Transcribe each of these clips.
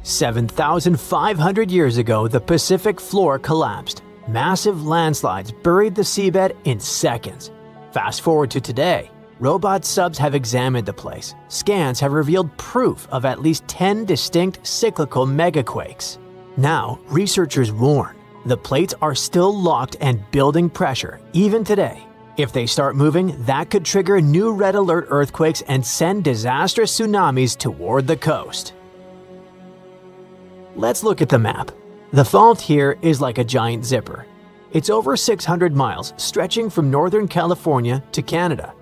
7,500 years ago, the Pacific floor collapsed. Massive landslides buried the seabed in seconds. Fast forward to today, robot subs have examined the place. Scans have revealed proof of at least 10 distinct cyclical megaquakes. Now, researchers warn, the plates are still locked and building pressure even today. If they start moving, that could trigger new red alert earthquakes and send disastrous tsunamis toward the coast. Let's look at the map. The fault here is like a giant zipper. It's over 600 miles, stretching from Northern California to Canada.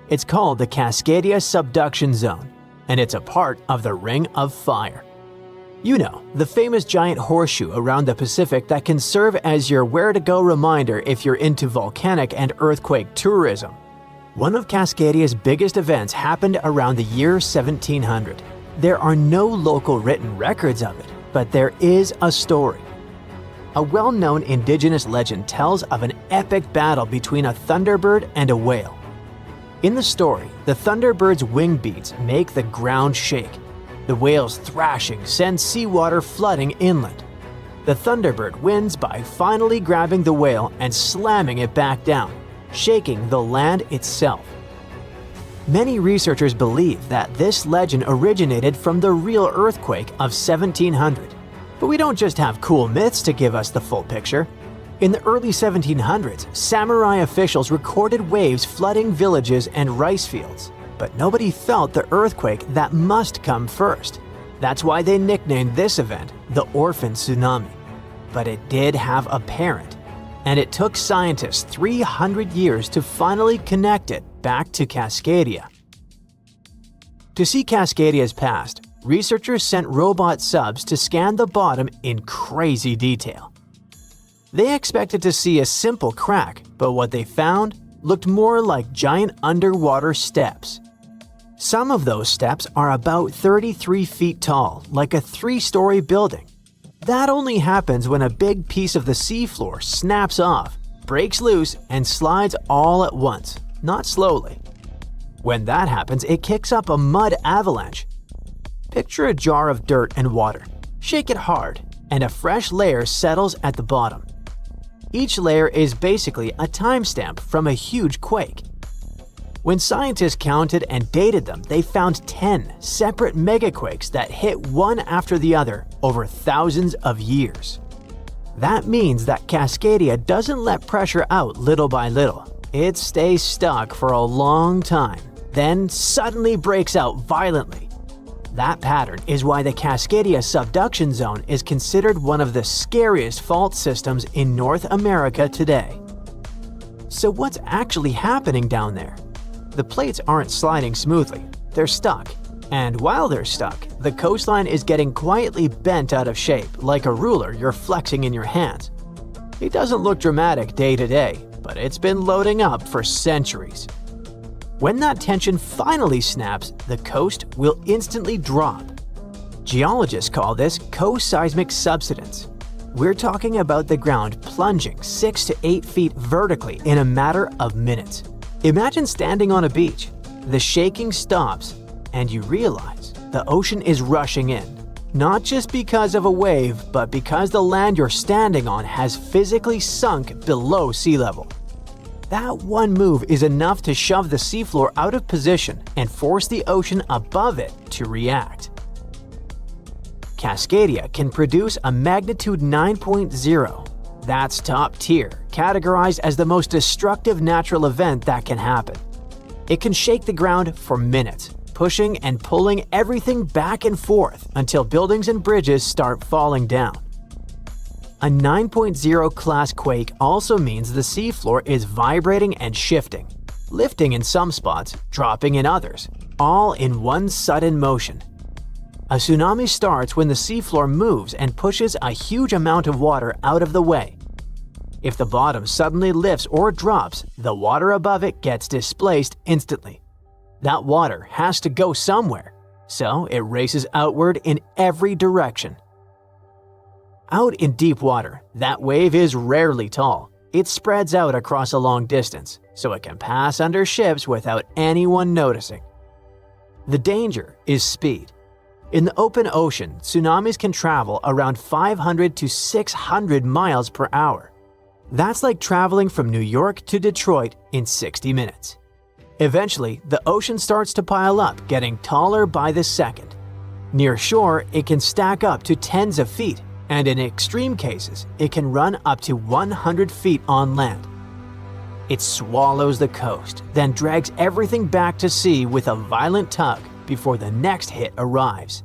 It's called the Cascadia Subduction Zone, and it's a part of the Ring of Fire. You know, the famous giant horseshoe around the Pacific that can serve as your where-to-go reminder if you're into volcanic and earthquake tourism. One of Cascadia's biggest events happened around the year 1700. There are no local written records of it, but there is a story. A well-known indigenous legend tells of an epic battle between a thunderbird and a whale. In the story, the thunderbird's wing beats make the ground shake. The whale's thrashing sends seawater flooding inland. The thunderbird wins by finally grabbing the whale and slamming it back down, shaking the land itself. Many researchers believe that this legend originated from the real earthquake of 1700. But we don't just have cool myths to give us the full picture. In the early 1700s, samurai officials recorded waves flooding villages and rice fields. But nobody felt the earthquake that must come first. That's why they nicknamed this event the Orphan Tsunami. But it did have a parent, and it took scientists 300 years to finally connect it back to Cascadia. To see Cascadia's past, researchers sent robot subs to scan the bottom in crazy detail. They expected to see a simple crack, but what they found looked more like giant underwater steps. Some of those steps are about 33 feet tall, like a 3-story building. That only happens when a big piece of the seafloor snaps off, breaks loose, and slides all at once, not slowly. When that happens, it kicks up a mud avalanche. Picture a jar of dirt and water. Shake it hard, and a fresh layer settles at the bottom. Each layer is basically a timestamp from a huge quake. When scientists counted and dated them, they found 10 separate megaquakes that hit one after the other over thousands of years. That means that Cascadia doesn't let pressure out little by little. It stays stuck for a long time, then suddenly breaks out violently. That pattern is why the Cascadia Subduction Zone is considered one of the scariest fault systems in North America today. So what's actually happening down there? The plates aren't sliding smoothly, they're stuck. And while they're stuck, the coastline is getting quietly bent out of shape like a ruler you're flexing in your hands. It doesn't look dramatic day to day, but it's been loading up for centuries. When that tension finally snaps, the coast will instantly drop. Geologists call this co-seismic subsidence. We're talking about the ground plunging 6 to 8 feet vertically in a matter of minutes. Imagine standing on a beach. The shaking stops, and you realize the ocean is rushing in. Not just because of a wave, but because the land you're standing on has physically sunk below sea level. That one move is enough to shove the seafloor out of position and force the ocean above it to react. Cascadia can produce a magnitude 9.0. That's top tier, categorized as the most destructive natural event that can happen. It can shake the ground for minutes, pushing and pulling everything back and forth until buildings and bridges start falling down. A 9.0 class quake also means the seafloor is vibrating and shifting, lifting in some spots, dropping in others, all in one sudden motion. A tsunami starts when the seafloor moves and pushes a huge amount of water out of the way. If the bottom suddenly lifts or drops, the water above it gets displaced instantly. That water has to go somewhere, so it races outward in every direction. Out in deep water, that wave is rarely tall. It spreads out across a long distance, so it can pass under ships without anyone noticing. The danger is speed. In the open ocean, tsunamis can travel around 500 to 600 miles per hour. That's like traveling from New York to Detroit in 60 minutes. Eventually, the ocean starts to pile up, getting taller by the second. Near shore, it can stack up to tens of feet, and in extreme cases, it can run up to 100 feet on land. It swallows the coast, then drags everything back to sea with a violent tug before the next hit arrives.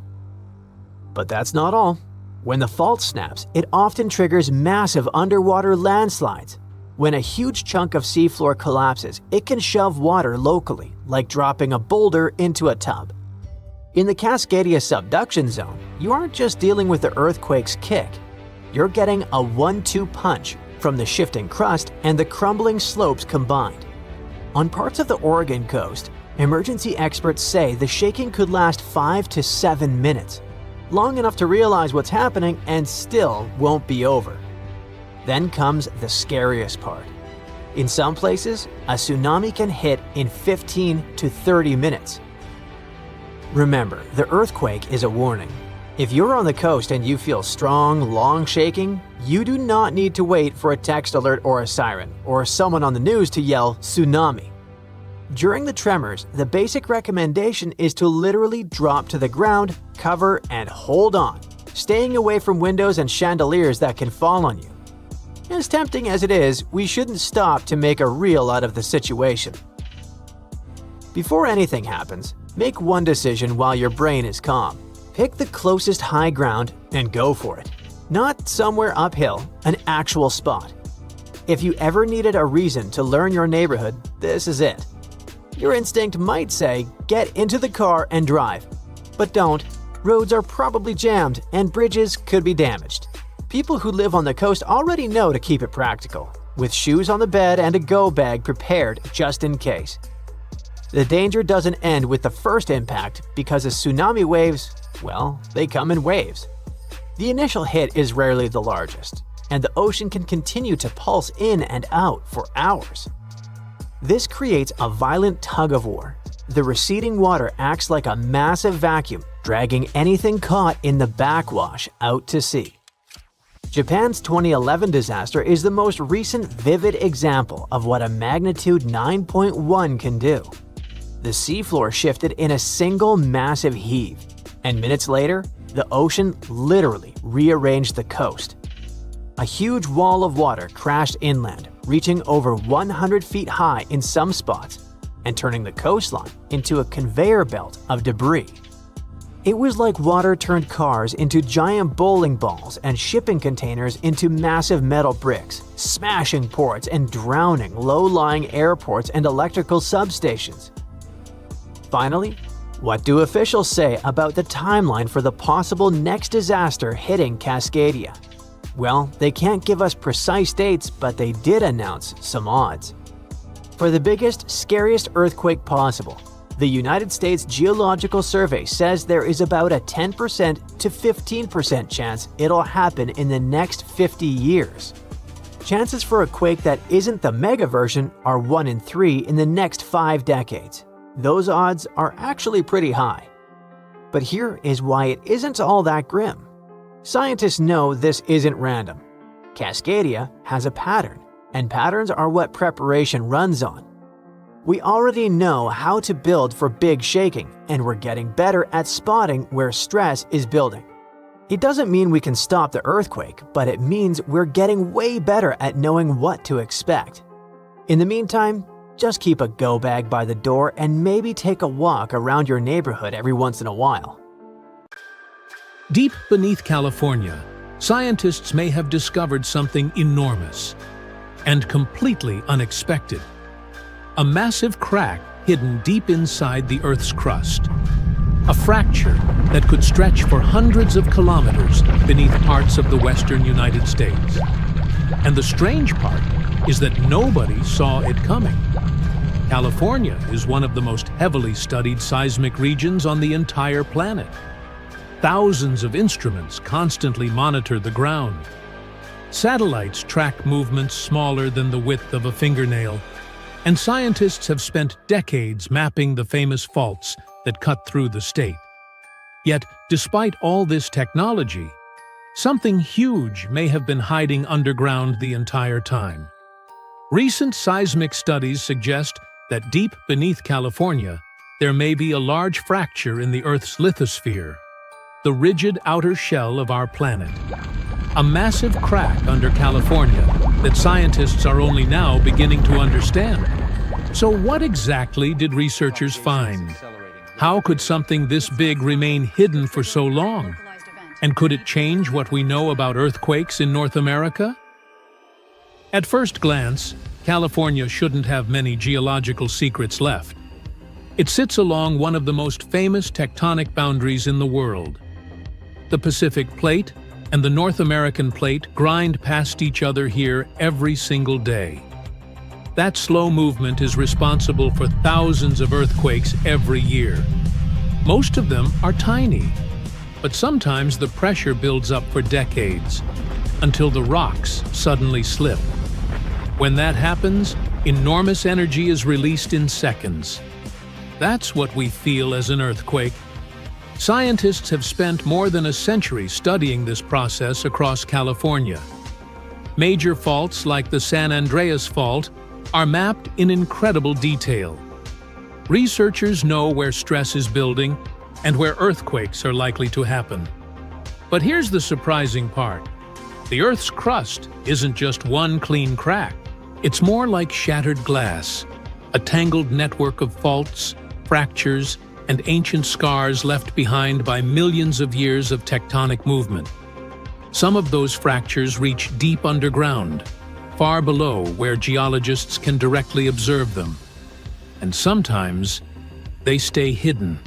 But that's not all. When the fault snaps, it often triggers massive underwater landslides. When a huge chunk of seafloor collapses, it can shove water locally, like dropping a boulder into a tub. In the Cascadia subduction zone, you aren't just dealing with the earthquake's kick. You're getting a 1-2 punch from the shifting crust and the crumbling slopes combined. On parts of the Oregon coast, emergency experts say the shaking could last 5 to 7 minutes, long enough to realize what's happening and still won't be over. Then comes the scariest part. In some places, a tsunami can hit in 15 to 30 minutes. Remember, the earthquake is a warning. If you're on the coast and you feel strong, long shaking, you do not need to wait for a text alert or a siren, or someone on the news to yell tsunami. During the tremors, the basic recommendation is to literally drop to the ground, cover, and hold on, staying away from windows and chandeliers that can fall on you. As tempting as it is, we shouldn't stop to make a reel out of the situation. Before anything happens, make one decision while your brain is calm. Pick the closest high ground and go for it. Not somewhere uphill, an actual spot. If you ever needed a reason to learn your neighborhood, this is it. Your instinct might say, get into the car and drive. But don't. Roads are probably jammed and bridges could be damaged. People who live on the coast already know to keep it practical, with shoes on the bed and a go bag prepared just in case. The danger doesn't end with the first impact because the tsunami waves, well, they come in waves. The initial hit is rarely the largest, and the ocean can continue to pulse in and out for hours. This creates a violent tug-of-war. The receding water acts like a massive vacuum, dragging anything caught in the backwash out to sea. Japan's 2011 disaster is the most recent vivid example of what a magnitude 9.1 can do. The seafloor shifted in a single massive heave, and minutes later, the ocean literally rearranged the coast. A huge wall of water crashed inland, reaching over 100 feet high in some spots, and turning the coastline into a conveyor belt of debris. It was like water turned cars into giant bowling balls and shipping containers into massive metal bricks, smashing ports and drowning low-lying airports and electrical substations. Finally, what do officials say about the timeline for the possible next disaster hitting Cascadia? Well, they can't give us precise dates, but they did announce some odds. For the biggest, scariest earthquake possible, the United States Geological Survey says there is about a 10% to 15% chance it'll happen in the next 50 years. Chances for a quake that isn't the mega version are 1 in 3 in the next 5 decades. Those odds are actually pretty high. But here is why it isn't all that grim. Scientists know this isn't random. Cascadia has a pattern, and patterns are what preparation runs on. We already know how to build for big shaking, and we're getting better at spotting where stress is building. It doesn't mean we can stop the earthquake, but it means we're getting way better at knowing what to expect. In the meantime, just keep a go bag by the door and maybe take a walk around your neighborhood every once in a while. Deep beneath California, scientists may have discovered something enormous and completely unexpected. A massive crack hidden deep inside the Earth's crust. A fracture that could stretch for hundreds of kilometers beneath parts of the western United States. And the strange part is that nobody saw it coming. California is one of the most heavily studied seismic regions on the entire planet. Thousands of instruments constantly monitor the ground. Satellites track movements smaller than the width of a fingernail, and scientists have spent decades mapping the famous faults that cut through the state. Yet, despite all this technology, something huge may have been hiding underground the entire time. Recent seismic studies suggest that deep beneath California, there may be a large fracture in the Earth's lithosphere, the rigid outer shell of our planet. A massive crack under California that scientists are only now beginning to understand. So what exactly did researchers find? How could something this big remain hidden for so long? And could it change what we know about earthquakes in North America? At first glance, California shouldn't have many geological secrets left. It sits along one of the most famous tectonic boundaries in the world. The Pacific Plate and the North American Plate grind past each other here every single day. That slow movement is responsible for thousands of earthquakes every year. Most of them are tiny, but sometimes the pressure builds up for decades, until the rocks suddenly slip. When that happens, enormous energy is released in seconds. That's what we feel as an earthquake. Scientists have spent more than a century studying this process across California. Major faults like the San Andreas Fault are mapped in incredible detail. Researchers know where stress is building and where earthquakes are likely to happen. But here's the surprising part. The Earth's crust isn't just one clean crack. It's more like shattered glass, a tangled network of faults, fractures, and ancient scars left behind by millions of years of tectonic movement. Some of those fractures reach deep underground, far below where geologists can directly observe them. And sometimes, they stay hidden.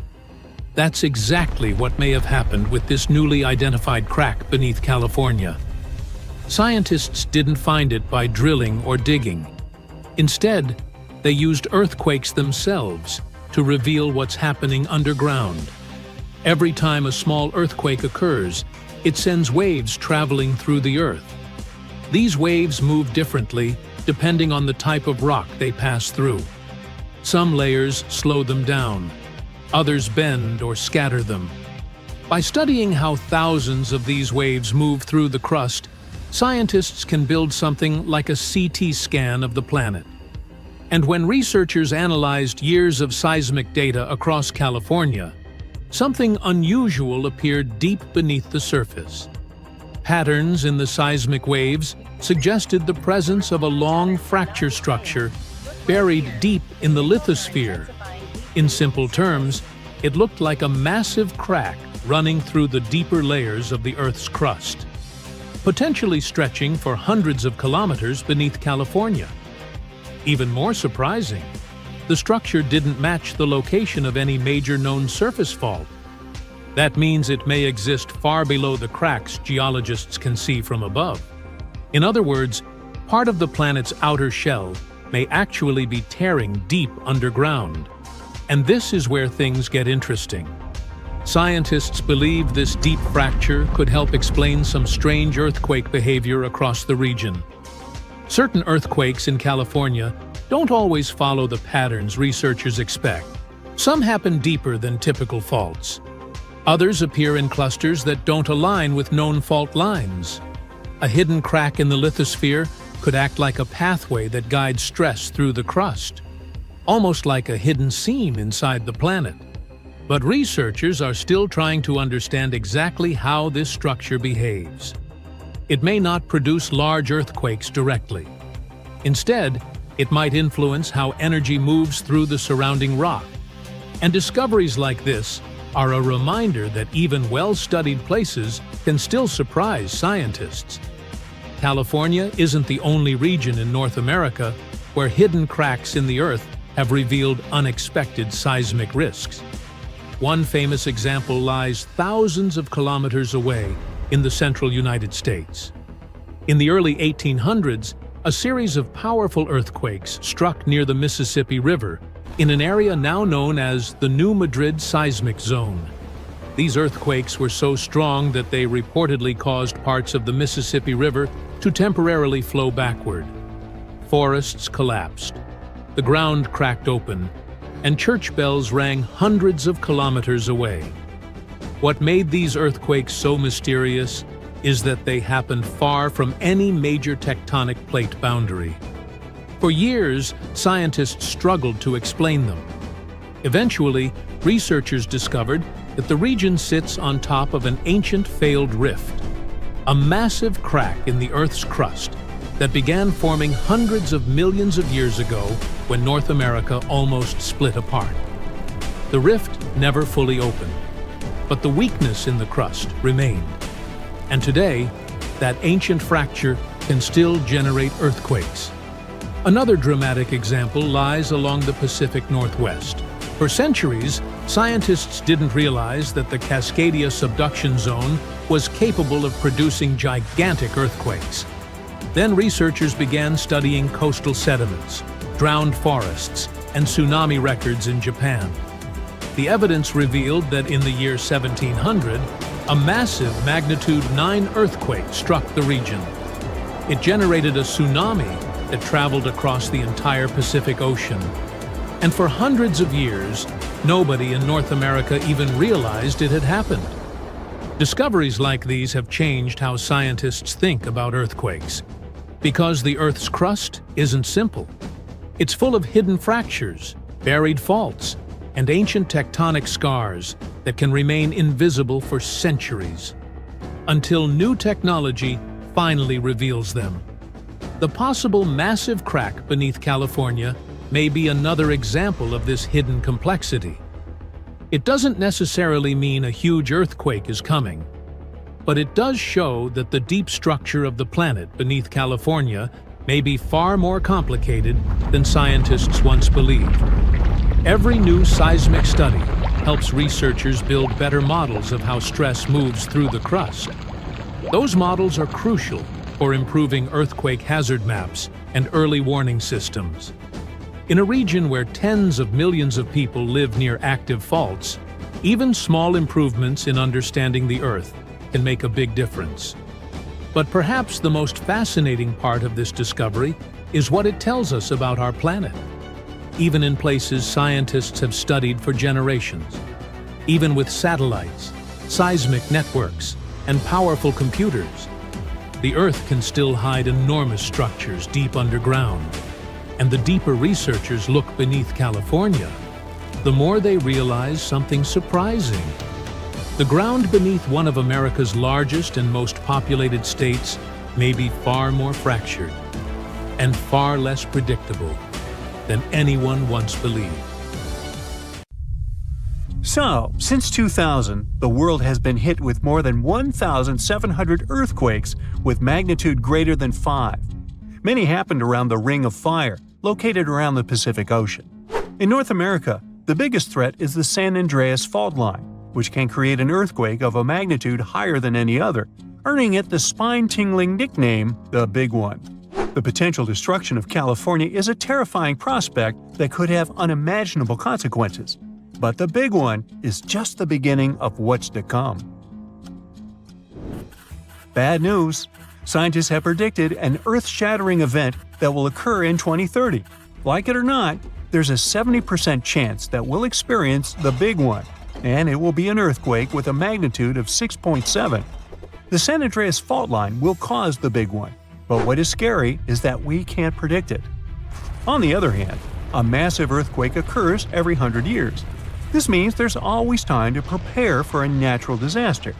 That's exactly what may have happened with this newly identified crack beneath California. Scientists didn't find it by drilling or digging. Instead, they used earthquakes themselves to reveal what's happening underground. Every time a small earthquake occurs, it sends waves traveling through the Earth. These waves move differently depending on the type of rock they pass through. Some layers slow them down, others bend or scatter them. By studying how thousands of these waves move through the crust, scientists can build something like a CT scan of the planet. And when researchers analyzed years of seismic data across California, something unusual appeared deep beneath the surface. Patterns in the seismic waves suggested the presence of a long fracture structure buried deep in the lithosphere. In simple terms, it looked like a massive crack running through the deeper layers of the Earth's crust, potentially stretching for hundreds of kilometers beneath California. Even more surprising, the structure didn't match the location of any major known surface fault. That means it may exist far below the cracks geologists can see from above. In other words, part of the planet's outer shell may actually be tearing deep underground. And this is where things get interesting. Scientists believe this deep fracture could help explain some strange earthquake behavior across the region. Certain earthquakes in California don't always follow the patterns researchers expect. Some happen deeper than typical faults. Others appear in clusters that don't align with known fault lines. A hidden crack in the lithosphere could act like a pathway that guides stress through the crust, almost like a hidden seam inside the planet. But researchers are still trying to understand exactly how this structure behaves. It may not produce large earthquakes directly. Instead, it might influence how energy moves through the surrounding rock. And discoveries like this are a reminder that even well-studied places can still surprise scientists. California isn't the only region in North America where hidden cracks in the Earth have revealed unexpected seismic risks. One famous example lies thousands of kilometers away in the central United States. In the early 1800s, a series of powerful earthquakes struck near the Mississippi River in an area now known as the New Madrid Seismic Zone. These earthquakes were so strong that they reportedly caused parts of the Mississippi River to temporarily flow backward. Forests collapsed, the ground cracked open, and church bells rang hundreds of kilometers away. What made these earthquakes so mysterious is that they happened far from any major tectonic plate boundary. For years, scientists struggled to explain them. Eventually, researchers discovered that the region sits on top of an ancient failed rift, a massive crack in the Earth's crust that began forming hundreds of millions of years ago when North America almost split apart. The rift never fully opened, but the weakness in the crust remained. And today, that ancient fracture can still generate earthquakes. Another dramatic example lies along the Pacific Northwest. For centuries, scientists didn't realize that the Cascadia subduction zone was capable of producing gigantic earthquakes. Then researchers began studying coastal sediments, drowned forests, and tsunami records in Japan. The evidence revealed that in the year 1700, a massive magnitude 9 earthquake struck the region. It generated a tsunami that traveled across the entire Pacific Ocean. And for hundreds of years, nobody in North America even realized it had happened. Discoveries like these have changed how scientists think about earthquakes. Because the Earth's crust isn't simple. It's full of hidden fractures, buried faults, and ancient tectonic scars that can remain invisible for centuries, until new technology finally reveals them. The possible massive crack beneath California may be another example of this hidden complexity. It doesn't necessarily mean a huge earthquake is coming, but it does show that the deep structure of the planet beneath California may be far more complicated than scientists once believed. Every new seismic study helps researchers build better models of how stress moves through the crust. Those models are crucial for improving earthquake hazard maps and early warning systems. In a region where tens of millions of people live near active faults, even small improvements in understanding the Earth can make a big difference. But perhaps the most fascinating part of this discovery is what it tells us about our planet. Even in places scientists have studied for generations, even with satellites, seismic networks, and powerful computers, the Earth can still hide enormous structures deep underground. And the deeper researchers look beneath California, the more they realize something surprising. The ground beneath one of America's largest and most populated states may be far more fractured and far less predictable than anyone once believed. So, since 2000, the world has been hit with more than 1,700 earthquakes with magnitude greater than 5. Many happened around the Ring of Fire, located around the Pacific Ocean. In North America, the biggest threat is the San Andreas Fault line, which can create an earthquake of a magnitude higher than any other, earning it the spine-tingling nickname, the Big One. The potential destruction of California is a terrifying prospect that could have unimaginable consequences. But the Big One is just the beginning of what's to come. Bad news. Scientists have predicted an earth-shattering event that will occur in 2030. Like it or not, there's a 70% chance that we'll experience the Big One, and it will be an earthquake with a magnitude of 6.7. The San Andreas Fault line will cause the Big One, but what is scary is that we can't predict it. On the other hand, a massive earthquake occurs every 100 years. This means there's always time to prepare for a natural disaster.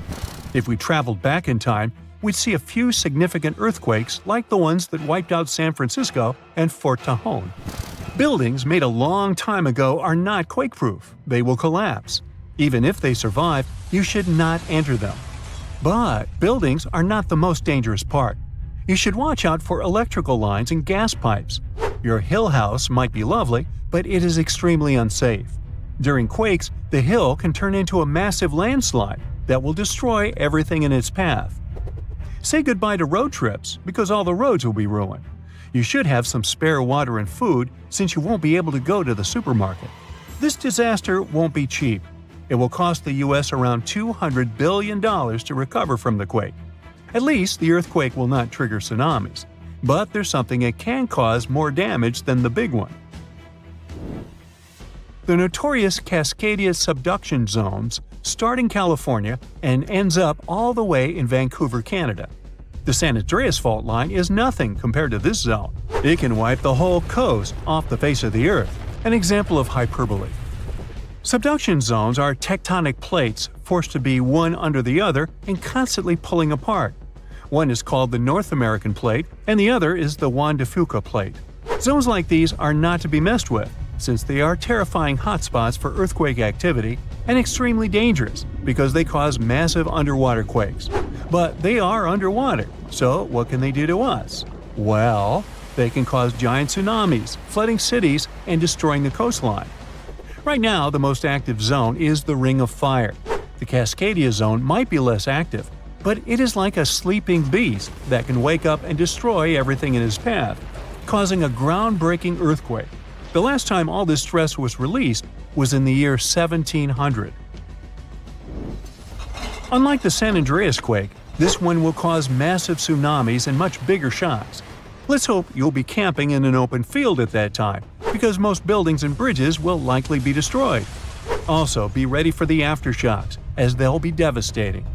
If we traveled back in time, we'd see a few significant earthquakes like the ones that wiped out San Francisco and Fort Tajon. Buildings made a long time ago are not quake-proof. They will collapse. Even if they survive, you should not enter them. But buildings are not the most dangerous part. You should watch out for electrical lines and gas pipes. Your hill house might be lovely, but it is extremely unsafe. During quakes, the hill can turn into a massive landslide that will destroy everything in its path. Say goodbye to road trips because all the roads will be ruined. You should have some spare water and food since you won't be able to go to the supermarket. This disaster won't be cheap. It will cost the U.S. around $200 billion to recover from the quake. At least the earthquake will not trigger tsunamis. But there's something that can cause more damage than the Big One. The notorious Cascadia subduction zones starts in California and ends up all the way in Vancouver, Canada. The San Andreas Fault line is nothing compared to this zone. It can wipe the whole coast off the face of the Earth, an example of hyperbole. Subduction zones are tectonic plates forced to be one under the other and constantly pulling apart. One is called the North American Plate, and the other is the Juan de Fuca Plate. Zones like these are not to be messed with, since they are terrifying hotspots for earthquake activity and extremely dangerous because they cause massive underwater quakes. But they are underwater, so what can they do to us? Well, they can cause giant tsunamis, flooding cities, and destroying the coastline. Right now, the most active zone is the Ring of Fire. The Cascadia zone might be less active, but it is like a sleeping beast that can wake up and destroy everything in its path, causing a groundbreaking earthquake. The last time all this stress was released was in the year 1700. Unlike the San Andreas quake, this one will cause massive tsunamis and much bigger shocks. Let's hope you'll be camping in an open field at that time, because most buildings and bridges will likely be destroyed. Also, be ready for the aftershocks, as they'll be devastating.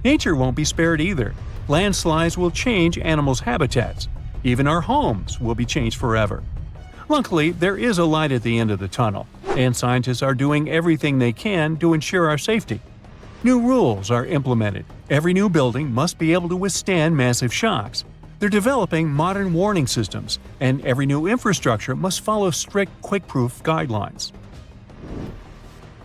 Nature won't be spared either. Landslides will change animals' habitats. Even our homes will be changed forever. Luckily, there is a light at the end of the tunnel, and scientists are doing everything they can to ensure our safety. New rules are implemented. Every new building must be able to withstand massive shocks. They're developing modern warning systems, and every new infrastructure must follow strict quake-proof guidelines.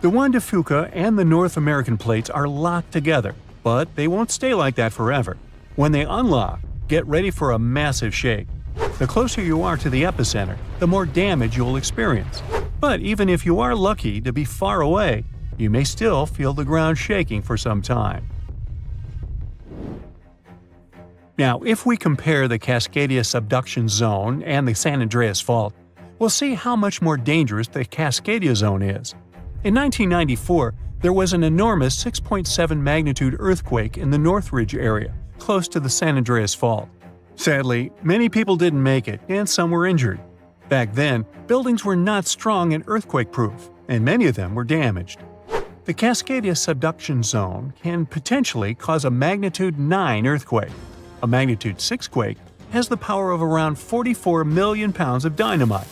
The Juan de Fuca and the North American plates are locked together, but they won't stay like that forever. When they unlock, get ready for a massive shake. The closer you are to the epicenter, the more damage you'll experience. But even if you are lucky to be far away, you may still feel the ground shaking for some time. Now, if we compare the Cascadia subduction zone and the San Andreas Fault, we'll see how much more dangerous the Cascadia zone is. In 1994, there was an enormous 6.7 magnitude earthquake in the Northridge area, close to the San Andreas Fault. Sadly, many people didn't make it, and some were injured. Back then, buildings were not strong and earthquake-proof, and many of them were damaged. The Cascadia subduction zone can potentially cause a magnitude 9 earthquake. A magnitude 6 quake has the power of around 44 million pounds of dynamite,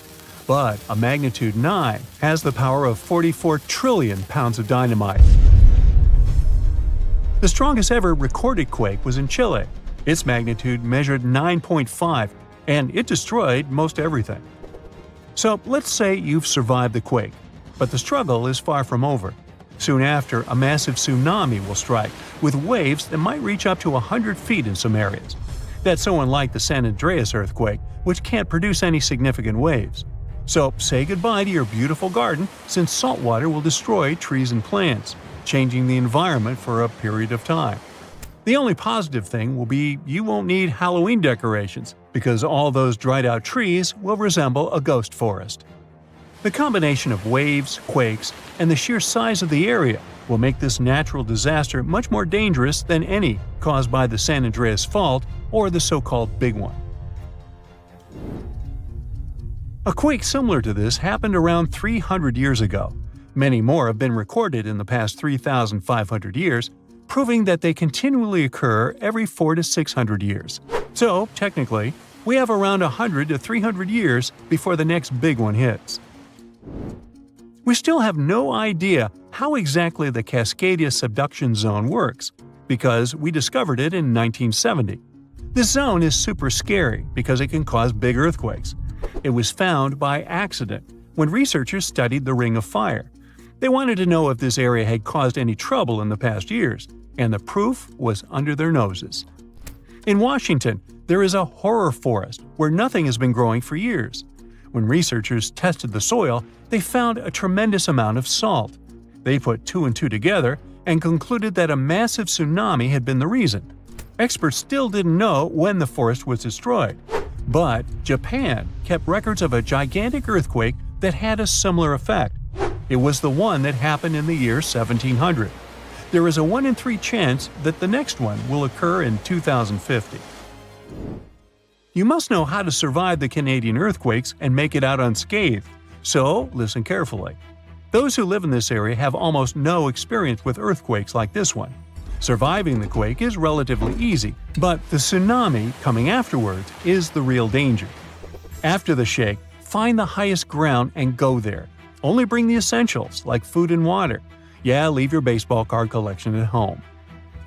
but a magnitude 9 has the power of 44 trillion pounds of dynamite. The strongest ever recorded quake was in Chile. Its magnitude measured 9.5, and it destroyed most everything. So let's say you've survived the quake, but the struggle is far from over. Soon after, a massive tsunami will strike, with waves that might reach up to 100 feet in some areas. That's so unlike the San Andreas earthquake, which can't produce any significant waves. So say goodbye to your beautiful garden, since salt water will destroy trees and plants, changing the environment for a period of time. The only positive thing will be you won't need Halloween decorations, because all those dried out trees will resemble a ghost forest. The combination of waves, quakes, and the sheer size of the area will make this natural disaster much more dangerous than any caused by the San Andreas Fault or the so-called Big One. A quake similar to this happened around 300 years ago. Many more have been recorded in the past 3,500 years, proving that they continually occur every 400 to 600 years. So, technically, we have around 100 to 300 years before the next big one hits. We still have no idea how exactly the Cascadia subduction zone works, because we discovered it in 1970. This zone is super scary because it can cause big earthquakes. It was found by accident when researchers studied the Ring of Fire. They wanted to know if this area had caused any trouble in the past years, and the proof was under their noses. In Washington, there is a horror forest where nothing has been growing for years. When researchers tested the soil, they found a tremendous amount of salt. They put 2 and 2 together and concluded that a massive tsunami had been the reason. Experts still didn't know when the forest was destroyed. But Japan kept records of a gigantic earthquake that had a similar effect. It was the one that happened in the year 1700. There is a 1 in 3 chance that the next one will occur in 2050. You must know how to survive the Canadian earthquakes and make it out unscathed, so listen carefully. Those who live in this area have almost no experience with earthquakes like this one. Surviving the quake is relatively easy, but the tsunami coming afterwards is the real danger. After the shake, find the highest ground and go there. Only bring the essentials, like food and water. Yeah, leave your baseball card collection at home.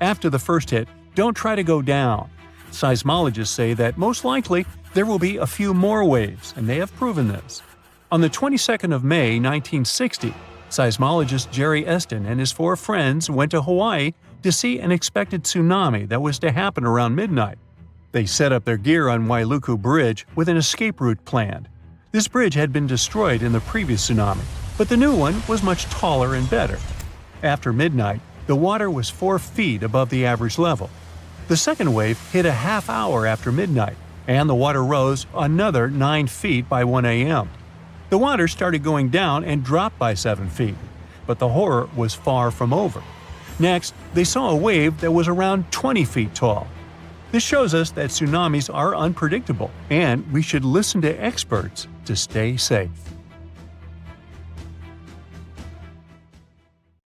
After the first hit, don't try to go down. Seismologists say that most likely there will be a few more waves, and they have proven this. On the 22nd of May, 1960, seismologist Jerry Eston and his 4 friends went to Hawaii to see an expected tsunami that was to happen around midnight. They set up their gear on Wailuku Bridge with an escape route planned. This bridge had been destroyed in the previous tsunami, but the new one was much taller and better. After midnight, the water was 4 feet above the average level. The second wave hit a half hour after midnight, and the water rose another 9 feet by 1 a.m. The water started going down and dropped by 7 feet, but the horror was far from over. Next, they saw a wave that was around 20 feet tall. This shows us that tsunamis are unpredictable, and we should listen to experts to stay safe.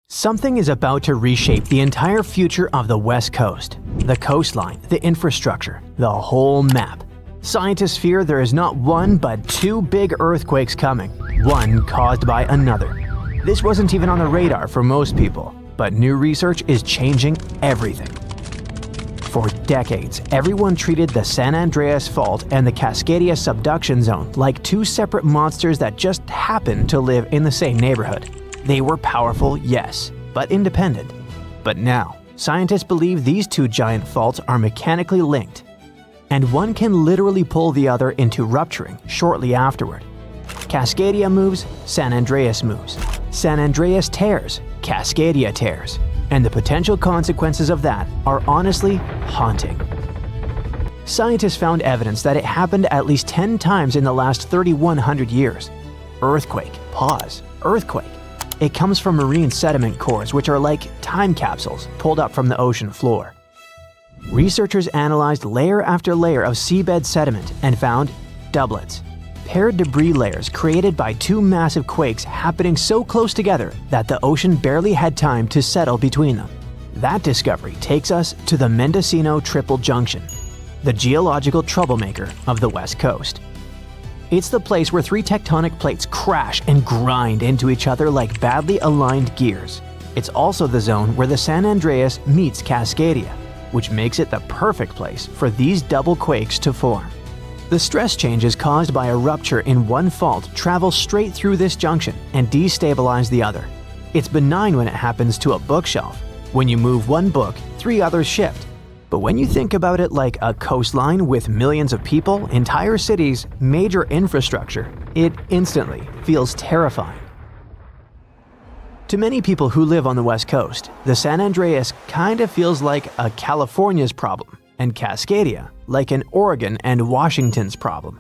Something is about to reshape the entire future of the West Coast. The coastline, the infrastructure, the whole map. Scientists fear there is not one but 2 big earthquakes coming, one caused by another. This wasn't even on the radar for most people, but new research is changing everything. For decades, everyone treated the San Andreas Fault and the Cascadia subduction zone like 2 separate monsters that just happened to live in the same neighborhood. They were powerful, yes, but independent. But now, scientists believe these 2 giant faults are mechanically linked, and one can literally pull the other into rupturing shortly afterward. Cascadia moves, San Andreas moves. San Andreas tears, Cascadia tears. And the potential consequences of that are honestly haunting. Scientists found evidence that it happened at least 10 times in the last 3,100 years. Earthquake, pause, earthquake. It comes from marine sediment cores, which are like time capsules pulled up from the ocean floor. Researchers analyzed layer after layer of seabed sediment and found doublets. Paired debris layers created by 2 massive quakes happening so close together that the ocean barely had time to settle between them. That discovery takes us to the Mendocino Triple Junction, the geological troublemaker of the West Coast. It's the place where 3 tectonic plates crash and grind into each other like badly aligned gears. It's also the zone where the San Andreas meets Cascadia, which makes it the perfect place for these double quakes to form. The stress changes caused by a rupture in one fault travel straight through this junction and destabilize the other. It's benign when it happens to a bookshelf. When you move one book, 3 others shift. But when you think about it like a coastline with millions of people, entire cities, major infrastructure, it instantly feels terrifying. To many people who live on the West Coast, the San Andreas kind of feels like a California's problem, and Cascadia like an Oregon and Washington's problem.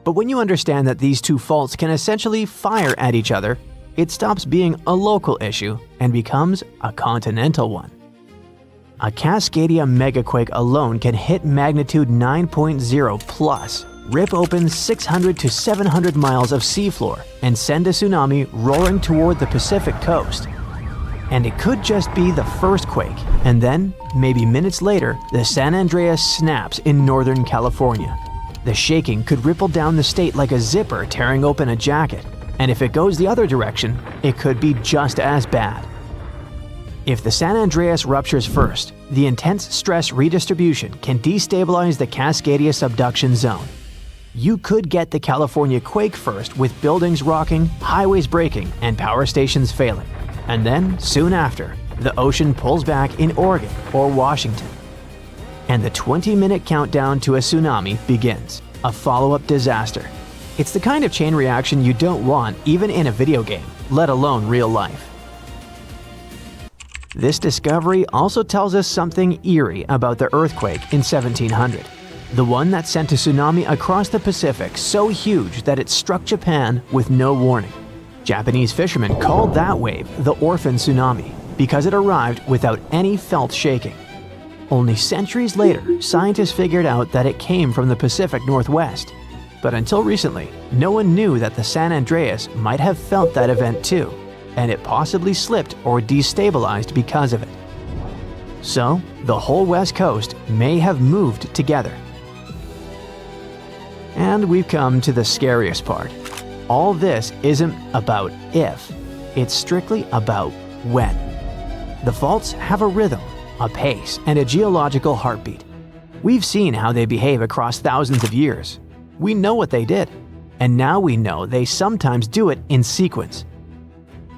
But when you understand that these 2 faults can essentially fire at each other, it stops being a local issue and becomes a continental one. A Cascadia megaquake alone can hit magnitude 9.0 plus, rip open 600 to 700 miles of seafloor, and send a tsunami roaring toward the Pacific coast. And it could just be the first quake, and then, maybe minutes later, the San Andreas snaps in Northern California. The shaking could ripple down the state like a zipper tearing open a jacket, and if it goes the other direction, it could be just as bad. If the San Andreas ruptures first, the intense stress redistribution can destabilize the Cascadia subduction zone. You could get the California quake first with buildings rocking, highways breaking, and power stations failing. And then, soon after, the ocean pulls back in Oregon or Washington. And the 20-minute countdown to a tsunami begins, a follow-up disaster. It's the kind of chain reaction you don't want even in a video game, let alone real life. This discovery also tells us something eerie about the earthquake in 1700, the one that sent a tsunami across the Pacific so huge that it struck Japan with no warning. Japanese fishermen called that wave the orphan tsunami because it arrived without any felt shaking. Only centuries later, scientists figured out that it came from the Pacific Northwest. But until recently, no one knew that the San Andreas might have felt that event too. and it possibly slipped or destabilized because of it. So, the whole West Coast may have moved together. And we've come to the scariest part. All this isn't about if, it's strictly about when. The faults have a rhythm, a pace, and a geological heartbeat. We've seen how they behave across thousands of years. We know what they did, and now we know they sometimes do it in sequence.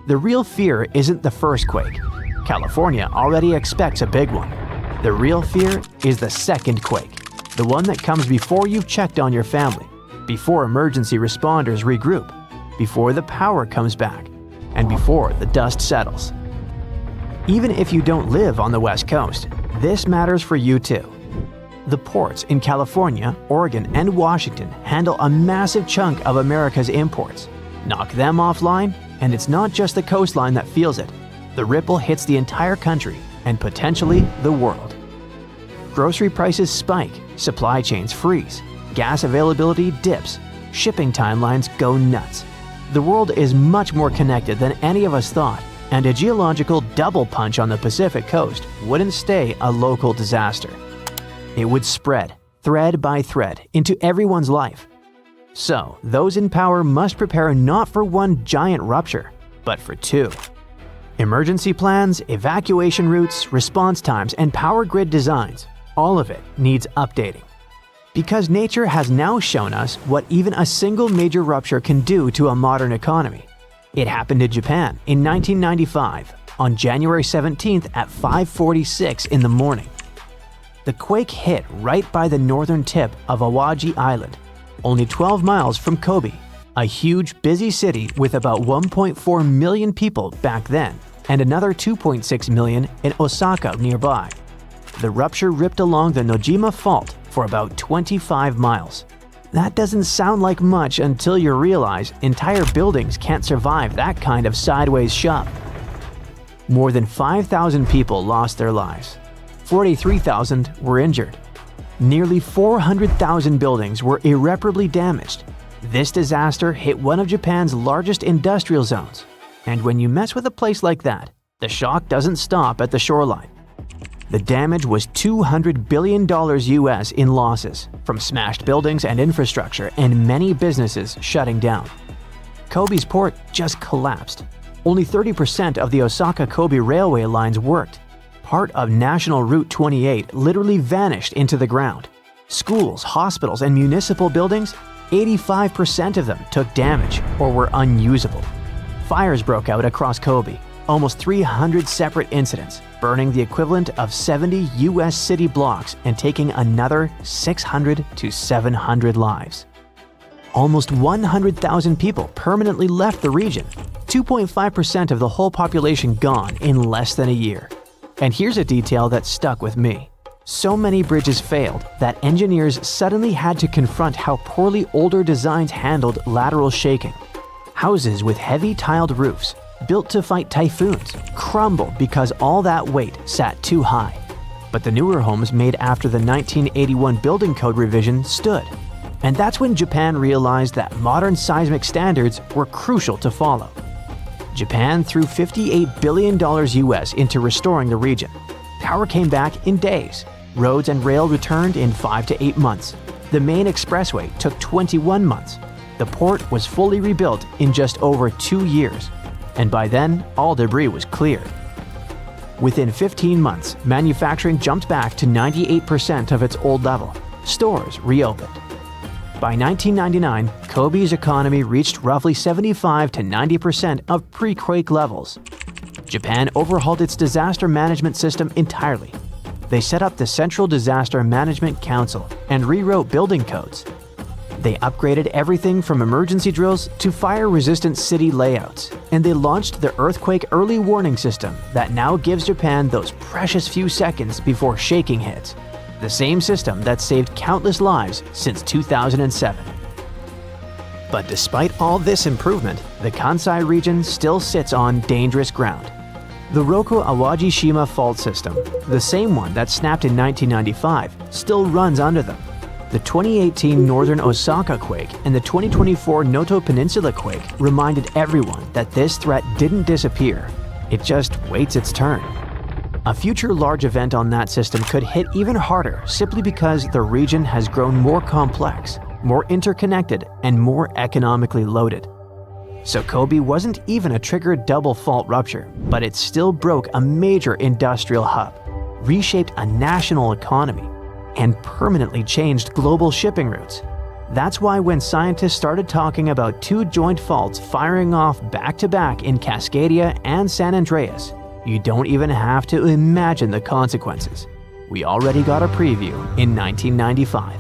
The real fear isn't the first quake. California already expects a big one. The real fear is the second quake, the one that comes before you've checked on your family, before emergency responders regroup, before the power comes back, and before the dust settles. Even if you don't live on the West Coast, this matters for you too. The ports in California, Oregon, and Washington handle a massive chunk of America's imports. Knock them offline, and it's not just the coastline that feels it. The ripple hits the entire country and potentially the world. Grocery prices spike, supply chains freeze, gas availability dips, shipping timelines go nuts. The world is much more connected than any of us thought, and a geological double punch on the Pacific coast wouldn't stay a local disaster. It would spread, thread by thread, into everyone's life. So, those in power must prepare not for one giant rupture, but for two. Emergency plans, evacuation routes, response times, and power grid designs, all of it needs updating. Because nature has now shown us what even a single major rupture can do to a modern economy. It happened in Japan in 1995, on January 17th at 5:46 in the morning. The quake hit right by the northern tip of Awaji Island, only 12 miles from Kobe, a huge, busy city with about 1.4 million people back then, and another 2.6 million in Osaka nearby. The rupture ripped along the Nojima Fault for about 25 miles. That doesn't sound like much until you realize entire buildings can't survive that kind of sideways shove. More than 5,000 people lost their lives. 43,000 were injured. Nearly 400,000 buildings were irreparably damaged. This disaster hit one of Japan's largest industrial zones. And when you mess with a place like that, the shock doesn't stop at the shoreline. The damage was $200 billion US in losses, from smashed buildings and infrastructure and many businesses shutting down. Kobe's port just collapsed. Only 30% of the Osaka-Kobe railway lines worked. Part of National Route 28 literally vanished into the ground. Schools, hospitals, and municipal buildings, 85% of them took damage or were unusable. Fires broke out across Kobe, almost 300 separate incidents, burning the equivalent of 70 US city blocks and taking another 600 to 700 lives. Almost 100,000 people permanently left the region, 2.5% of the whole population gone in less than a year. And here's a detail that stuck with me. So many bridges failed that engineers suddenly had to confront how poorly older designs handled lateral shaking. Houses with heavy tiled roofs, built to fight typhoons, crumbled because all that weight sat too high. But the newer homes made after the 1981 building code revision stood. And that's when Japan realized that modern seismic standards were crucial to follow. Japan threw $58 billion US into restoring the region. Power came back in days. Roads and rail returned in 5 to 8 months. The main expressway took 21 months. The port was fully rebuilt in just over 2 years. And by then, all debris was cleared. Within 15 months, manufacturing jumped back to 98% of its old level. Stores reopened. By 1999, Kobe's economy reached roughly 75 to 90% of pre-quake levels. Japan overhauled its disaster management system entirely. They set up the Central Disaster Management Council and rewrote building codes. They upgraded everything from emergency drills to fire-resistant city layouts, and they launched the Earthquake Early Warning System that now gives Japan those precious few seconds before shaking hits. The same system that saved countless lives since 2007. But despite all this improvement, the Kansai region still sits on dangerous ground. The Roku-Awaji-shima fault system, the same one that snapped in 1995, still runs under them. The 2018 Northern Osaka quake and the 2024 Noto Peninsula quake reminded everyone that this threat didn't disappear. It just waits its turn. A future large event on that system could hit even harder simply because the region has grown more complex, more interconnected, and more economically loaded. So Kobe wasn't even a triggered double fault rupture, but it still broke a major industrial hub, reshaped a national economy, and permanently changed global shipping routes. That's why when scientists started talking about two joint faults firing off back-to-back in Cascadia and San Andreas, you don't even have to imagine the consequences. We already got a preview in 1995.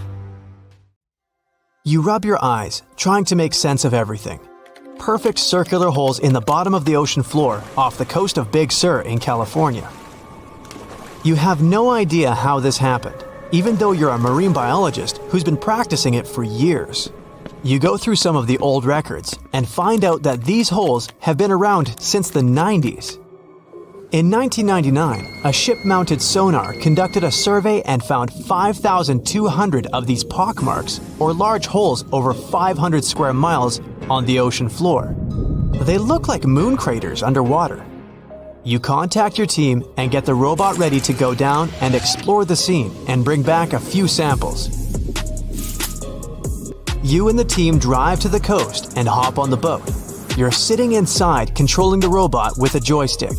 You rub your eyes, trying to make sense of everything. Perfect circular holes in the bottom of the ocean floor off the coast of Big Sur in California. You have no idea how this happened, even though you're a marine biologist who's been practicing it for years. You go through some of the old records and find out that these holes have been around since the 90s. In 1999, a ship-mounted sonar conducted a survey and found 5,200 of these pockmarks, or large holes over 500 square miles, on the ocean floor. They look like moon craters underwater. You contact your team and get the robot ready to go down and explore the scene and bring back a few samples. You and the team drive to the coast and hop on the boat. You're sitting inside controlling the robot with a joystick.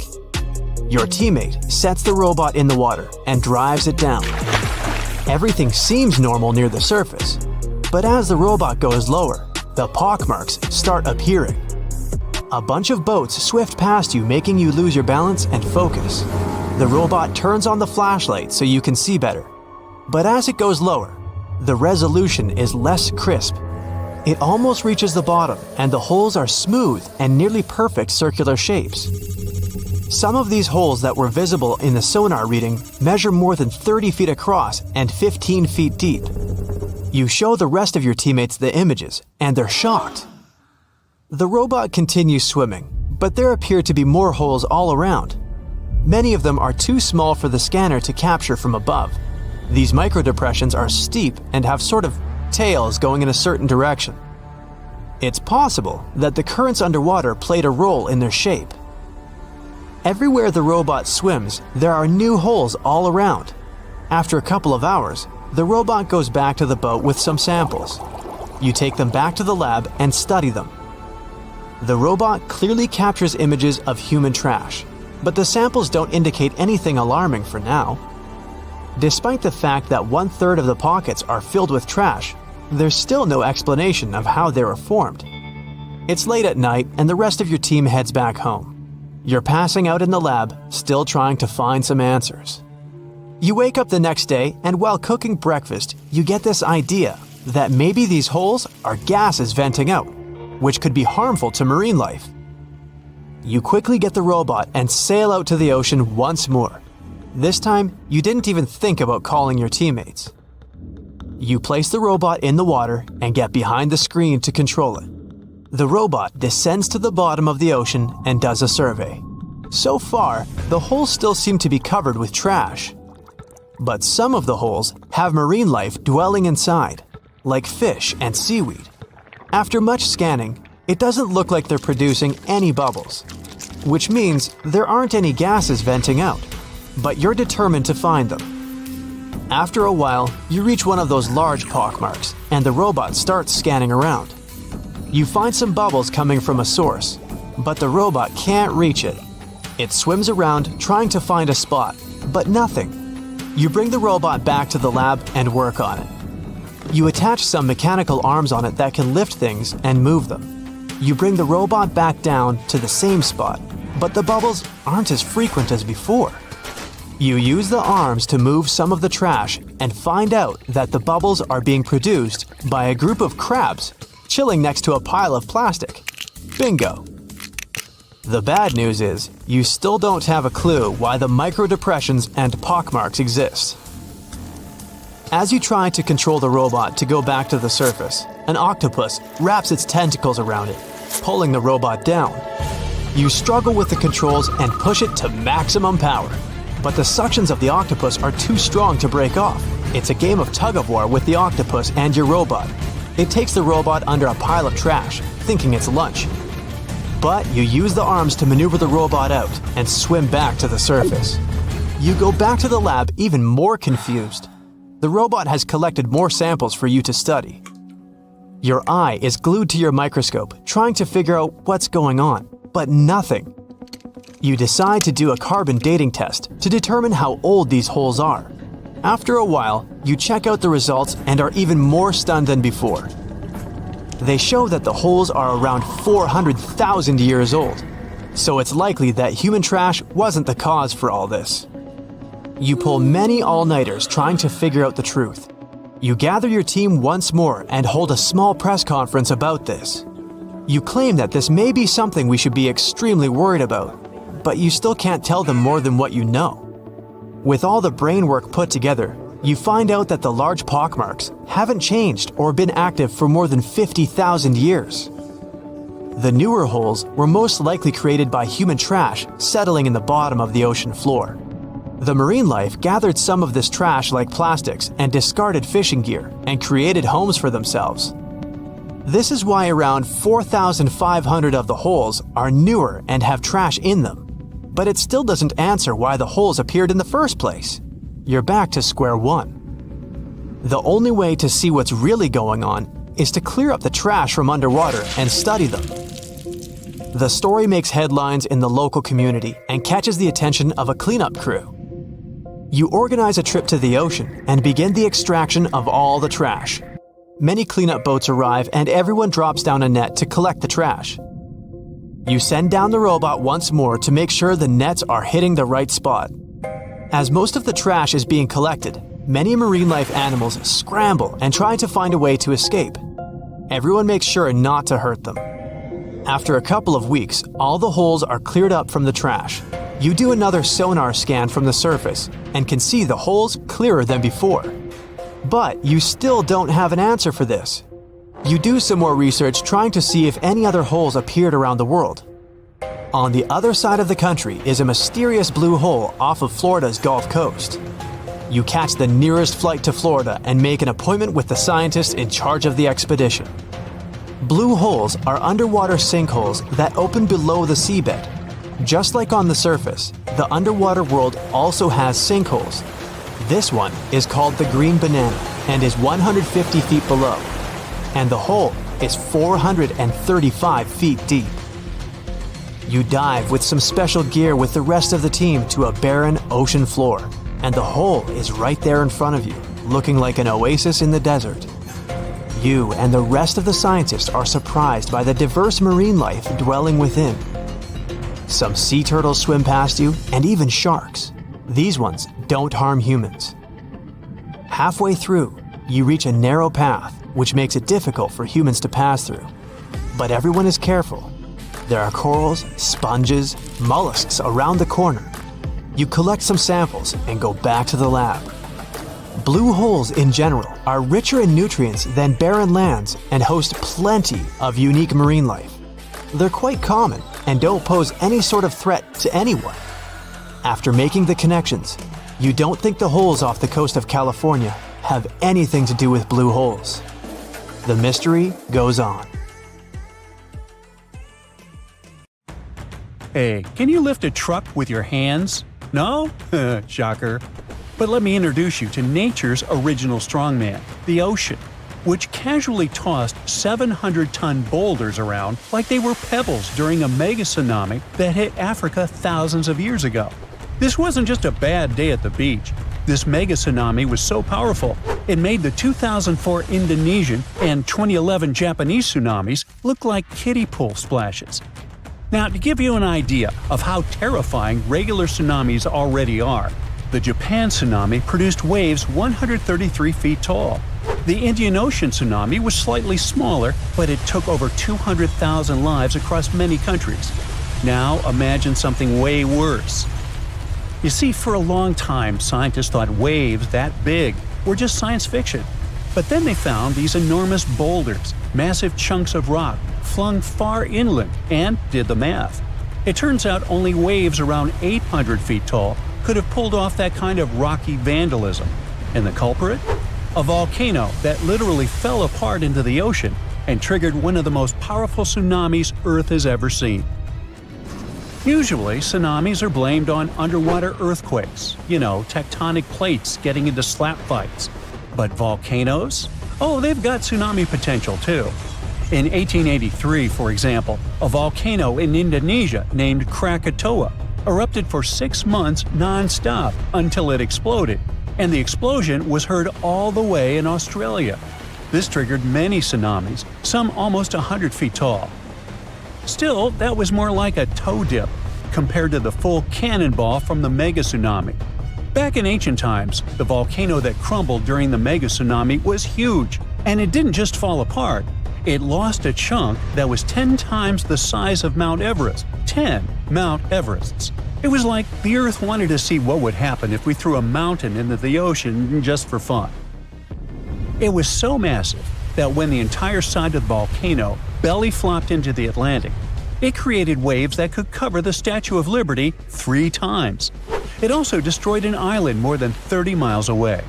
Your teammate sets the robot in the water and drives it down. Everything seems normal near the surface, but as the robot goes lower, the pockmarks start appearing. A bunch of boats swift past you, making you lose your balance and focus. The robot turns on the flashlight so you can see better. But as it goes lower, the resolution is less crisp. It almost reaches the bottom, and the holes are smooth and nearly perfect circular shapes. Some of these holes that were visible in the sonar reading measure more than 30 feet across and 15 feet deep. You show the rest of your teammates the images, and they're shocked. The robot continues swimming, but there appear to be more holes all around. Many of them are too small for the scanner to capture from above. These microdepressions are steep and have sort of tails going in a certain direction. It's possible that the currents underwater played a role in their shape. Everywhere the robot swims, there are new holes all around. After a couple of hours, the robot goes back to the boat with some samples. You take them back to the lab and study them. The robot clearly captures images of human trash, but the samples don't indicate anything alarming for now. Despite the fact that 1/3 of the pockets are filled with trash, there's still no explanation of how they were formed. It's late at night and the rest of your team heads back home. You're passing out in the lab, still trying to find some answers. You wake up the next day, and while cooking breakfast, you get this idea that maybe these holes are gases venting out, which could be harmful to marine life. You quickly get the robot and sail out to the ocean once more. This time, you didn't even think about calling your teammates. You place the robot in the water and get behind the screen to control it. The robot descends to the bottom of the ocean and does a survey. So far, the holes still seem to be covered with trash. But some of the holes have marine life dwelling inside, like fish and seaweed. After much scanning, it doesn't look like they're producing any bubbles, which means there aren't any gases venting out, but you're determined to find them. After a while, you reach one of those large pockmarks, and the robot starts scanning around. You find some bubbles coming from a source, but the robot can't reach it. It swims around trying to find a spot, but nothing. You bring the robot back to the lab and work on it. You attach some mechanical arms on it that can lift things and move them. You bring the robot back down to the same spot, but the bubbles aren't as frequent as before. You use the arms to move some of the trash and find out that the bubbles are being produced by a group of crabs chilling next to a pile of plastic. Bingo! The bad news is, you still don't have a clue why the microdepressions and pockmarks exist. As you try to control the robot to go back to the surface, an octopus wraps its tentacles around it, pulling the robot down. You struggle with the controls and push it to maximum power, but the suctions of the octopus are too strong to break off. It's a game of tug-of-war with the octopus and your robot. It takes the robot under a pile of trash, thinking it's lunch. But you use the arms to maneuver the robot out and swim back to the surface. You go back to the lab even more confused. The robot has collected more samples for you to study. Your eye is glued to your microscope, trying to figure out what's going on, but nothing. You decide to do a carbon dating test to determine how old these holes are. After a while, you check out the results and are even more stunned than before. They show that the holes are around 400,000 years old, so it's likely that human trash wasn't the cause for all this. You pull many all-nighters trying to figure out the truth. You gather your team once more and hold a small press conference about this. You claim that this may be something we should be extremely worried about, but you still can't tell them more than what you know. With all the brain work put together, you find out that the large pockmarks haven't changed or been active for more than 50,000 years. The newer holes were most likely created by human trash settling in the bottom of the ocean floor. The marine life gathered some of this trash like plastics and discarded fishing gear and created homes for themselves. This is why around 4,500 of the holes are newer and have trash in them. But it still doesn't answer why the holes appeared in the first place. You're back to square one. The only way to see what's really going on is to clear up the trash from underwater and study them. The story makes headlines in the local community and catches the attention of a cleanup crew. You organize a trip to the ocean and begin the extraction of all the trash. Many cleanup boats arrive and everyone drops down a net to collect the trash. You send down the robot once more to make sure the nets are hitting the right spot. As most of the trash is being collected, many marine life animals scramble and try to find a way to escape. Everyone makes sure not to hurt them. After a couple of weeks, all the holes are cleared up from the trash. You do another sonar scan from the surface and can see the holes clearer than before. But you still don't have an answer for this. You do some more research trying to see if any other holes appeared around the world. On the other side of the country is a mysterious blue hole off of Florida's Gulf Coast. You catch the nearest flight to Florida and make an appointment with the scientists in charge of the expedition. Blue holes are underwater sinkholes that open below the seabed. Just like on the surface, the underwater world also has sinkholes. This one is called the Green Banana and is 150 feet below. And the hole is 435 feet deep. You dive with some special gear with the rest of the team to a barren ocean floor, and the hole is right there in front of you, looking like an oasis in the desert. You and the rest of the scientists are surprised by the diverse marine life dwelling within. Some sea turtles swim past you, and even sharks. These ones don't harm humans. Halfway through, you reach a narrow path, which makes it difficult for humans to pass through. But everyone is careful. There are corals, sponges, mollusks around the corner. You collect some samples and go back to the lab. Blue holes in general are richer in nutrients than barren lands and host plenty of unique marine life. They're quite common and don't pose any sort of threat to anyone. After making the connections, you don't think the holes off the coast of California have anything to do with blue holes. The mystery goes on. Hey, can you lift a truck with your hands? No? Shocker. But let me introduce you to nature's original strongman, the ocean, which casually tossed 700-ton boulders around like they were pebbles during a mega tsunami that hit Africa thousands of years ago. This wasn't just a bad day at the beach. This mega tsunami was so powerful, it made the 2004 Indonesian and 2011 Japanese tsunamis look like kiddie pool splashes. Now, to give you an idea of how terrifying regular tsunamis already are, the Japan tsunami produced waves 133 feet tall. The Indian Ocean tsunami was slightly smaller, but it took over 200,000 lives across many countries. Now imagine something way worse. You see, for a long time, scientists thought waves that big were just science fiction. But then they found these enormous boulders, massive chunks of rock, flung far inland, and did the math. It turns out only waves around 800 feet tall could have pulled off that kind of rocky vandalism. And the culprit? A volcano that literally fell apart into the ocean and triggered one of the most powerful tsunamis Earth has ever seen. Usually, tsunamis are blamed on underwater earthquakes, tectonic plates getting into slap fights. But volcanoes? Oh, they've got tsunami potential too. In 1883, for example, a volcano in Indonesia named Krakatoa erupted for 6 months non-stop until it exploded, and the explosion was heard all the way in Australia. This triggered many tsunamis, some almost 100 feet tall. Still, that was more like a toe dip compared to the full cannonball from the mega tsunami. Back in ancient times, the volcano that crumbled during the mega tsunami was huge, and it didn't just fall apart. It lost a chunk that was 10 times the size of Mount Everest. 10 Mount Everests. It was like the Earth wanted to see what would happen if we threw a mountain into the ocean just for fun. It was so massive that when the entire side of the volcano belly flopped into the Atlantic, it created waves that could cover the Statue of Liberty 3 times. It also destroyed an island more than 30 miles away.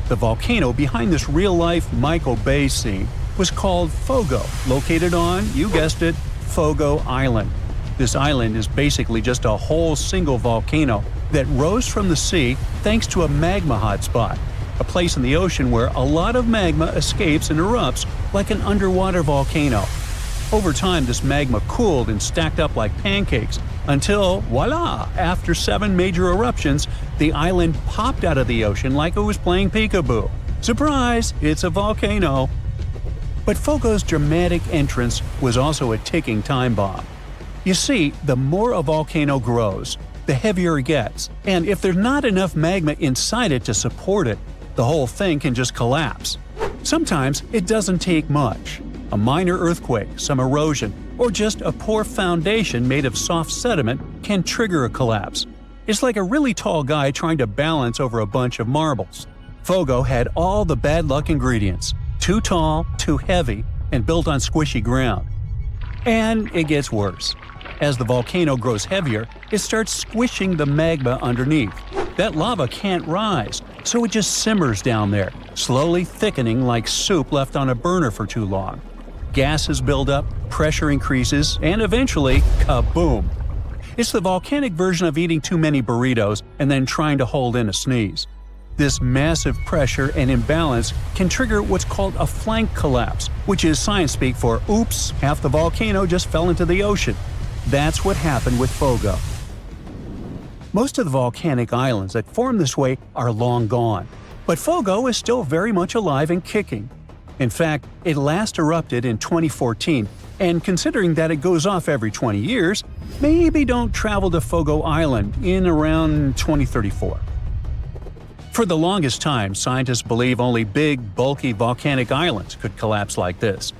The volcano behind this real-life Michael Bay scene was called Fogo, located on, you guessed it, Fogo Island. This island is basically just a whole single volcano that rose from the sea thanks to a magma hotspot, a place in the ocean where a lot of magma escapes and erupts like an underwater volcano. Over time, this magma cooled and stacked up like pancakes until, voila, after 7 major eruptions, the island popped out of the ocean like it was playing peekaboo. Surprise, it's a volcano. But Fogo's dramatic entrance was also a ticking time bomb. You see, the more a volcano grows, the heavier it gets, and if there's not enough magma inside it to support it, the whole thing can just collapse. Sometimes it doesn't take much. A minor earthquake, some erosion, or just a poor foundation made of soft sediment can trigger a collapse. It's like a really tall guy trying to balance over a bunch of marbles. Fogo had all the bad luck ingredients: too tall, too heavy, and built on squishy ground. And it gets worse. As the volcano grows heavier, it starts squishing the magma underneath. That lava can't rise, so it just simmers down there, slowly thickening like soup left on a burner for too long. Gases build up, pressure increases, and eventually, kaboom! It's the volcanic version of eating too many burritos and then trying to hold in a sneeze. This massive pressure and imbalance can trigger what's called a flank collapse, which is science speak for oops, half the volcano just fell into the ocean. That's what happened with Fogo. Most of the volcanic islands that form this way are long gone, but Fogo is still very much alive and kicking. In fact, it last erupted in 2014, and considering that it goes off every 20 years, maybe don't travel to Fogo Island in around 2034. For the longest time, scientists believe only big, bulky volcanic islands could collapse like this.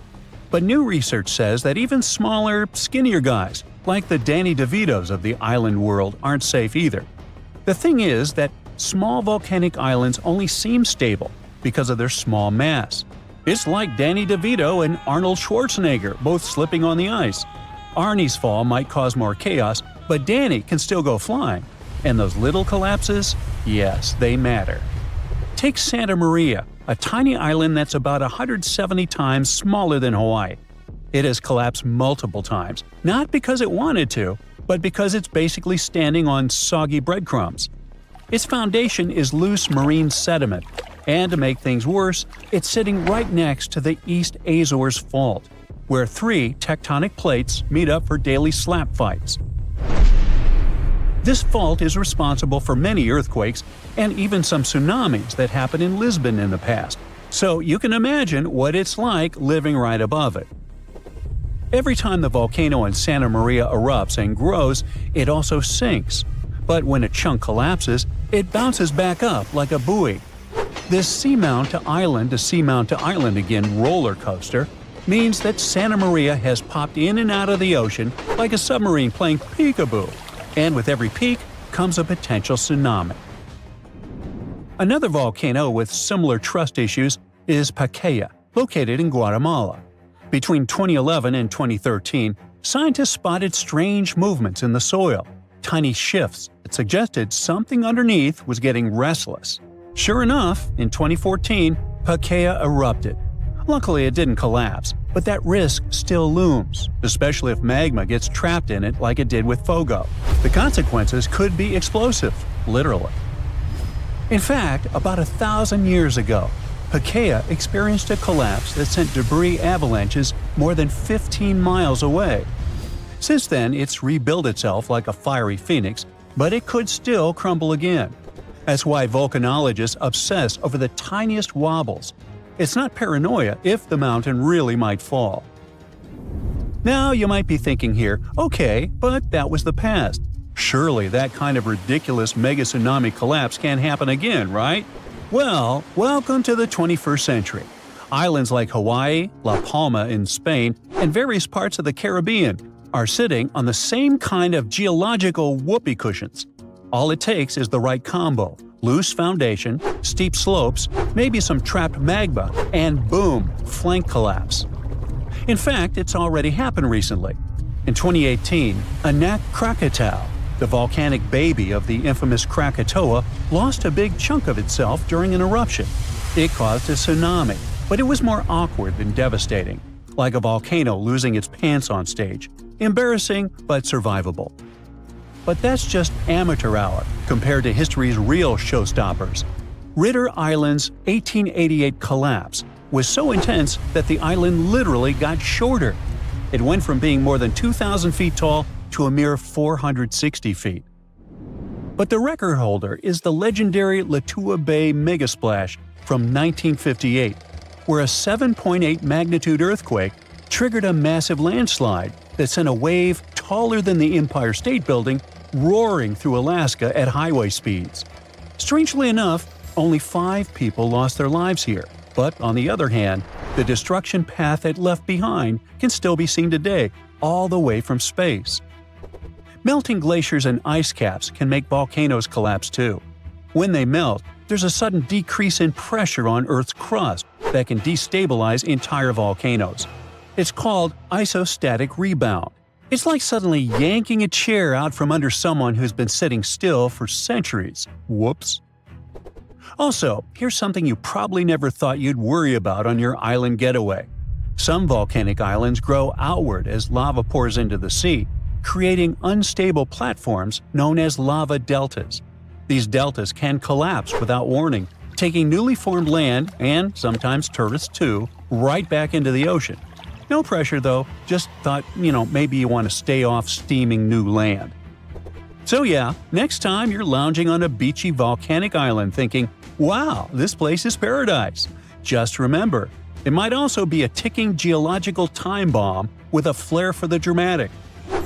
But new research says that even smaller, skinnier guys, like the Danny DeVitos of the island world, aren't safe either. The thing is that small volcanic islands only seem stable because of their small mass. It's like Danny DeVito and Arnold Schwarzenegger both slipping on the ice. Arnie's fall might cause more chaos, but Danny can still go flying. And those little collapses? Yes, they matter. Take Santa Maria, a tiny island that's about 170 times smaller than Hawaii. It has collapsed multiple times, not because it wanted to, but because it's basically standing on soggy breadcrumbs. Its foundation is loose marine sediment, and to make things worse, it's sitting right next to the East Azores Fault, where 3 tectonic plates meet up for daily slap fights. This fault is responsible for many earthquakes and even some tsunamis that happened in Lisbon in the past, so you can imagine what it's like living right above it. Every time the volcano in Santa Maria erupts and grows, it also sinks. But when a chunk collapses, it bounces back up like a buoy. This seamount to island again roller coaster means that Santa Maria has popped in and out of the ocean like a submarine playing peekaboo. And with every peak comes a potential tsunami. Another volcano with similar trust issues is Pacaya, located in Guatemala. Between 2011 and 2013, scientists spotted strange movements in the soil, tiny shifts that suggested something underneath was getting restless. Sure enough, in 2014, Pakaia erupted. Luckily, it didn't collapse, but that risk still looms, especially if magma gets trapped in it like it did with Fogo. The consequences could be explosive, literally. In fact, about 1,000 years ago, Pakaia experienced a collapse that sent debris avalanches more than 15 miles away. Since then, it's rebuilt itself like a fiery phoenix, but it could still crumble again. That's why volcanologists obsess over the tiniest wobbles. It's not paranoia if the mountain really might fall. Now you might be thinking here, okay, but that was the past. Surely that kind of ridiculous mega tsunami collapse can't happen again, right? Well, welcome to the 21st century. Islands like Hawaii, La Palma in Spain, and various parts of the Caribbean are sitting on the same kind of geological whoopee cushions. All it takes is the right combo: loose foundation, steep slopes, maybe some trapped magma, and boom, flank collapse. In fact, it's already happened recently. In 2018, Anak Krakatau, the volcanic baby of the infamous Krakatoa, lost a big chunk of itself during an eruption. It caused a tsunami, but it was more awkward than devastating, like a volcano losing its pants on stage. Embarrassing, but survivable. But that's just amateur hour compared to history's real showstoppers. Ritter Island's 1888 collapse was so intense that the island literally got shorter. It went from being more than 2,000 feet tall to a mere 460 feet. But the record holder is the legendary Latua Bay megasplash from 1958, where a 7.8 magnitude earthquake triggered a massive landslide that sent a wave taller than the Empire State Building roaring through Alaska at highway speeds. Strangely enough, only 5 people lost their lives here, but on the other hand, the destruction path it left behind can still be seen today, all the way from space. Melting glaciers and ice caps can make volcanoes collapse too. When they melt, there's a sudden decrease in pressure on Earth's crust that can destabilize entire volcanoes. It's called isostatic rebound. It's like suddenly yanking a chair out from under someone who's been sitting still for centuries. Whoops. Also, here's something you probably never thought you'd worry about on your island getaway. Some volcanic islands grow outward as lava pours into the sea, creating unstable platforms known as lava deltas. These deltas can collapse without warning, taking newly formed land, and sometimes tourists too, right back into the ocean. No pressure though, just thought, maybe you want to stay off steaming new land. So yeah, next time you're lounging on a beachy volcanic island thinking, wow, this place is paradise. Just remember, it might also be a ticking geological time bomb with a flair for the dramatic.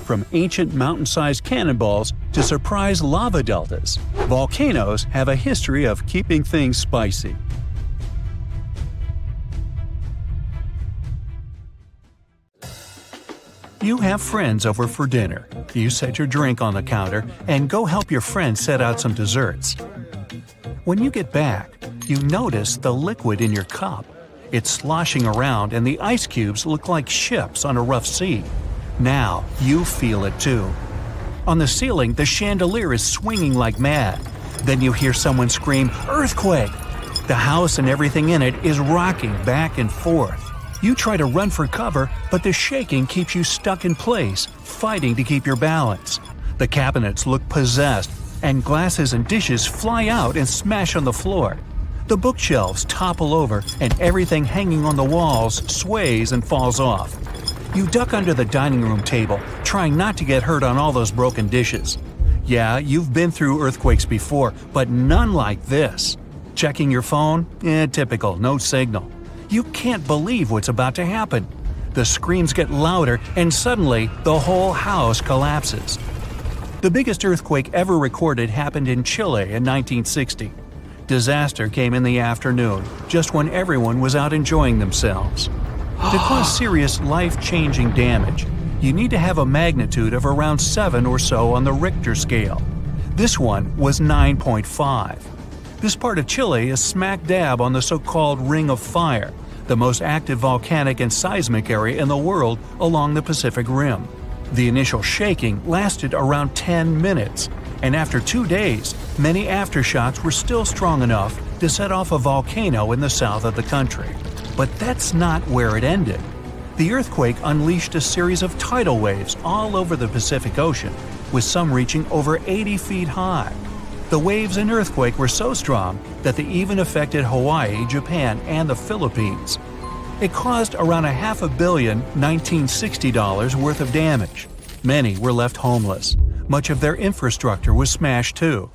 From ancient mountain-sized cannonballs to surprise lava deltas, volcanoes have a history of keeping things spicy. You have friends over for dinner. You set your drink on the counter and go help your friend set out some desserts. When you get back, you notice the liquid in your cup. It's sloshing around and the ice cubes look like ships on a rough sea. Now you feel it too. On the ceiling, the chandelier is swinging like mad. Then you hear someone scream, "Earthquake!" The house and everything in it is rocking back and forth. You try to run for cover, but the shaking keeps you stuck in place, fighting to keep your balance. The cabinets look possessed, and glasses and dishes fly out and smash on the floor. The bookshelves topple over, and everything hanging on the walls sways and falls off. You duck under the dining room table, trying not to get hurt on all those broken dishes. Yeah, you've been through earthquakes before, but none like this. Checking your phone? Typical, no signal. You can't believe what's about to happen. The screams get louder, and suddenly, the whole house collapses. The biggest earthquake ever recorded happened in Chile in 1960. Disaster came in the afternoon, just when everyone was out enjoying themselves. To cause serious, life-changing damage, you need to have a magnitude of around 7 or so on the Richter scale. This one was 9.5. This part of Chile is smack dab on the so-called Ring of Fire, the most active volcanic and seismic area in the world along the Pacific Rim. The initial shaking lasted around 10 minutes, and after 2 days, many aftershocks were still strong enough to set off a volcano in the south of the country. But that's not where it ended. The earthquake unleashed a series of tidal waves all over the Pacific Ocean, with some reaching over 80 feet high. The waves and earthquake were so strong that they even affected Hawaii, Japan, and the Philippines. It caused around $500 million $1960 worth of damage. Many were left homeless. Much of their infrastructure was smashed too.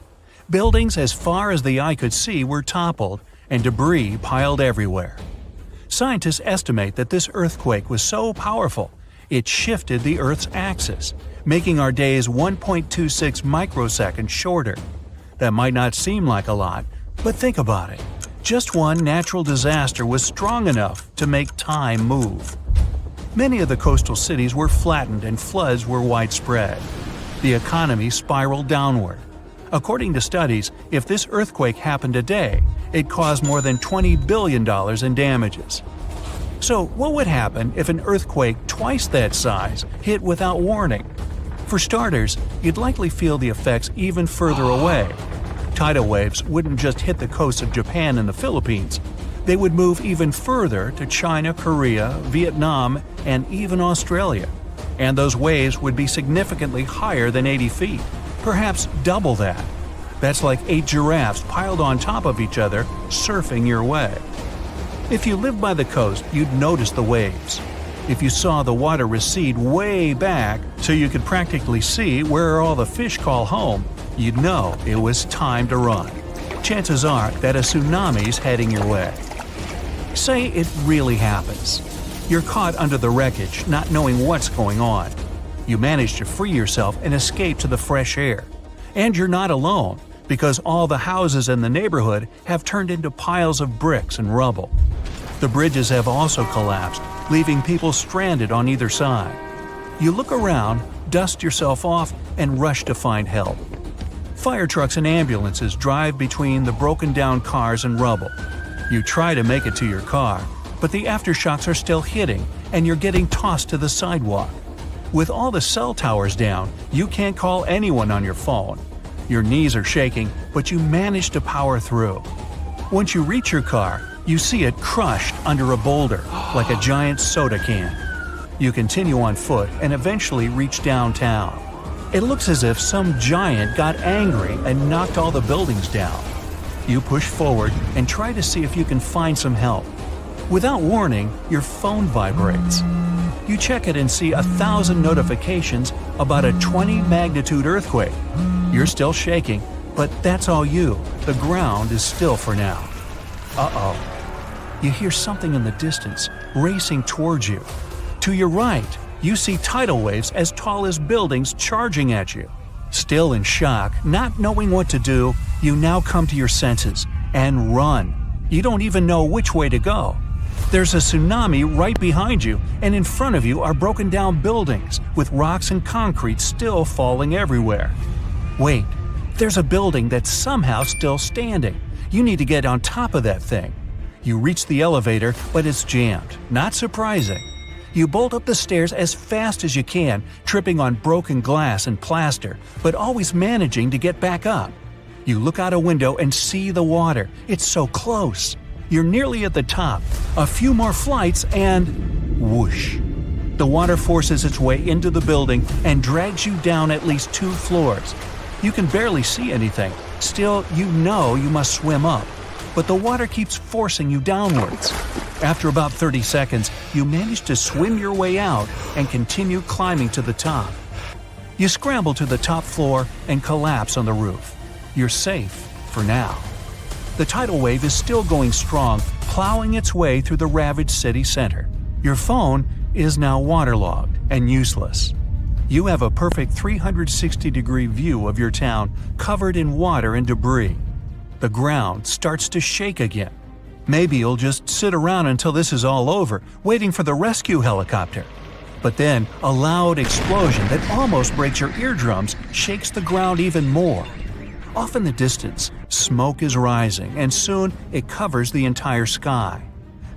Buildings as far as the eye could see were toppled, and debris piled everywhere. Scientists estimate that this earthquake was so powerful, it shifted the Earth's axis, making our days 1.26 microseconds shorter. That might not seem like a lot, but think about it. Just one natural disaster was strong enough to make time move. Many of the coastal cities were flattened and floods were widespread. The economy spiraled downward. According to studies, if this earthquake happened today, it caused more than $20 billion in damages. So, what would happen if an earthquake twice that size hit without warning? For starters, you'd likely feel the effects even further away. Tidal waves wouldn't just hit the coasts of Japan and the Philippines. They would move even further to China, Korea, Vietnam, and even Australia. And those waves would be significantly higher than 80 feet, perhaps double that. That's like 8 giraffes piled on top of each other, surfing your way. If you lived by the coast, you'd notice the waves. If you saw the water recede way back so you could practically see where all the fish call home, you'd know it was time to run. Chances are that a tsunami's heading your way. Say it really happens. You're caught under the wreckage, not knowing what's going on. You manage to free yourself and escape to the fresh air. And you're not alone, because all the houses in the neighborhood have turned into piles of bricks and rubble. The bridges have also collapsed, leaving people stranded on either side. You look around, dust yourself off, and rush to find help. Fire trucks and ambulances drive between the broken-down cars and rubble. You try to make it to your car, but the aftershocks are still hitting, and you're getting tossed to the sidewalk. With all the cell towers down, you can't call anyone on your phone. Your knees are shaking, but you manage to power through. Once you reach your car, you see it crushed under a boulder, like a giant soda can. You continue on foot and eventually reach downtown. It looks as if some giant got angry and knocked all the buildings down. You push forward and try to see if you can find some help. Without warning, your phone vibrates. You check it and see 1,000 notifications about a 20-magnitude earthquake. You're still shaking, but that's all you. The ground is still for now. Uh-oh. You hear something in the distance, racing towards you. To your right, you see tidal waves as tall as buildings charging at you. Still in shock, not knowing what to do, you now come to your senses and run. You don't even know which way to go. There's a tsunami right behind you, and in front of you are broken down buildings with rocks and concrete still falling everywhere. Wait, there's a building that's somehow still standing. You need to get on top of that thing. You reach the elevator, but it's jammed. Not surprising. You bolt up the stairs as fast as you can, tripping on broken glass and plaster, but always managing to get back up. You look out a window and see the water. It's so close. You're nearly at the top. A few more flights and whoosh. The water forces its way into the building and drags you down at least 2 floors. You can barely see anything. Still, you know you must swim up. But the water keeps forcing you downwards. After about 30 seconds, you manage to swim your way out and continue climbing to the top. You scramble to the top floor and collapse on the roof. You're safe for now. The tidal wave is still going strong, plowing its way through the ravaged city center. Your phone is now waterlogged and useless. You have a perfect 360-degree view of your town covered in water and debris. The ground starts to shake again. Maybe you'll just sit around until this is all over, waiting for the rescue helicopter. But then, a loud explosion that almost breaks your eardrums shakes the ground even more. Off in the distance, smoke is rising, and soon it covers the entire sky.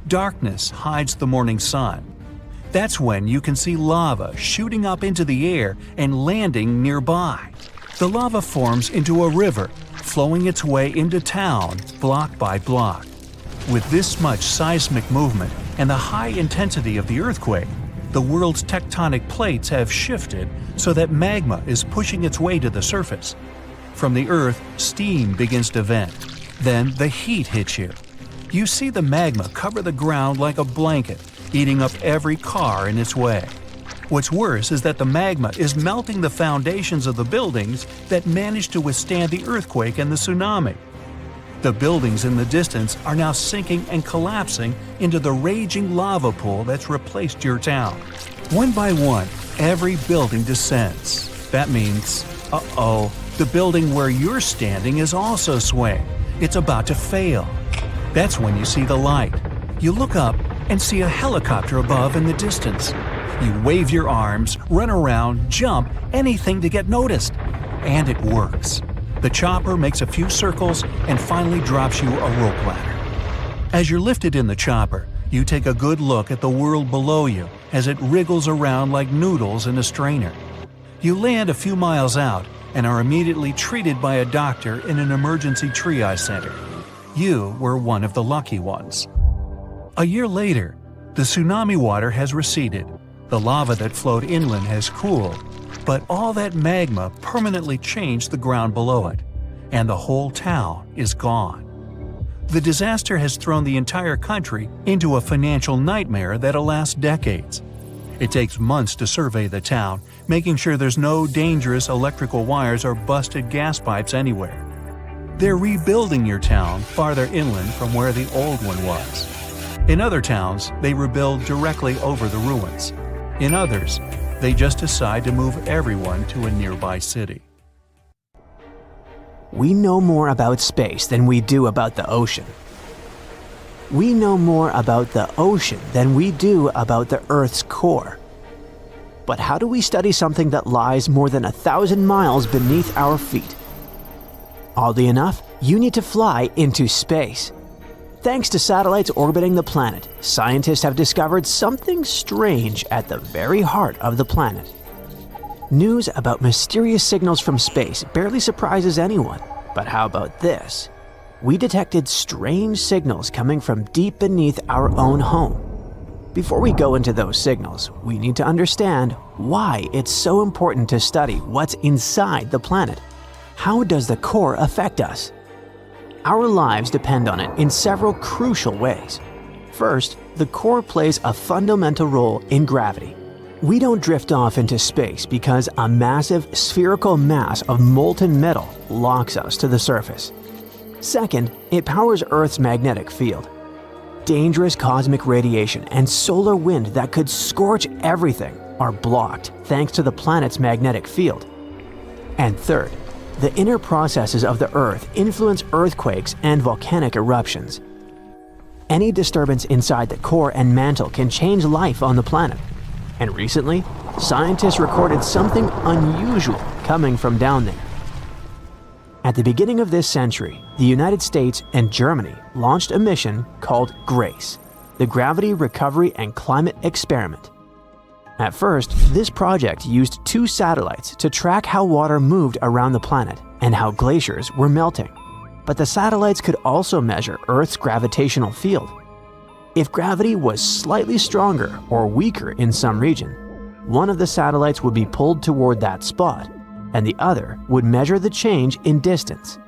Darkness hides the morning sun. That's when you can see lava shooting up into the air and landing nearby. The lava forms into a river, flowing its way into town block by block. With this much seismic movement and the high intensity of the earthquake, the world's tectonic plates have shifted so that magma is pushing its way to the surface. From the earth, steam begins to vent. Then the heat hits you. You see the magma cover the ground like a blanket, eating up every car in its way. What's worse is that the magma is melting the foundations of the buildings that managed to withstand the earthquake and the tsunami. The buildings in the distance are now sinking and collapsing into the raging lava pool that's replaced your town. One by one, every building descends. That means, the building where you're standing is also swaying. It's about to fail. That's when you see the light. You look up and see a helicopter above in the distance. You wave your arms, run around, jump, anything to get noticed. And it works. The chopper makes a few circles and finally drops you a rope ladder. As you're lifted in the chopper, you take a good look at the world below you as it wriggles around like noodles in a strainer. You land a few miles out and are immediately treated by a doctor in an emergency triage center. You were one of the lucky ones. A year later, the tsunami water has receded. The lava that flowed inland has cooled, but all that magma permanently changed the ground below it, and the whole town is gone. The disaster has thrown the entire country into a financial nightmare that'll last decades. It takes months to survey the town, making sure there's no dangerous electrical wires or busted gas pipes anywhere. They're rebuilding your town farther inland from where the old one was. In other towns, they rebuild directly over the ruins. In others, they just decide to move everyone to a nearby city. We know more about space than we do about the ocean. We know more about the ocean than we do about the Earth's core. But how do we study something that lies more than 1,000 miles beneath our feet? Oddly enough, you need to fly into space. Thanks to satellites orbiting the planet, scientists have discovered something strange at the very heart of the planet. News about mysterious signals from space barely surprises anyone, but how about this? We detected strange signals coming from deep beneath our own home. Before we go into those signals, we need to understand why it's so important to study what's inside the planet. How does the core affect us? Our lives depend on it in several crucial ways. First, the core plays a fundamental role in gravity. We don't drift off into space because a massive spherical mass of molten metal locks us to the surface. Second, it powers Earth's magnetic field. Dangerous cosmic radiation and solar wind that could scorch everything are blocked thanks to the planet's magnetic field. And third, the inner processes of the Earth influence earthquakes and volcanic eruptions. Any disturbance inside the core and mantle can change life on the planet. And recently, scientists recorded something unusual coming from down there. At the beginning of this century, the United States and Germany launched a mission called GRACE, the Gravity Recovery and Climate Experiment. At first, this project used 2 satellites to track how water moved around the planet and how glaciers were melting. But the satellites could also measure Earth's gravitational field. If gravity was slightly stronger or weaker in some region, one of the satellites would be pulled toward that spot, and the other would measure the change in distance.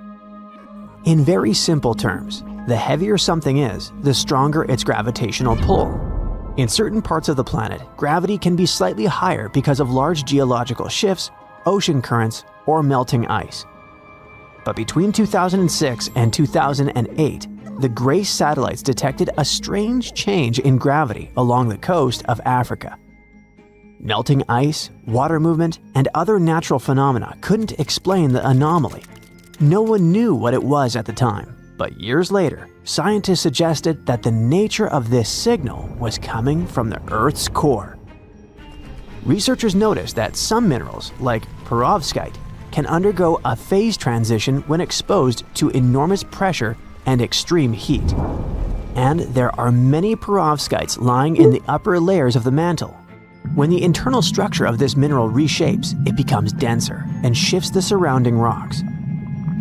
In very simple terms, the heavier something is, the stronger its gravitational pull. In certain parts of the planet, gravity can be slightly higher because of large geological shifts, ocean currents, or melting ice. But between 2006 and 2008, the GRACE satellites detected a strange change in gravity along the coast of Africa. Melting ice, water movement, and other natural phenomena couldn't explain the anomaly. No one knew what it was at the time, but years later, scientists suggested that the nature of this signal was coming from the Earth's core. Researchers noticed that some minerals, like perovskite, can undergo a phase transition when exposed to enormous pressure and extreme heat. And there are many perovskites lying in the upper layers of the mantle. When the internal structure of this mineral reshapes, it becomes denser and shifts the surrounding rocks.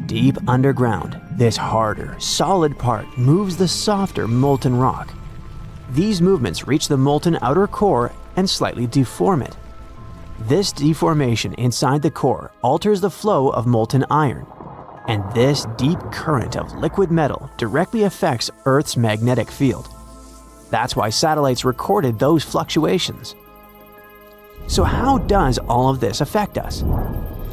Deep underground, this harder, solid part moves the softer molten rock. These movements reach the molten outer core and slightly deform it. This deformation inside the core alters the flow of molten iron, and this deep current of liquid metal directly affects Earth's magnetic field. That's why satellites recorded those fluctuations. So how does all of this affect us?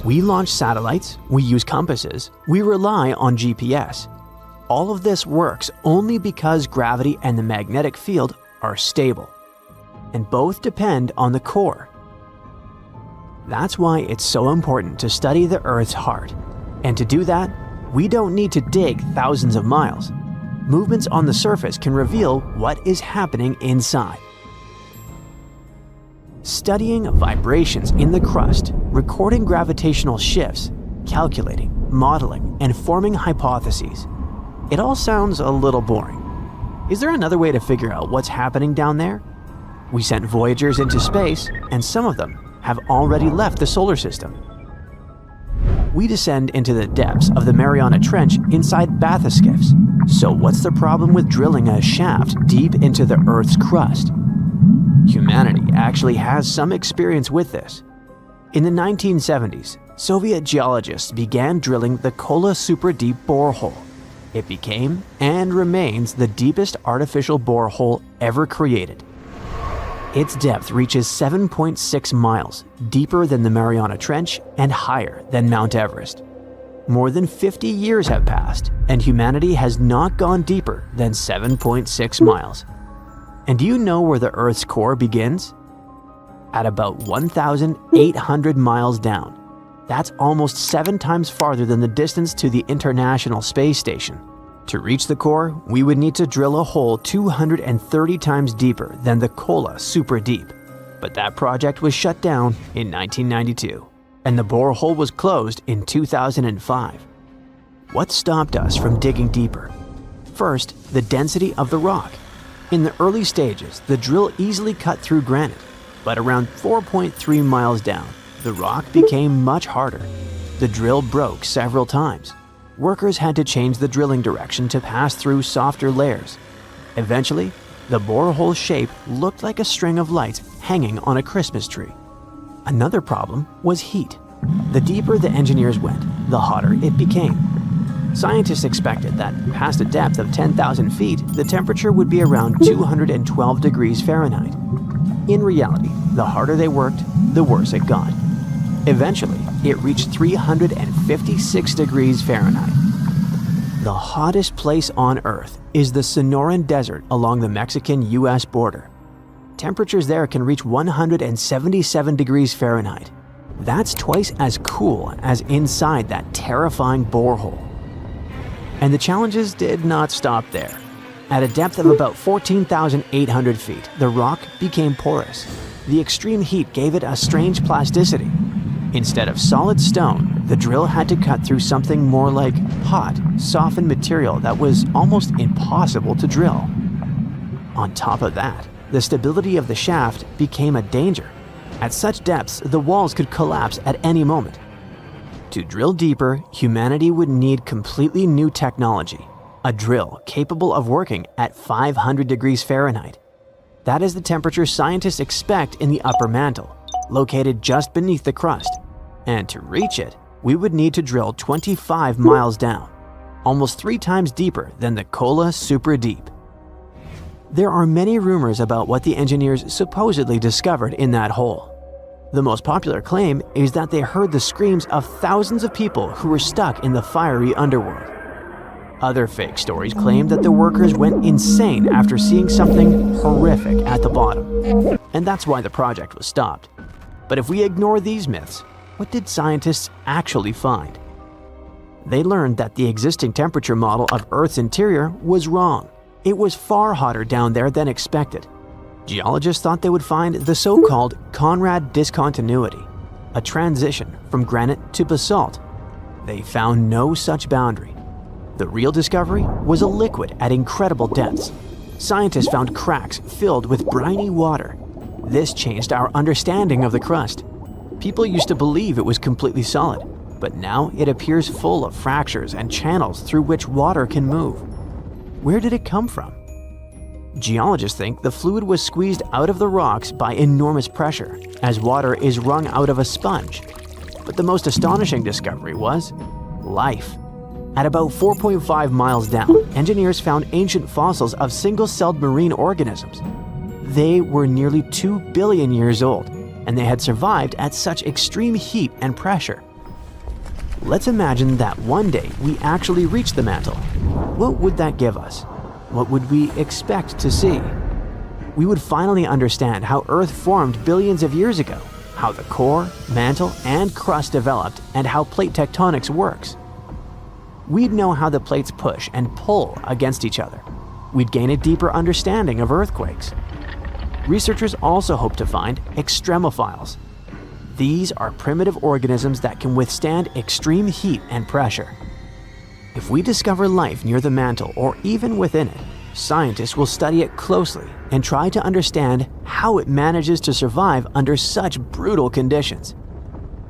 We launch satellites, we use compasses, we rely on GPS. All of this works only because gravity and the magnetic field are stable, and both depend on the core. That's why it's so important to study the Earth's heart. And to do that, we don't need to dig thousands of miles. Movements on the surface can reveal what is happening inside. Studying vibrations in the crust, recording gravitational shifts, calculating, modeling, and forming hypotheses. It all sounds a little boring. Is there another way to figure out what's happening down there? We sent Voyagers into space, and some of them have already left the solar system. We descend into the depths of the Mariana Trench inside bathyskiffs. So what's the problem with drilling a shaft deep into the Earth's crust? Humanity actually has some experience with this. In the 1970s, Soviet geologists began drilling the Kola Super Deep borehole. It became and remains the deepest artificial borehole ever created. Its depth reaches 7.6 miles, deeper than the Mariana Trench and higher than Mount Everest. More than 50 years have passed, and humanity has not gone deeper than 7.6 miles. And do you know where the Earth's core begins? At about 1,800 miles down. That's almost 7 times farther than the distance to the International Space Station. To reach the core, we would need to drill a hole 230 times deeper than the Kola Super Deep. But that project was shut down in 1992, and the borehole was closed in 2005. What stopped us from digging deeper? First, the density of the rock. In the early stages, the drill easily cut through granite, but around 4.3 miles down, the rock became much harder. The drill broke several times. Workers had to change the drilling direction to pass through softer layers. Eventually, the borehole shape looked like a string of lights hanging on a Christmas tree. Another problem was heat. The deeper the engineers went, the hotter it became. Scientists expected that past a depth of 10,000 feet, the temperature would be around 212 degrees Fahrenheit. In reality, the harder they worked, the worse it got. Eventually, it reached 356 degrees Fahrenheit. The hottest place on Earth is the Sonoran Desert along the Mexican-US border. Temperatures there can reach 177 degrees Fahrenheit. That's twice as cool as inside that terrifying borehole. And the challenges did not stop there. At a depth of about 14,800 feet, the rock became porous. The extreme heat gave it a strange plasticity. Instead of solid stone, the drill had to cut through something more like hot, softened material that was almost impossible to drill. On top of that, the stability of the shaft became a danger. At such depths, the walls could collapse at any moment. To drill deeper, humanity would need completely new technology, a drill capable of working at 500 degrees Fahrenheit. That is the temperature scientists expect in the upper mantle, located just beneath the crust. And to reach it, we would need to drill 25 miles down, almost 3 times deeper than the Kola Super Deep. There are many rumors about what the engineers supposedly discovered in that hole. The most popular claim is that they heard the screams of thousands of people who were stuck in the fiery underworld. Other fake stories claim that the workers went insane after seeing something horrific at the bottom, and that's why the project was stopped. But if we ignore these myths, what did scientists actually find? They learned that the existing temperature model of Earth's interior was wrong. It was far hotter down there than expected. Geologists thought they would find the so-called Conrad discontinuity, a transition from granite to basalt. They found no such boundary. The real discovery was a liquid at incredible depths. Scientists found cracks filled with briny water. This changed our understanding of the crust. People used to believe it was completely solid, but now it appears full of fractures and channels through which water can move. Where did it come from? Geologists think the fluid was squeezed out of the rocks by enormous pressure, as water is wrung out of a sponge. But the most astonishing discovery was life. At about 4.5 miles down, engineers found ancient fossils of single-celled marine organisms. They were nearly 2 billion years old, and they had survived at such extreme heat and pressure. Let's imagine that one day we actually reach the mantle. What would that give us? What would we expect to see? We would finally understand how Earth formed billions of years ago, how the core, mantle, and crust developed, and how plate tectonics works. We'd know how the plates push and pull against each other. We'd gain a deeper understanding of earthquakes. Researchers also hope to find extremophiles. These are primitive organisms that can withstand extreme heat and pressure. If we discover life near the mantle or even within it, scientists will study it closely and try to understand how it manages to survive under such brutal conditions.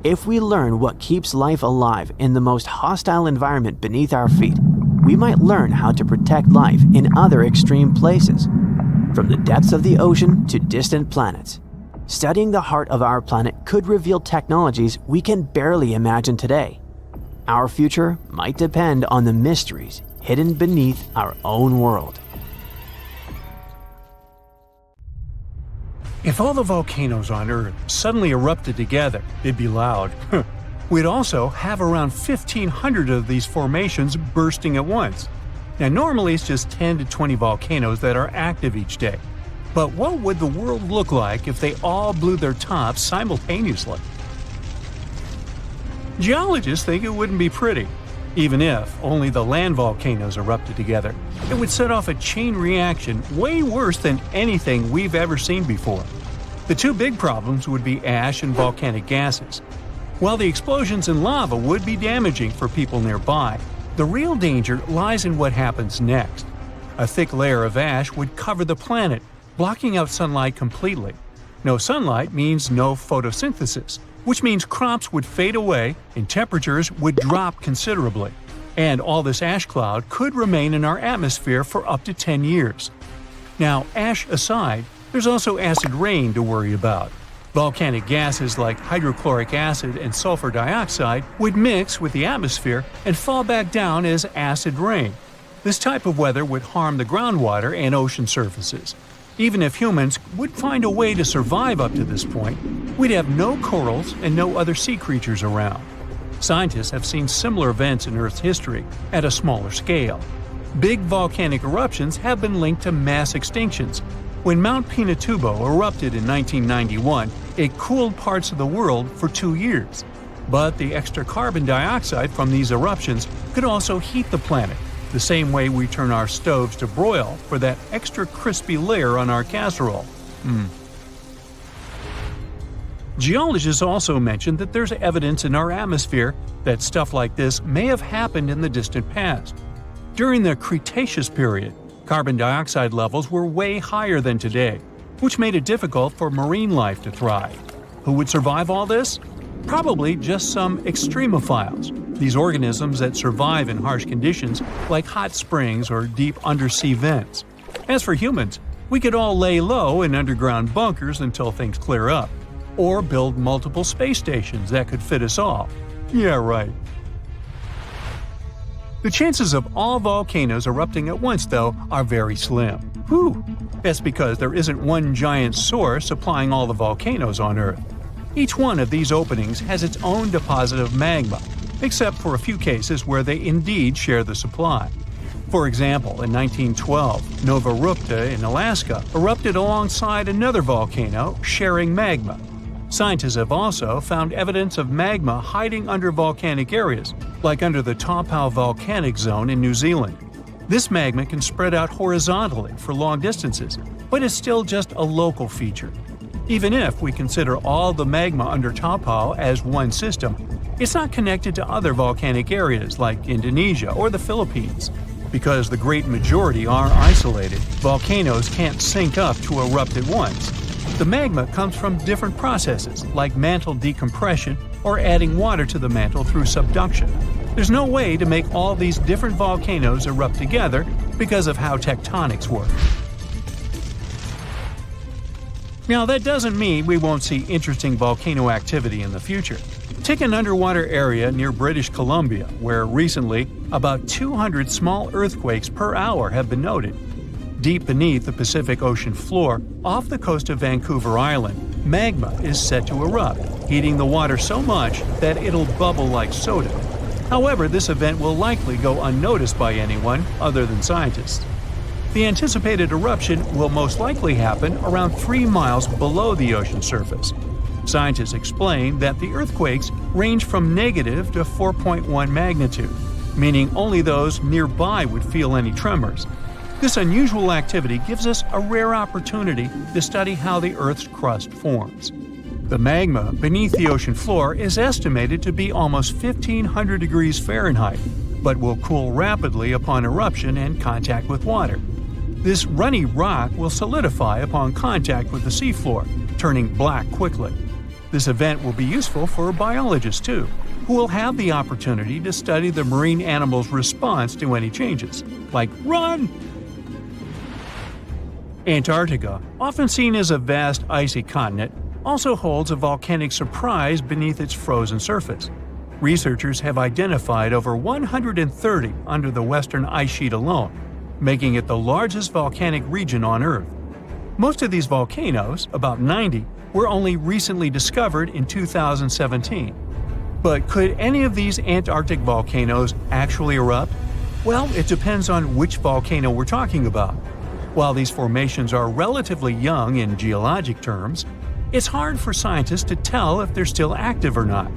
If we learn what keeps life alive in the most hostile environment beneath our feet, we might learn how to protect life in other extreme places. From the depths of the ocean to distant planets, studying the heart of our planet could reveal technologies we can barely imagine today. Our future might depend on the mysteries hidden beneath our own world. If all the volcanoes on Earth suddenly erupted together, it'd be loud. We'd also have around 1,500 of these formations bursting at once. Now normally it's just 10 to 20 volcanoes that are active each day. But what would the world look like if they all blew their tops simultaneously? Geologists think it wouldn't be pretty. Even if only the land volcanoes erupted together, it would set off a chain reaction way worse than anything we've ever seen before. The two big problems would be ash and volcanic gases. While the explosions in lava would be damaging for people nearby, the real danger lies in what happens next. A thick layer of ash would cover the planet, blocking out sunlight completely. No sunlight means no photosynthesis, which means crops would fade away and temperatures would drop considerably. And all this ash cloud could remain in our atmosphere for up to 10 years. Now, ash aside, there's also acid rain to worry about. Volcanic gases like hydrochloric acid and sulfur dioxide would mix with the atmosphere and fall back down as acid rain. This type of weather would harm the groundwater and ocean surfaces. Even if humans would find a way to survive up to this point, we'd have no corals and no other sea creatures around. Scientists have seen similar events in Earth's history at a smaller scale. Big volcanic eruptions have been linked to mass extinctions. When Mount Pinatubo erupted in 1991, it cooled parts of the world for 2 years. But the extra carbon dioxide from these eruptions could also heat the planet, the same way we turn our stoves to broil for that extra crispy layer on our casserole. Geologists also mentioned that there's evidence in our atmosphere that stuff like this may have happened in the distant past. During the Cretaceous period, carbon dioxide levels were way higher than today, which made it difficult for marine life to thrive. Who would survive all this? Probably just some extremophiles, these organisms that survive in harsh conditions like hot springs or deep undersea vents. As for humans, we could all lay low in underground bunkers until things clear up, or build multiple space stations that could fit us all. Yeah, right. The chances of all volcanoes erupting at once, though, are very slim. Whew! That's because there isn't one giant source supplying all the volcanoes on Earth. Each one of these openings has its own deposit of magma, except for a few cases where they indeed share the supply. For example, in 1912, Nova Rupta in Alaska erupted alongside another volcano sharing magma. Scientists have also found evidence of magma hiding under volcanic areas, like under the Taupau volcanic zone in New Zealand. This magma can spread out horizontally for long distances, but is still just a local feature. Even if we consider all the magma under Taupau as one system, it's not connected to other volcanic areas like Indonesia or the Philippines. Because the great majority are isolated, volcanoes can't sync up to erupt at once. The magma comes from different processes, like mantle decompression or adding water to the mantle through subduction. There's no way to make all these different volcanoes erupt together because of how tectonics work. Now, that doesn't mean we won't see interesting volcano activity in the future. Take an underwater area near British Columbia, where recently about 200 small earthquakes per hour have been noted. Deep beneath the Pacific Ocean floor, off the coast of Vancouver Island, magma is set to erupt, heating the water so much that it'll bubble like soda. However, this event will likely go unnoticed by anyone other than scientists. The anticipated eruption will most likely happen around 3 miles below the ocean surface. Scientists explain that the earthquakes range from negative to 4.1 magnitude, meaning only those nearby would feel any tremors. This unusual activity gives us a rare opportunity to study how the Earth's crust forms. The magma beneath the ocean floor is estimated to be almost 1,500 degrees Fahrenheit, but will cool rapidly upon eruption and contact with water. This runny rock will solidify upon contact with the seafloor, turning black quickly. This event will be useful for biologists too, who will have the opportunity to study the marine animals' response to any changes, like run! Antarctica, often seen as a vast icy continent, also holds a volcanic surprise beneath its frozen surface. Researchers have identified over 130 under the western ice sheet alone, making it the largest volcanic region on Earth. Most of these volcanoes, about 90, were only recently discovered in 2017. But could any of these Antarctic volcanoes actually erupt? Well, it depends on which volcano we're talking about. While these formations are relatively young in geologic terms, it's hard for scientists to tell if they're still active or not.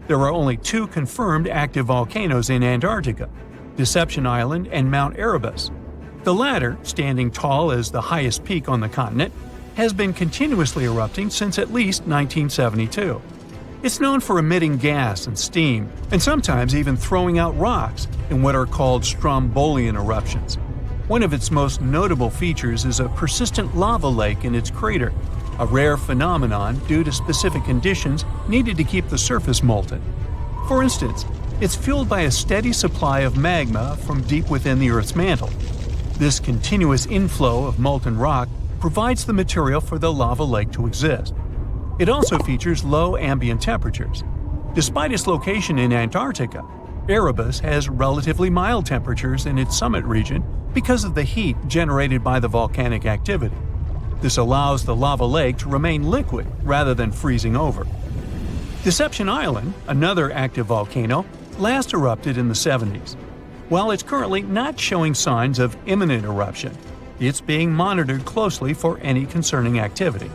There are only 2 confirmed active volcanoes in Antarctica, Deception Island and Mount Erebus. The latter, standing tall as the highest peak on the continent, has been continuously erupting since at least 1972. It's known for emitting gas and steam, and sometimes even throwing out rocks in what are called strombolian eruptions. One of its most notable features is a persistent lava lake in its crater, a rare phenomenon due to specific conditions needed to keep the surface molten. For instance, it's fueled by a steady supply of magma from deep within the Earth's mantle. This continuous inflow of molten rock provides the material for the lava lake to exist. It also features low ambient temperatures. Despite its location in Antarctica, Erebus has relatively mild temperatures in its summit region because of the heat generated by the volcanic activity. This allows the lava lake to remain liquid rather than freezing over. Deception Island, another active volcano, last erupted in the 70s. While it's currently not showing signs of imminent eruption, it's being monitored closely for any concerning activity.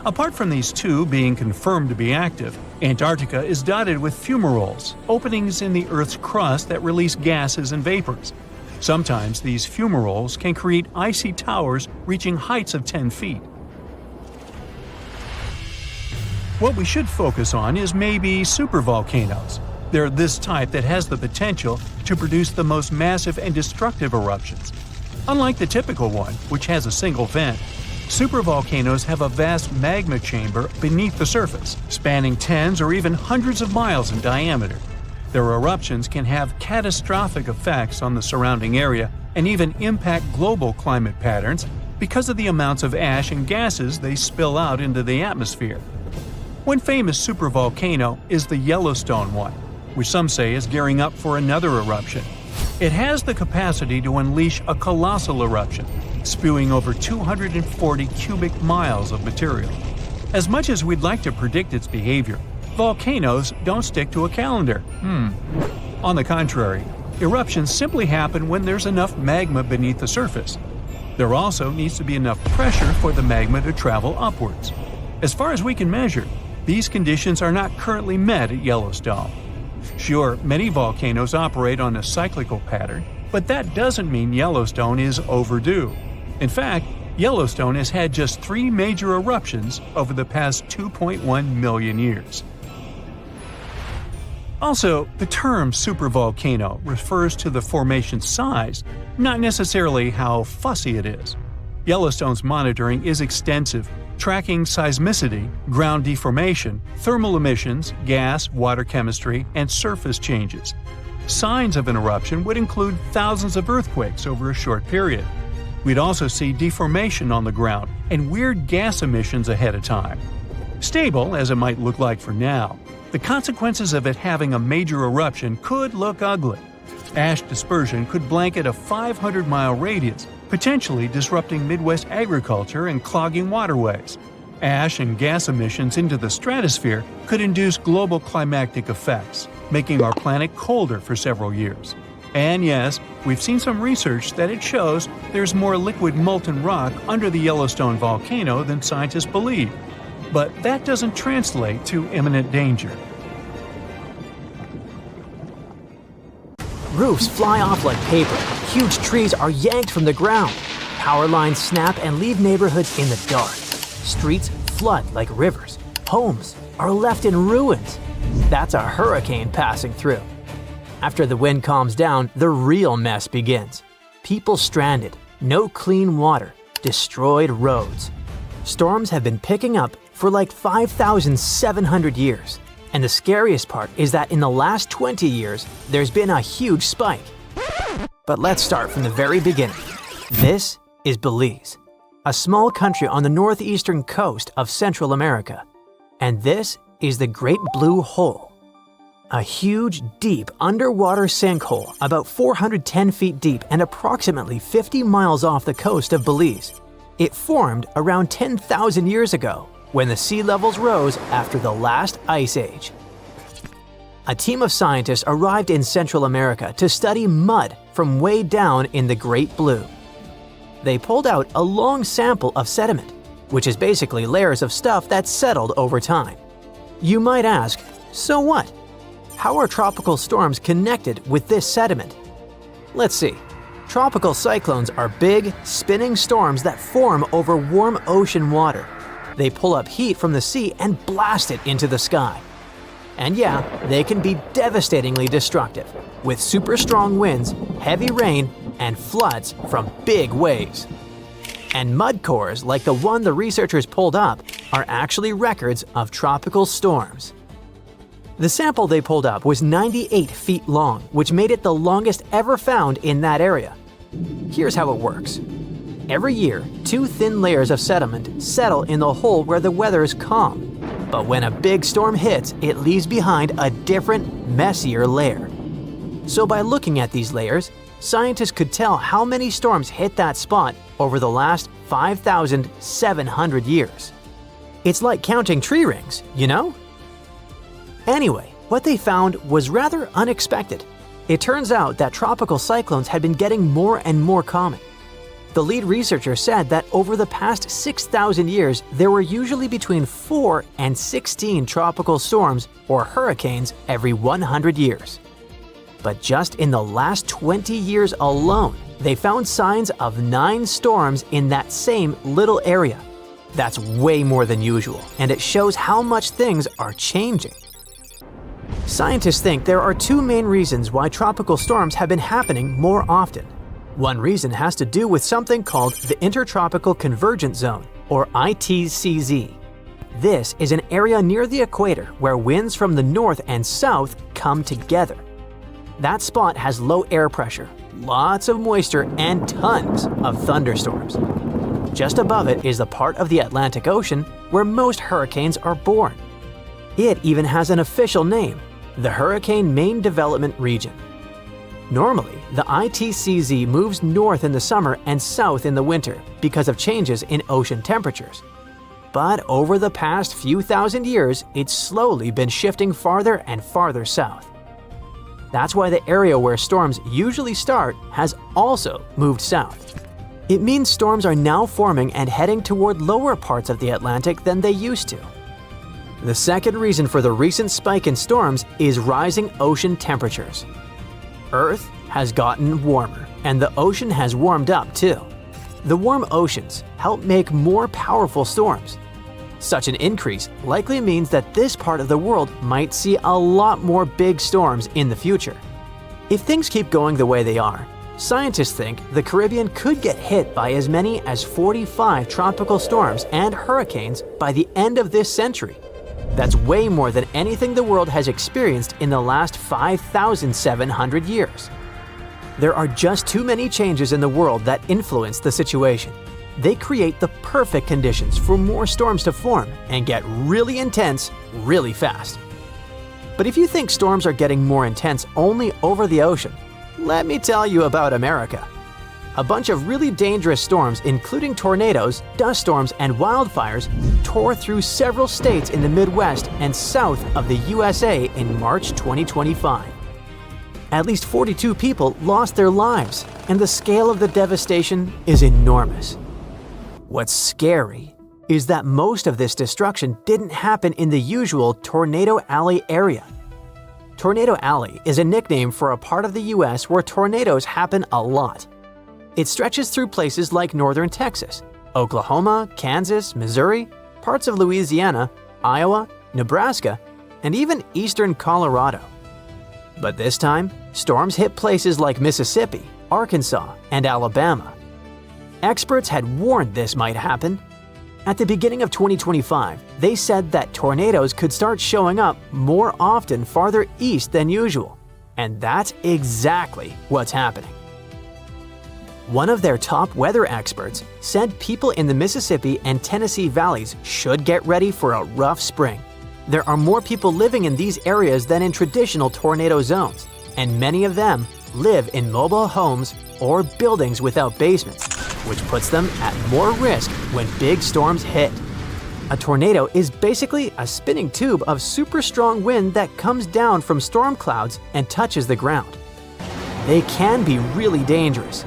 Apart from these 2 being confirmed to be active, Antarctica is dotted with fumaroles, openings in the Earth's crust that release gases and vapors. Sometimes these fumaroles can create icy towers reaching heights of 10 feet. What we should focus on is maybe supervolcanoes. They're this type that has the potential to produce the most massive and destructive eruptions. Unlike the typical one, which has a single vent, supervolcanoes have a vast magma chamber beneath the surface, spanning tens or even hundreds of miles in diameter. Their eruptions can have catastrophic effects on the surrounding area and even impact global climate patterns because of the amounts of ash and gases they spill out into the atmosphere. One famous supervolcano is the Yellowstone one, which some say is gearing up for another eruption. It has the capacity to unleash a colossal eruption, spewing over 240 cubic miles of material. As much as we'd like to predict its behavior, volcanoes don't stick to a calendar. On the contrary, eruptions simply happen when there's enough magma beneath the surface. There also needs to be enough pressure for the magma to travel upwards. As far as we can measure, these conditions are not currently met at Yellowstone. Sure, many volcanoes operate on a cyclical pattern, but that doesn't mean Yellowstone is overdue. In fact, Yellowstone has had just 3 major eruptions over the past 2.1 million years. Also, the term supervolcano refers to the formation's size, not necessarily how fussy it is. Yellowstone's monitoring is extensive, tracking seismicity, ground deformation, thermal emissions, gas, water chemistry, and surface changes. Signs of an eruption would include thousands of earthquakes over a short period. We'd also see deformation on the ground and weird gas emissions ahead of time. Stable as it might look like for now, the consequences of it having a major eruption could look ugly. Ash dispersion could blanket a 500-mile radius, potentially disrupting Midwest agriculture and clogging waterways. Ash and gas emissions into the stratosphere could induce global climatic effects, making our planet colder for several years. And yes, we've seen some research that it shows there's more liquid molten rock under the Yellowstone volcano than scientists believe. But that doesn't translate to imminent danger. Roofs fly off like paper, huge trees are yanked from the ground, power lines snap and leave neighborhoods in the dark. Streets flood like rivers, homes are left in ruins. That's a hurricane passing through. After the wind calms down, the real mess begins. People stranded, no clean water, destroyed roads. Storms have been picking up for like 5,700 years. And the scariest part is that in the last 20 years, there's been a huge spike. But let's start from the very beginning. This is Belize, a small country on the northeastern coast of Central America. And this is the Great Blue Hole, a huge, deep underwater sinkhole about 410 feet deep and approximately 50 miles off the coast of Belize. It formed around 10,000 years ago, when the sea levels rose after the last ice age. A team of scientists arrived in Central America to study mud from way down in the Great Blue. They pulled out a long sample of sediment, which is basically layers of stuff that's settled over time. You might ask, so what? How are tropical storms connected with this sediment? Let's see. Tropical cyclones are big, spinning storms that form over warm ocean water. They pull up heat from the sea and blast it into the sky. And yeah, they can be devastatingly destructive, with super strong winds, heavy rain, and floods from big waves. And mud cores like the one the researchers pulled up are actually records of tropical storms. The sample they pulled up was 98 feet long, which made it the longest ever found in that area. Here's how it works. Every year, two thin layers of sediment settle in the hole where the weather is calm. But when a big storm hits, it leaves behind a different, messier layer. So by looking at these layers, scientists could tell how many storms hit that spot over the last 5,700 years. It's like counting tree rings, you know? Anyway, what they found was rather unexpected. It turns out that tropical cyclones had been getting more and more common. The lead researcher said that over the past 6,000 years, there were usually between 4 and 16 tropical storms or hurricanes every 100 years. But just in the last 20 years alone, they found signs of 9 storms in that same little area. That's way more than usual, and it shows how much things are changing. Scientists think there are 2 main reasons why tropical storms have been happening more often. One reason has to do with something called the Intertropical Convergence Zone, or ITCZ. This is an area near the equator where winds from the north and south come together. That spot has low air pressure, lots of moisture, and tons of thunderstorms. Just above it is the part of the Atlantic Ocean where most hurricanes are born. It even has an official name, the Hurricane Main Development Region. Normally, the ITCZ moves north in the summer and south in the winter because of changes in ocean temperatures. But over the past few thousand years, it's slowly been shifting farther and farther south. That's why the area where storms usually start has also moved south. It means storms are now forming and heading toward lower parts of the Atlantic than they used to. The second reason for the recent spike in storms is rising ocean temperatures. Earth has gotten warmer, and the ocean has warmed up too. The warm oceans help make more powerful storms. Such an increase likely means that this part of the world might see a lot more big storms in the future. If things keep going the way they are, Scientists think the Caribbean could get hit by as many as 45 tropical storms and hurricanes by the end of this century. That's way more than anything the world has experienced in the last 5,700 years. There are just too many changes in the world that influence the situation. They create the perfect conditions for more storms to form and get really intense really fast. But if you think storms are getting more intense only over the ocean, let me tell you about America. A bunch of really dangerous storms, including tornadoes, dust storms, and wildfires, tore through several states in the Midwest and south of the USA in March 2025. At least 42 people lost their lives, and the scale of the devastation is enormous. What's scary is that most of this destruction didn't happen in the usual Tornado Alley area. Tornado Alley is a nickname for a part of the US where tornadoes happen a lot. It stretches through places like northern Texas, Oklahoma, Kansas, Missouri, parts of Louisiana, Iowa, Nebraska, and even eastern Colorado. But this time, storms hit places like Mississippi, Arkansas, and Alabama. Experts had warned this might happen. At the beginning of 2025, they said that tornadoes could start showing up more often farther east than usual, and that's exactly what's happening. One of their top weather experts said people in the Mississippi and Tennessee valleys should get ready for a rough spring. There are more people living in these areas than in traditional tornado zones, and many of them live in mobile homes or buildings without basements, which puts them at more risk when big storms hit. A tornado is basically a spinning tube of super strong wind that comes down from storm clouds and touches the ground. They can be really dangerous.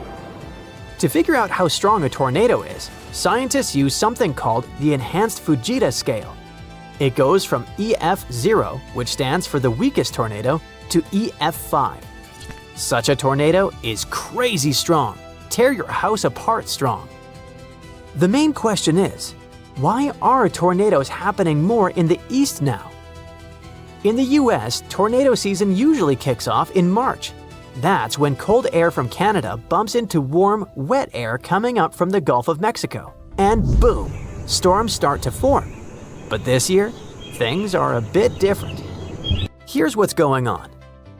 To figure out how strong a tornado is, scientists use something called the Enhanced Fujita Scale. It goes from EF0, which stands for the weakest tornado, to EF5. Such a tornado is crazy strong, tear your house apart strong. The main question is, why are tornadoes happening more in the east now? In the US, tornado season usually kicks off in March. That's when cold air from Canada bumps into warm, wet air coming up from the Gulf of Mexico. And boom, storms start to form. But this year, things are a bit different. Here's what's going on.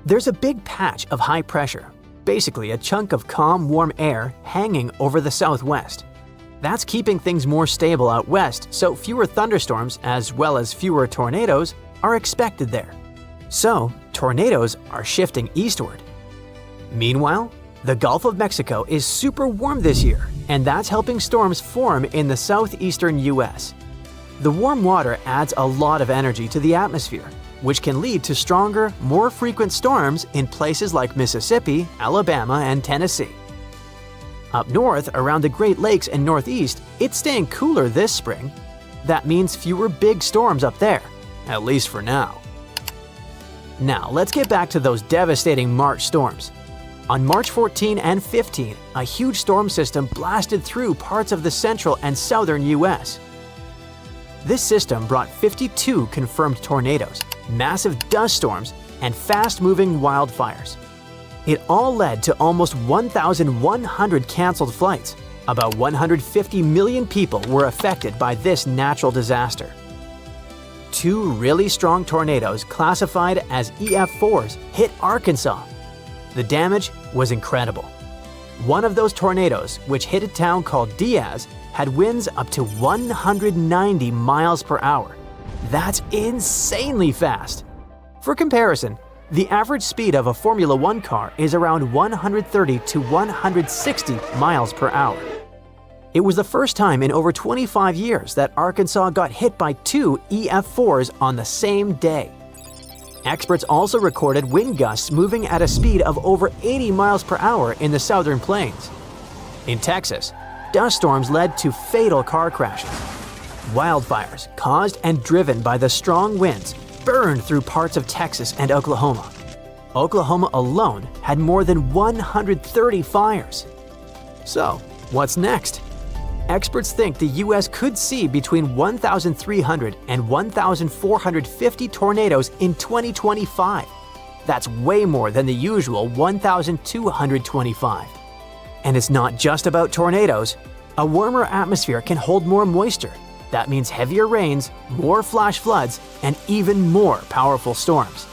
There's a big patch of high pressure, basically a chunk of calm, warm air hanging over the southwest. That's keeping things more stable out west, so fewer thunderstorms as well as fewer tornadoes are expected there. So, tornadoes are shifting eastward. Meanwhile, the Gulf of Mexico is super warm this year, and that's helping storms form in the southeastern US. The warm water adds a lot of energy to the atmosphere, which can lead to stronger, more frequent storms in places like Mississippi, Alabama, and Tennessee. Up north, around the Great Lakes and Northeast, it's staying cooler this spring. That means fewer big storms up there, at least for now. Now, let's get back to those devastating March storms. On March 14 and 15, a huge storm system blasted through parts of the central and southern US. This system brought 52 confirmed tornadoes, massive dust storms, and fast-moving wildfires. It all led to almost 1,100 canceled flights. About 150 million people were affected by this natural disaster. Two really strong tornadoes classified as EF4s hit Arkansas. The damage was incredible. One of those tornadoes, which hit a town called Diaz, had winds up to 190 miles per hour. That's insanely fast. For comparison, the average speed of a Formula One car is around 130 to 160 miles per hour. It was the first time in over 25 years that Arkansas got hit by two EF4s on the same day. Experts also recorded wind gusts moving at a speed of over 80 miles per hour in the southern plains. In Texas, dust storms led to fatal car crashes. Wildfires, caused and driven by the strong winds, burned through parts of Texas and Oklahoma. Oklahoma alone had more than 130 fires. So, what's next? Experts think the US could see between 1,300 and 1,450 tornadoes in 2025. That's way more than the usual 1,225. And it's not just about tornadoes. A warmer atmosphere can hold more moisture. That means heavier rains, more flash floods, and even more powerful storms.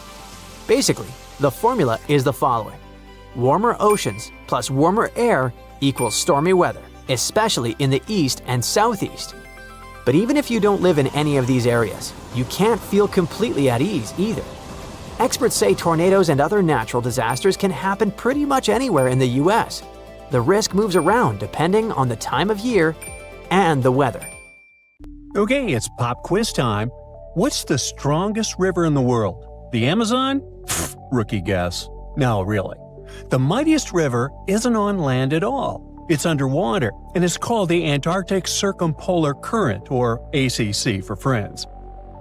Basically, the formula is the following. Warmer oceans plus warmer air equals stormy weather, especially in the east and southeast. But even if you don't live in any of these areas, you can't feel completely at ease either. Experts say tornadoes and other natural disasters can happen pretty much anywhere in the US. The risk moves around depending on the time of year and the weather. Okay, it's pop quiz time. What's the strongest river in the world? The Amazon? Pfft, rookie guess. No, really. The mightiest river isn't on land at all. It's underwater, and it's called the Antarctic Circumpolar Current, or ACC for friends.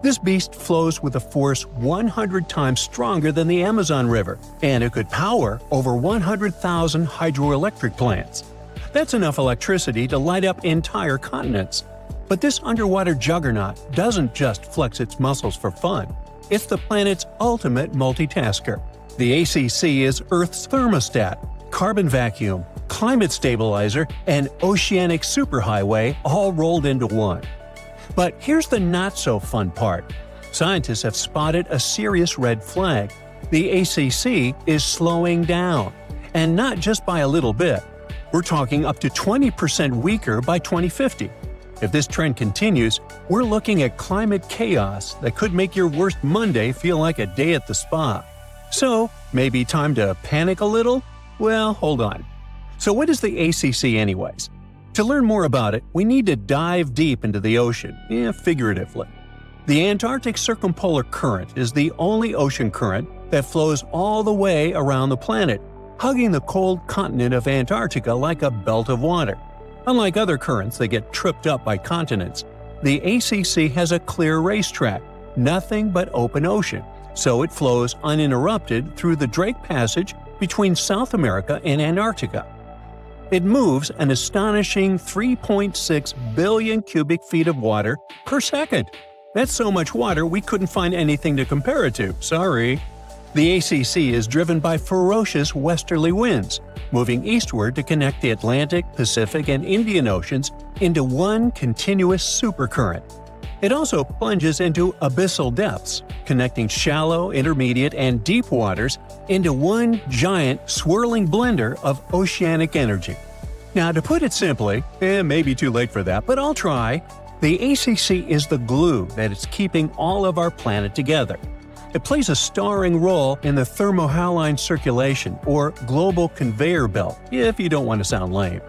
This beast flows with a force 100 times stronger than the Amazon River, and it could power over 100,000 hydroelectric plants. That's enough electricity to light up entire continents. But this underwater juggernaut doesn't just flex its muscles for fun. It's the planet's ultimate multitasker. The ACC is Earth's thermostat, carbon vacuum, climate stabilizer, and oceanic superhighway all rolled into one. But here's the not-so-fun part. Scientists have spotted a serious red flag. The ACC is slowing down. And not just by a little bit. We're talking up to 20% weaker by 2050. If this trend continues, we're looking at climate chaos that could make your worst Monday feel like a day at the spa. So, maybe time to panic a little? Well, hold on. So what is the ACC anyways? To learn more about it, we need to dive deep into the ocean, figuratively. The Antarctic Circumpolar Current is the only ocean current that flows all the way around the planet, hugging the cold continent of Antarctica like a belt of water. Unlike other currents that get tripped up by continents, the ACC has a clear racetrack, nothing but open ocean, so it flows uninterrupted through the Drake Passage between South America and Antarctica. It moves an astonishing 3.6 billion cubic feet of water per second. That's so much water we couldn't find anything to compare it to, sorry. The ACC is driven by ferocious westerly winds, moving eastward to connect the Atlantic, Pacific, and Indian Oceans into one continuous supercurrent. It also plunges into abyssal depths, connecting shallow, intermediate, and deep waters into one giant, swirling blender of oceanic energy. Now, to put it simply, maybe too late for that, but I'll try, the ACC is the glue that is keeping all of our planet together. It plays a starring role in the thermohaline circulation, or global conveyor belt, if you don't want to sound lame.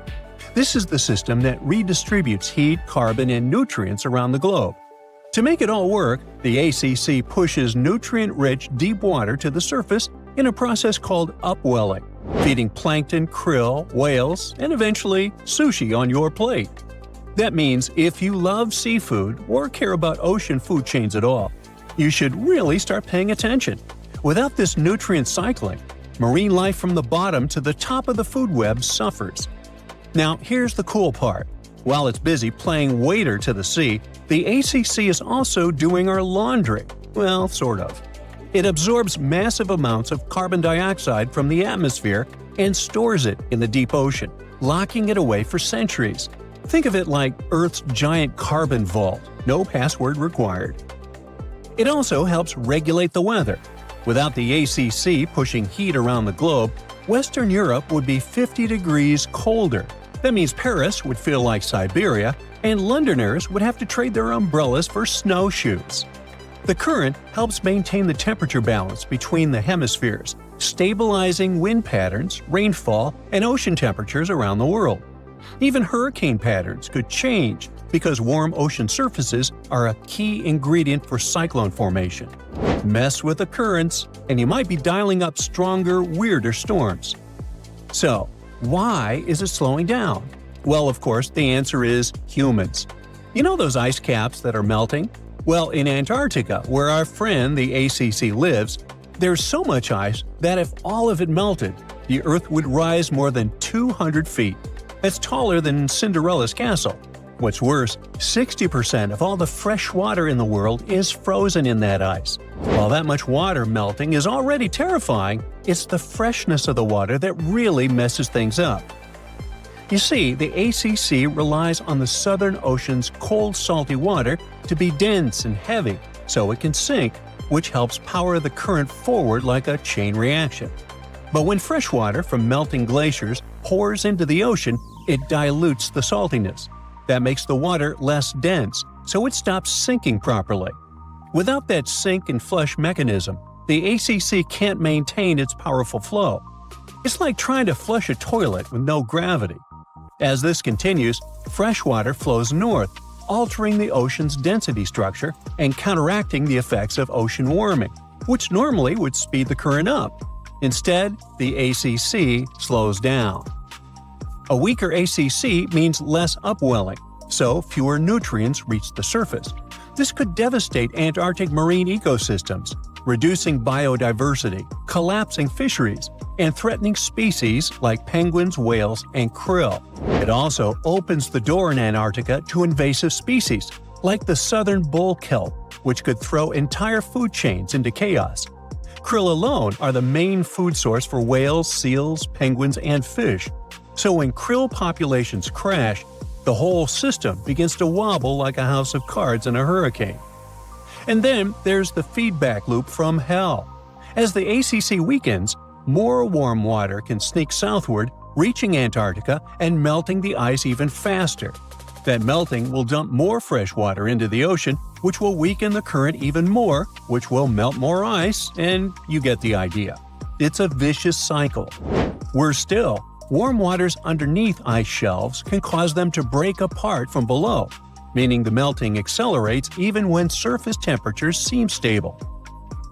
This is the system that redistributes heat, carbon, and nutrients around the globe. To make it all work, the ACC pushes nutrient-rich deep water to the surface in a process called upwelling, feeding plankton, krill, whales, and eventually sushi on your plate. That means if you love seafood or care about ocean food chains at all, you should really start paying attention. Without this nutrient cycling, marine life from the bottom to the top of the food web suffers. Now, here's the cool part. While it's busy playing waiter to the sea, the ACC is also doing our laundry. Well, sort of. It absorbs massive amounts of carbon dioxide from the atmosphere and stores it in the deep ocean, locking it away for centuries. Think of it like Earth's giant carbon vault, no password required. It also helps regulate the weather. Without the ACC pushing heat around the globe, Western Europe would be 50 degrees colder. That means Paris would feel like Siberia, and Londoners would have to trade their umbrellas for snowshoes. The current helps maintain the temperature balance between the hemispheres, stabilizing wind patterns, rainfall, and ocean temperatures around the world. Even hurricane patterns could change because warm ocean surfaces are a key ingredient for cyclone formation. Mess with the currents, and you might be dialing up stronger, weirder storms. So, why is it slowing down? Well, of course, the answer is humans. You know those ice caps that are melting? Well, in Antarctica, where our friend the ACC lives, there's so much ice that if all of it melted, the Earth would rise more than 200 feet. That's taller than Cinderella's castle. What's worse, 60% of all the fresh water in the world is frozen in that ice. While that much water melting is already terrifying, it's the freshness of the water that really messes things up. You see, the ACC relies on the Southern Ocean's cold, salty water to be dense and heavy so it can sink, which helps power the current forward like a chain reaction. But when fresh water from melting glaciers pours into the ocean, it dilutes the saltiness. That makes the water less dense, so it stops sinking properly. Without that sink and flush mechanism, the ACC can't maintain its powerful flow. It's like trying to flush a toilet with no gravity. As this continues, fresh water flows north, altering the ocean's density structure and counteracting the effects of ocean warming, which normally would speed the current up. Instead, the ACC slows down. A weaker ACC means less upwelling, so fewer nutrients reach the surface. This could devastate Antarctic marine ecosystems, reducing biodiversity, collapsing fisheries, and threatening species like penguins, whales, and krill. It also opens the door in Antarctica to invasive species, like the southern bull kelp, which could throw entire food chains into chaos. Krill alone are the main food source for whales, seals, penguins, and fish. So when krill populations crash, the whole system begins to wobble like a house of cards in a hurricane. And then there's the feedback loop from hell. As the ACC weakens, more warm water can sneak southward, reaching Antarctica and melting the ice even faster. That melting will dump more fresh water into the ocean, which will weaken the current even more, which will melt more ice, and you get the idea. It's a vicious cycle. Worse still, warm waters underneath ice shelves can cause them to break apart from below, meaning the melting accelerates even when surface temperatures seem stable.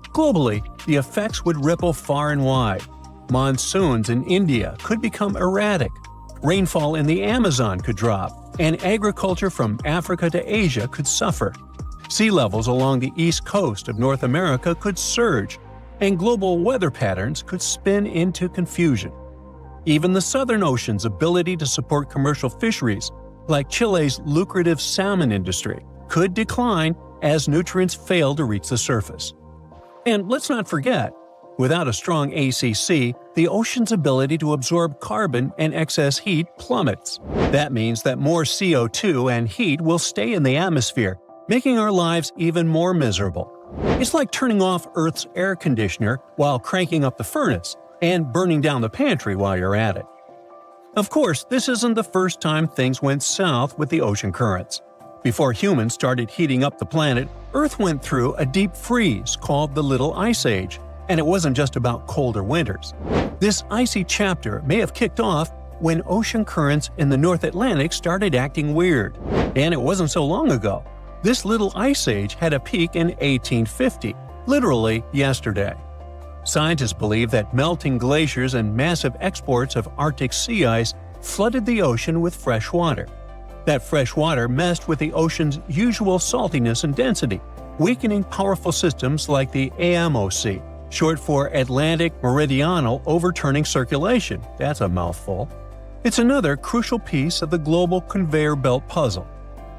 Globally, the effects would ripple far and wide. Monsoons in India could become erratic, rainfall in the Amazon could drop, and agriculture from Africa to Asia could suffer. Sea levels along the east coast of North America could surge, and global weather patterns could spin into confusion. Even the Southern Ocean's ability to support commercial fisheries, like Chile's lucrative salmon industry, could decline as nutrients fail to reach the surface. And let's not forget, without a strong ACC, the ocean's ability to absorb carbon and excess heat plummets. That means that more CO2 and heat will stay in the atmosphere, making our lives even more miserable. It's like turning off Earth's air conditioner while cranking up the furnace, and burning down the pantry while you're at it. Of course, this isn't the first time things went south with the ocean currents. Before humans started heating up the planet, Earth went through a deep freeze called the Little Ice Age, and it wasn't just about colder winters. This icy chapter may have kicked off when ocean currents in the North Atlantic started acting weird. And it wasn't so long ago. This Little Ice Age had a peak in 1850, literally yesterday. Scientists believe that melting glaciers and massive exports of Arctic sea ice flooded the ocean with fresh water. That fresh water messed with the ocean's usual saltiness and density, weakening powerful systems like the AMOC, short for Atlantic Meridional Overturning Circulation. That's a mouthful. It's another crucial piece of the global conveyor belt puzzle.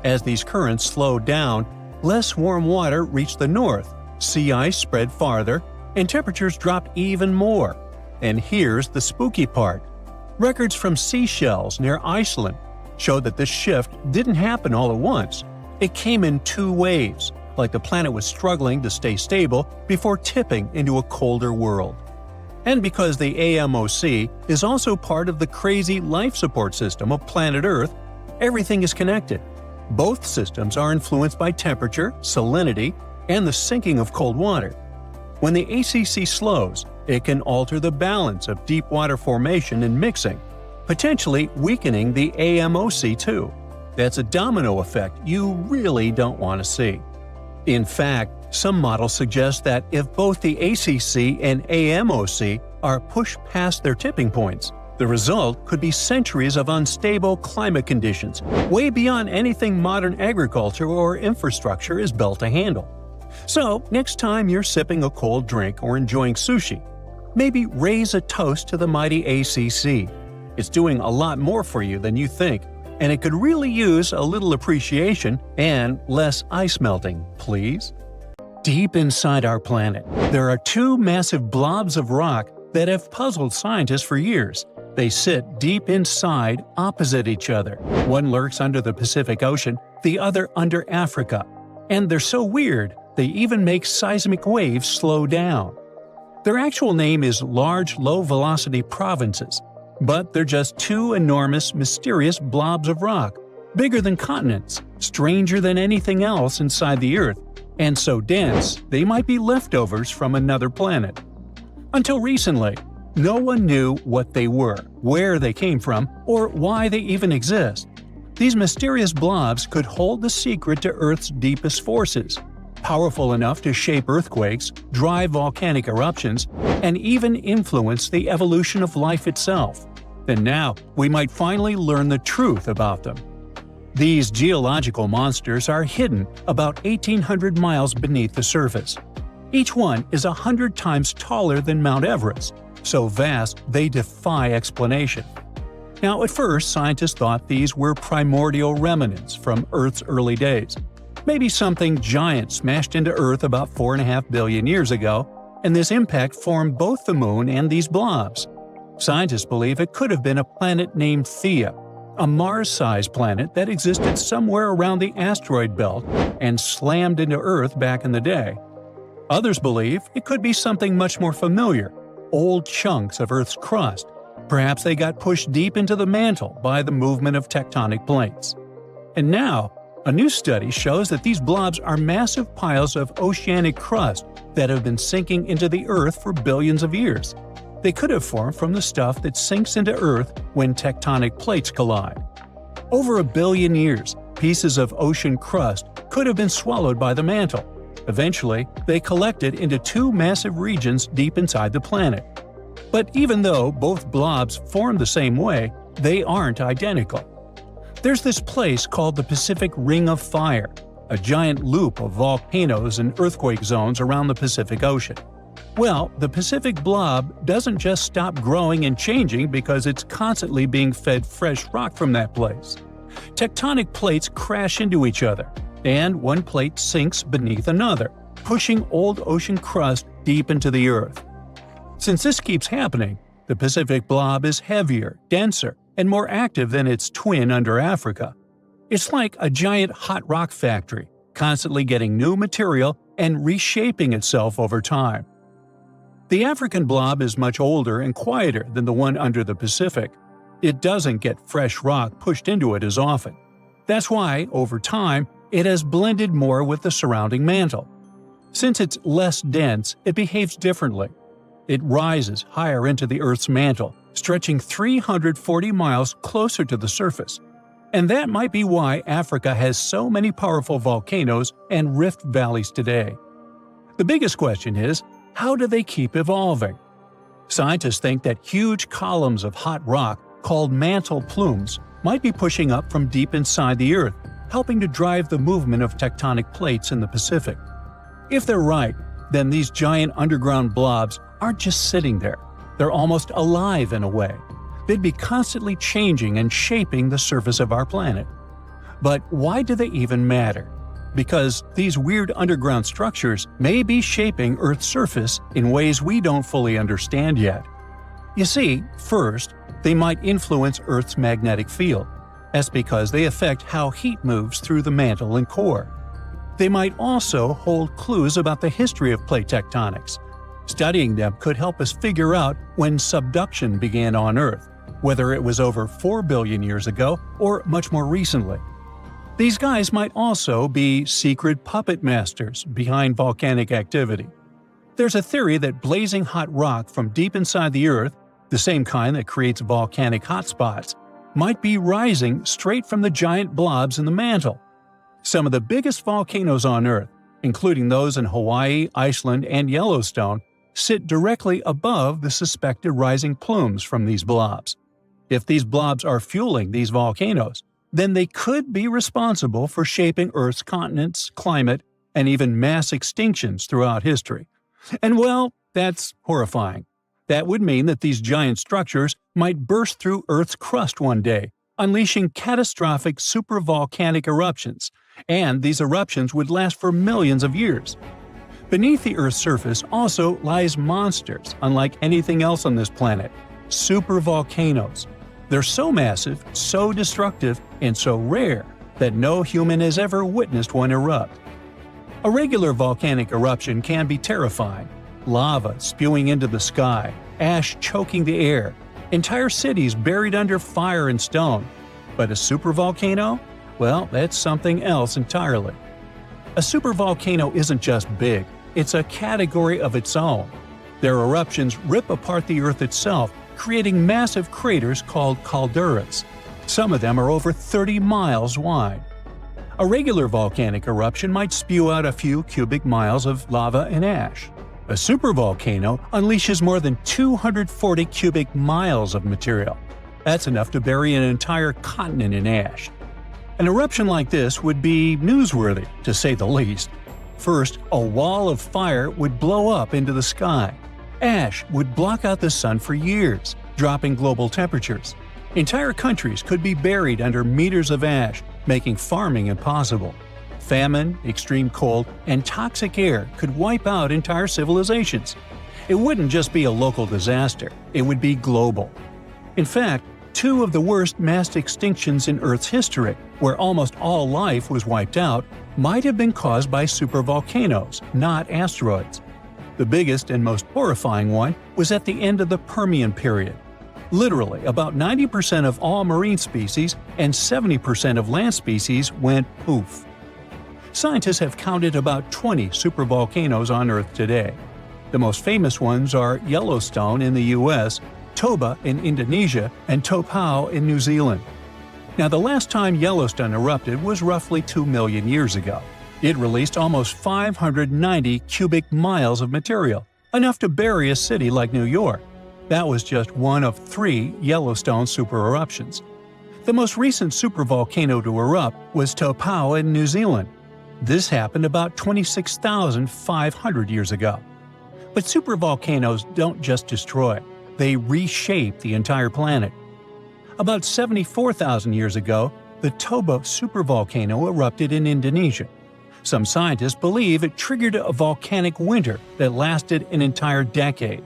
As these currents slowed down, less warm water reached the north, sea ice spread farther, and temperatures dropped even more. And here's the spooky part. Records from seashells near Iceland show that this shift didn't happen all at once. It came in two waves, like the planet was struggling to stay stable before tipping into a colder world. And because the AMOC is also part of the crazy life support system of planet Earth, everything is connected. Both systems are influenced by temperature, salinity, and the sinking of cold water. When the ACC slows, it can alter the balance of deep water formation and mixing, potentially weakening the AMOC too. That's a domino effect you really don't want to see. In fact, some models suggest that if both the ACC and AMOC are pushed past their tipping points, the result could be centuries of unstable climate conditions, way beyond anything modern agriculture or infrastructure is built to handle. So, next time you're sipping a cold drink or enjoying sushi, maybe raise a toast to the mighty ACC. It's doing a lot more for you than you think, and it could really use a little appreciation and less ice melting, please. Deep inside our planet, there are two massive blobs of rock that have puzzled scientists for years, They sit deep inside, opposite each other. One lurks under the Pacific Ocean, the other under Africa. And they're so weird, they even make seismic waves slow down. Their actual name is large low-velocity provinces, but they're just two enormous, mysterious blobs of rock, bigger than continents, stranger than anything else inside the Earth, and so dense they might be leftovers from another planet. Until recently, no one knew what they were, where they came from, or why they even exist. These mysterious blobs could hold the secret to Earth's deepest forces, powerful enough to shape earthquakes, drive volcanic eruptions, and even influence the evolution of life itself. And now, we might finally learn the truth about them. These geological monsters are hidden about 1,800 miles beneath the surface. Each one is 100 times taller than Mount Everest, so vast they defy explanation. Now, at first, scientists thought these were primordial remnants from Earth's early days. Maybe something giant smashed into Earth about 4.5 billion years ago, and this impact formed both the Moon and these blobs. Scientists believe it could have been a planet named Theia, a Mars-sized planet that existed somewhere around the asteroid belt and slammed into Earth back in the day. Others believe it could be something much more familiar, old chunks of Earth's crust. Perhaps they got pushed deep into the mantle by the movement of tectonic plates. And now, a new study shows that these blobs are massive piles of oceanic crust that have been sinking into the Earth for billions of years. They could have formed from the stuff that sinks into Earth when tectonic plates collide. Over 1 billion years, pieces of ocean crust could have been swallowed by the mantle. Eventually, they collected into two massive regions deep inside the planet. But even though both blobs form the same way, they aren't identical. There's this place called the Pacific Ring of Fire, a giant loop of volcanoes and earthquake zones around the Pacific Ocean. Well, the Pacific blob doesn't just stop growing and changing because it's constantly being fed fresh rock from that place. Tectonic plates crash into each other, and one plate sinks beneath another, pushing old ocean crust deep into the Earth. Since this keeps happening, the Pacific blob is heavier, denser, and more active than its twin under Africa. It's like a giant hot rock factory, constantly getting new material and reshaping itself over time. The African blob is much older and quieter than the one under the Pacific. It doesn't get fresh rock pushed into it as often. That's why, over time, it has blended more with the surrounding mantle. Since it's less dense, it behaves differently. It rises higher into the Earth's mantle, stretching 340 miles closer to the surface. And that might be why Africa has so many powerful volcanoes and rift valleys today. The biggest question is, how do they keep evolving? Scientists think that huge columns of hot rock, called mantle plumes, might be pushing up from deep inside the Earth, helping to drive the movement of tectonic plates in the Pacific. If they're right, then these giant underground blobs aren't just sitting there. They're almost alive in a way. They'd be constantly changing and shaping the surface of our planet. But why do they even matter? Because these weird underground structures may be shaping Earth's surface in ways we don't fully understand yet. You see, first, they might influence Earth's magnetic field. That's because they affect how heat moves through the mantle and core. They might also hold clues about the history of plate tectonics. Studying them could help us figure out when subduction began on Earth, whether it was over 4 billion years ago or much more recently. These guys might also be secret puppet masters behind volcanic activity. There's a theory that blazing hot rock from deep inside the Earth, the same kind that creates volcanic hotspots, might be rising straight from the giant blobs in the mantle. Some of the biggest volcanoes on Earth, including those in Hawaii, Iceland, and Yellowstone, sit directly above the suspected rising plumes from these blobs. If these blobs are fueling these volcanoes, then they could be responsible for shaping Earth's continents, climate, and even mass extinctions throughout history. And well, that's horrifying. That would mean that these giant structures might burst through Earth's crust one day, unleashing catastrophic supervolcanic eruptions, and these eruptions would last for millions of years. Beneath the Earth's surface also lies monsters unlike anything else on this planet. supervolcanoes. They're so massive, so destructive, and so rare that no human has ever witnessed one erupt. A regular volcanic eruption can be terrifying. Lava spewing into the sky, ash choking the air, entire cities buried under fire and stone. But a supervolcano? Well, that's something else entirely. A supervolcano isn't just big, it's a category of its own. Their eruptions rip apart the Earth itself, creating massive craters called calderas. Some of them are over 30 miles wide. A regular volcanic eruption might spew out a few cubic miles of lava and ash. A supervolcano unleashes more than 240 cubic miles of material. That's enough to bury an entire continent in ash. An eruption like this would be newsworthy, to say the least. First, a wall of fire would blow up into the sky. Ash would block out the sun for years, dropping global temperatures. Entire countries could be buried under meters of ash, making farming impossible. Famine, extreme cold, and toxic air could wipe out entire civilizations. It wouldn't just be a local disaster, it would be global. In fact, two of the worst mass extinctions in Earth's history, where almost all life was wiped out, might have been caused by supervolcanoes, not asteroids. The biggest and most horrifying one was at the end of the Permian period. Literally, about 90% of all marine species and 70% of land species went poof. Scientists have counted about 20 supervolcanoes on Earth today. The most famous ones are Yellowstone in the US, Toba in Indonesia, and Topau in New Zealand. Now, the last time Yellowstone erupted was roughly 2 million years ago. It released almost 590 cubic miles of material, enough to bury a city like New York. That was just one of 3 Yellowstone supereruptions. The most recent supervolcano to erupt was Topau in New Zealand. This happened about 26,500 years ago. But supervolcanoes don't just destroy, they reshape the entire planet. About 74,000 years ago, the Toba supervolcano erupted in Indonesia. Some scientists believe it triggered a volcanic winter that lasted an entire decade.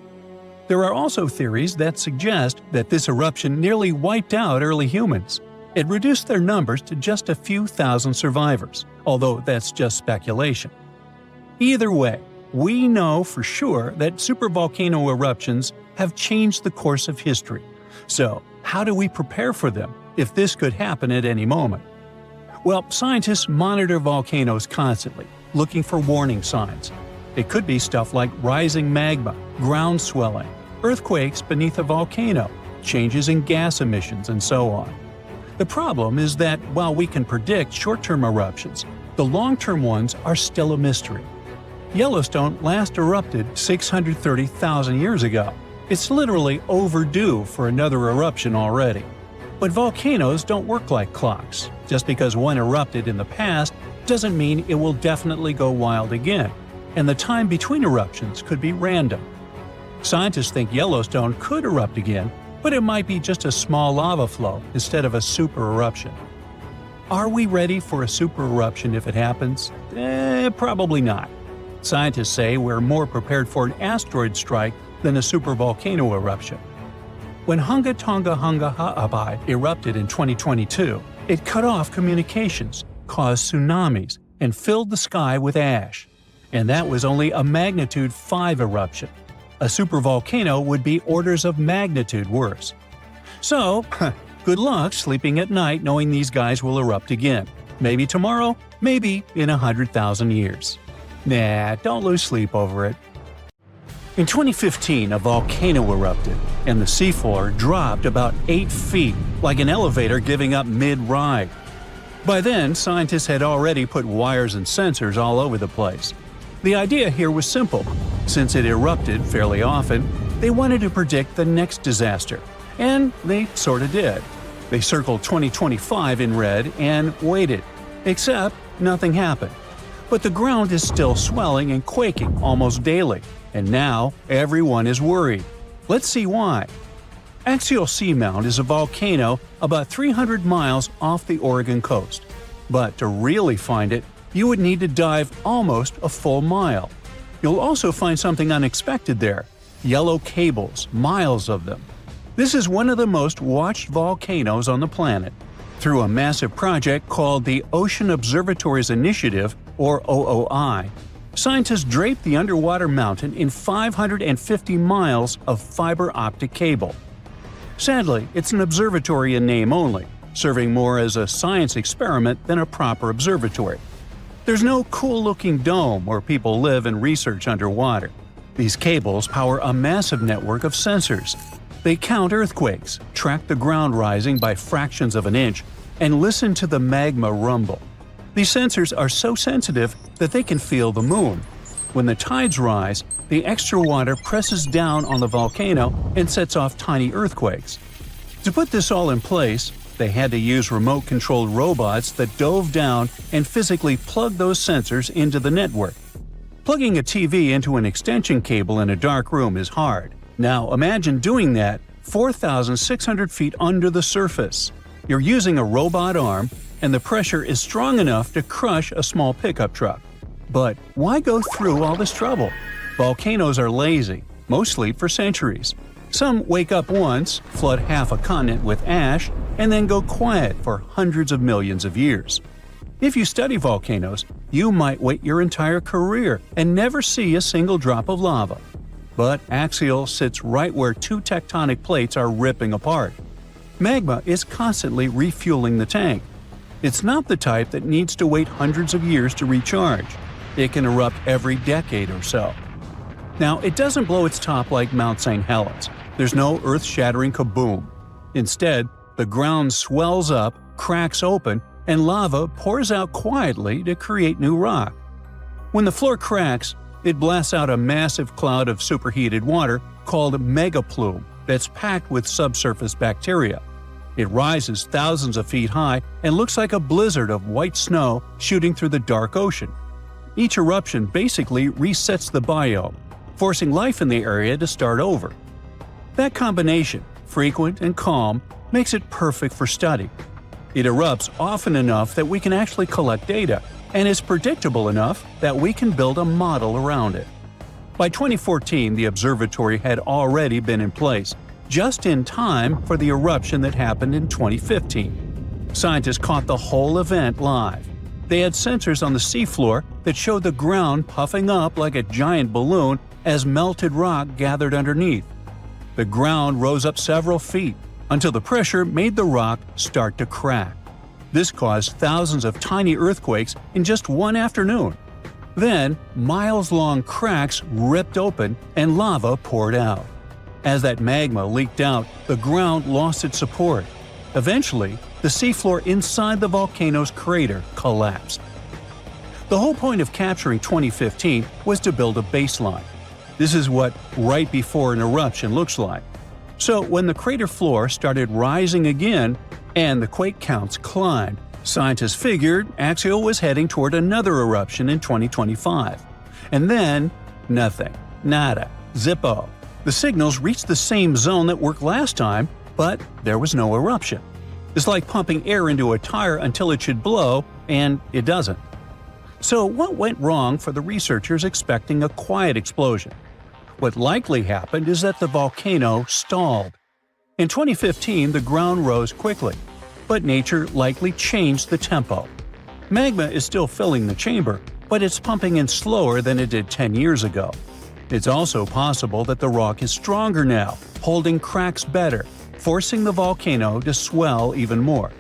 There are also theories that suggest that this eruption nearly wiped out early humans. It reduced their numbers to just a few thousand survivors, although that's just speculation. Either way, we know for sure that supervolcano eruptions have changed the course of history. So, how do we prepare for them if this could happen at any moment? Well, scientists monitor volcanoes constantly, looking for warning signs. It could be stuff like rising magma, ground swelling, earthquakes beneath a volcano, changes in gas emissions, and so on. The problem is that while we can predict short-term eruptions, the long-term ones are still a mystery. Yellowstone last erupted 630,000 years ago. It's literally overdue for another eruption already. But volcanoes don't work like clocks. Just because one erupted in the past doesn't mean it will definitely go wild again, and the time between eruptions could be random. Scientists think Yellowstone could erupt again, but it might be just a small lava flow instead of a super eruption. Are we ready for a super eruption if it happens? Probably not. Scientists say we're more prepared for an asteroid strike than a supervolcano eruption. When Hunga Tonga Hunga Ha'apai erupted in 2022, it cut off communications, caused tsunamis, and filled the sky with ash. And that was only a magnitude 5 eruption. A supervolcano would be orders of magnitude worse. So, good luck sleeping at night knowing these guys will erupt again. Maybe tomorrow, maybe in 100,000 years. Nah, don't lose sleep over it. In 2015, a volcano erupted, and the seafloor dropped about 8 feet, like an elevator giving up mid-ride. By then, scientists had already put wires and sensors all over the place. The idea here was simple. Since it erupted fairly often, they wanted to predict the next disaster. And they sorta did. They circled 2025 in red and waited. Except, nothing happened. But the ground is still swelling and quaking almost daily. And now, everyone is worried. Let's see why. Axial Seamount is a volcano about 300 miles off the Oregon coast. But to really find it, you would need to dive almost a full mile. You'll also find something unexpected there – yellow cables, miles of them. This is one of the most watched volcanoes on the planet. Through a massive project called the Ocean Observatories Initiative, or OOI, scientists draped the underwater mountain in 550 miles of fiber optic cable. Sadly, it's an observatory in name only, serving more as a science experiment than a proper observatory. There's no cool-looking dome where people live and research underwater. These cables power a massive network of sensors. They count earthquakes, track the ground rising by fractions of an inch, and listen to the magma rumble. These sensors are so sensitive that they can feel the moon. When the tides rise, the extra water presses down on the volcano and sets off tiny earthquakes. To put this all in place, they had to use remote-controlled robots that dove down and physically plugged those sensors into the network. Plugging a TV into an extension cable in a dark room is hard. Now imagine doing that 4,600 feet under the surface. You're using a robot arm, and the pressure is strong enough to crush a small pickup truck. But why go through all this trouble? Volcanoes are lazy. Most sleep for centuries. Some wake up once, flood half a continent with ash, and then go quiet for hundreds of millions of years. If you study volcanoes, you might wait your entire career and never see a single drop of lava. But Axial sits right where two tectonic plates are ripping apart. Magma is constantly refueling the tank. It's not the type that needs to wait hundreds of years to recharge. It can erupt every decade or so. Now, it doesn't blow its top like Mount St. Helens. There's no earth-shattering kaboom. Instead, the ground swells up, cracks open, and lava pours out quietly to create new rock. When the floor cracks, it blasts out a massive cloud of superheated water called megaplume that's packed with subsurface bacteria. It rises thousands of feet high and looks like a blizzard of white snow shooting through the dark ocean. Each eruption basically resets the biome, forcing life in the area to start over. That combination, frequent and calm, makes it perfect for study. It erupts often enough that we can actually collect data, and is predictable enough that we can build a model around it. By 2014, the observatory had already been in place, just in time for the eruption that happened in 2015. Scientists caught the whole event live. They had sensors on the seafloor that showed the ground puffing up like a giant balloon as melted rock gathered underneath. The ground rose up several feet until the pressure made the rock start to crack. This caused thousands of tiny earthquakes in just one afternoon. Then, miles-long cracks ripped open and lava poured out. As that magma leaked out, the ground lost its support. Eventually, the seafloor inside the volcano's crater collapsed. The whole point of capturing 2015 was to build a baseline. This is what right before an eruption looks like. So when the crater floor started rising again and the quake counts climbed, scientists figured Axial was heading toward another eruption in 2025. And then, nothing. Nada. Zippo. The signals reached the same zone that worked last time, but there was no eruption. It's like pumping air into a tire until it should blow, and it doesn't. So what went wrong for the researchers expecting a quiet explosion? What likely happened is that the volcano stalled. In 2015, the ground rose quickly, but nature likely changed the tempo. Magma is still filling the chamber, but it's pumping in slower than it did 10 years ago. It's also possible that the rock is stronger now, holding cracks better, forcing the volcano to swell even more.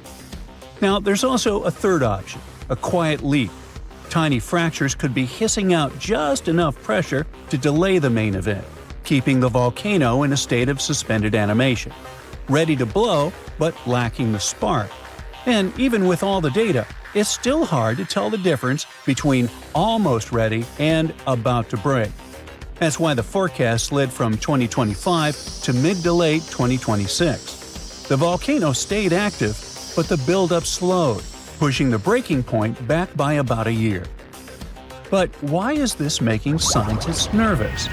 Now, there's also a third option, a quiet leak. Tiny fractures could be hissing out just enough pressure to delay the main event, keeping the volcano in a state of suspended animation, ready to blow but lacking the spark. And even with all the data, it's still hard to tell the difference between almost ready and about to break. That's why the forecast slid from 2025 to mid to late 2026. The volcano stayed active, but the buildup slowed, pushing the breaking point back by about a year. But why is this making scientists nervous?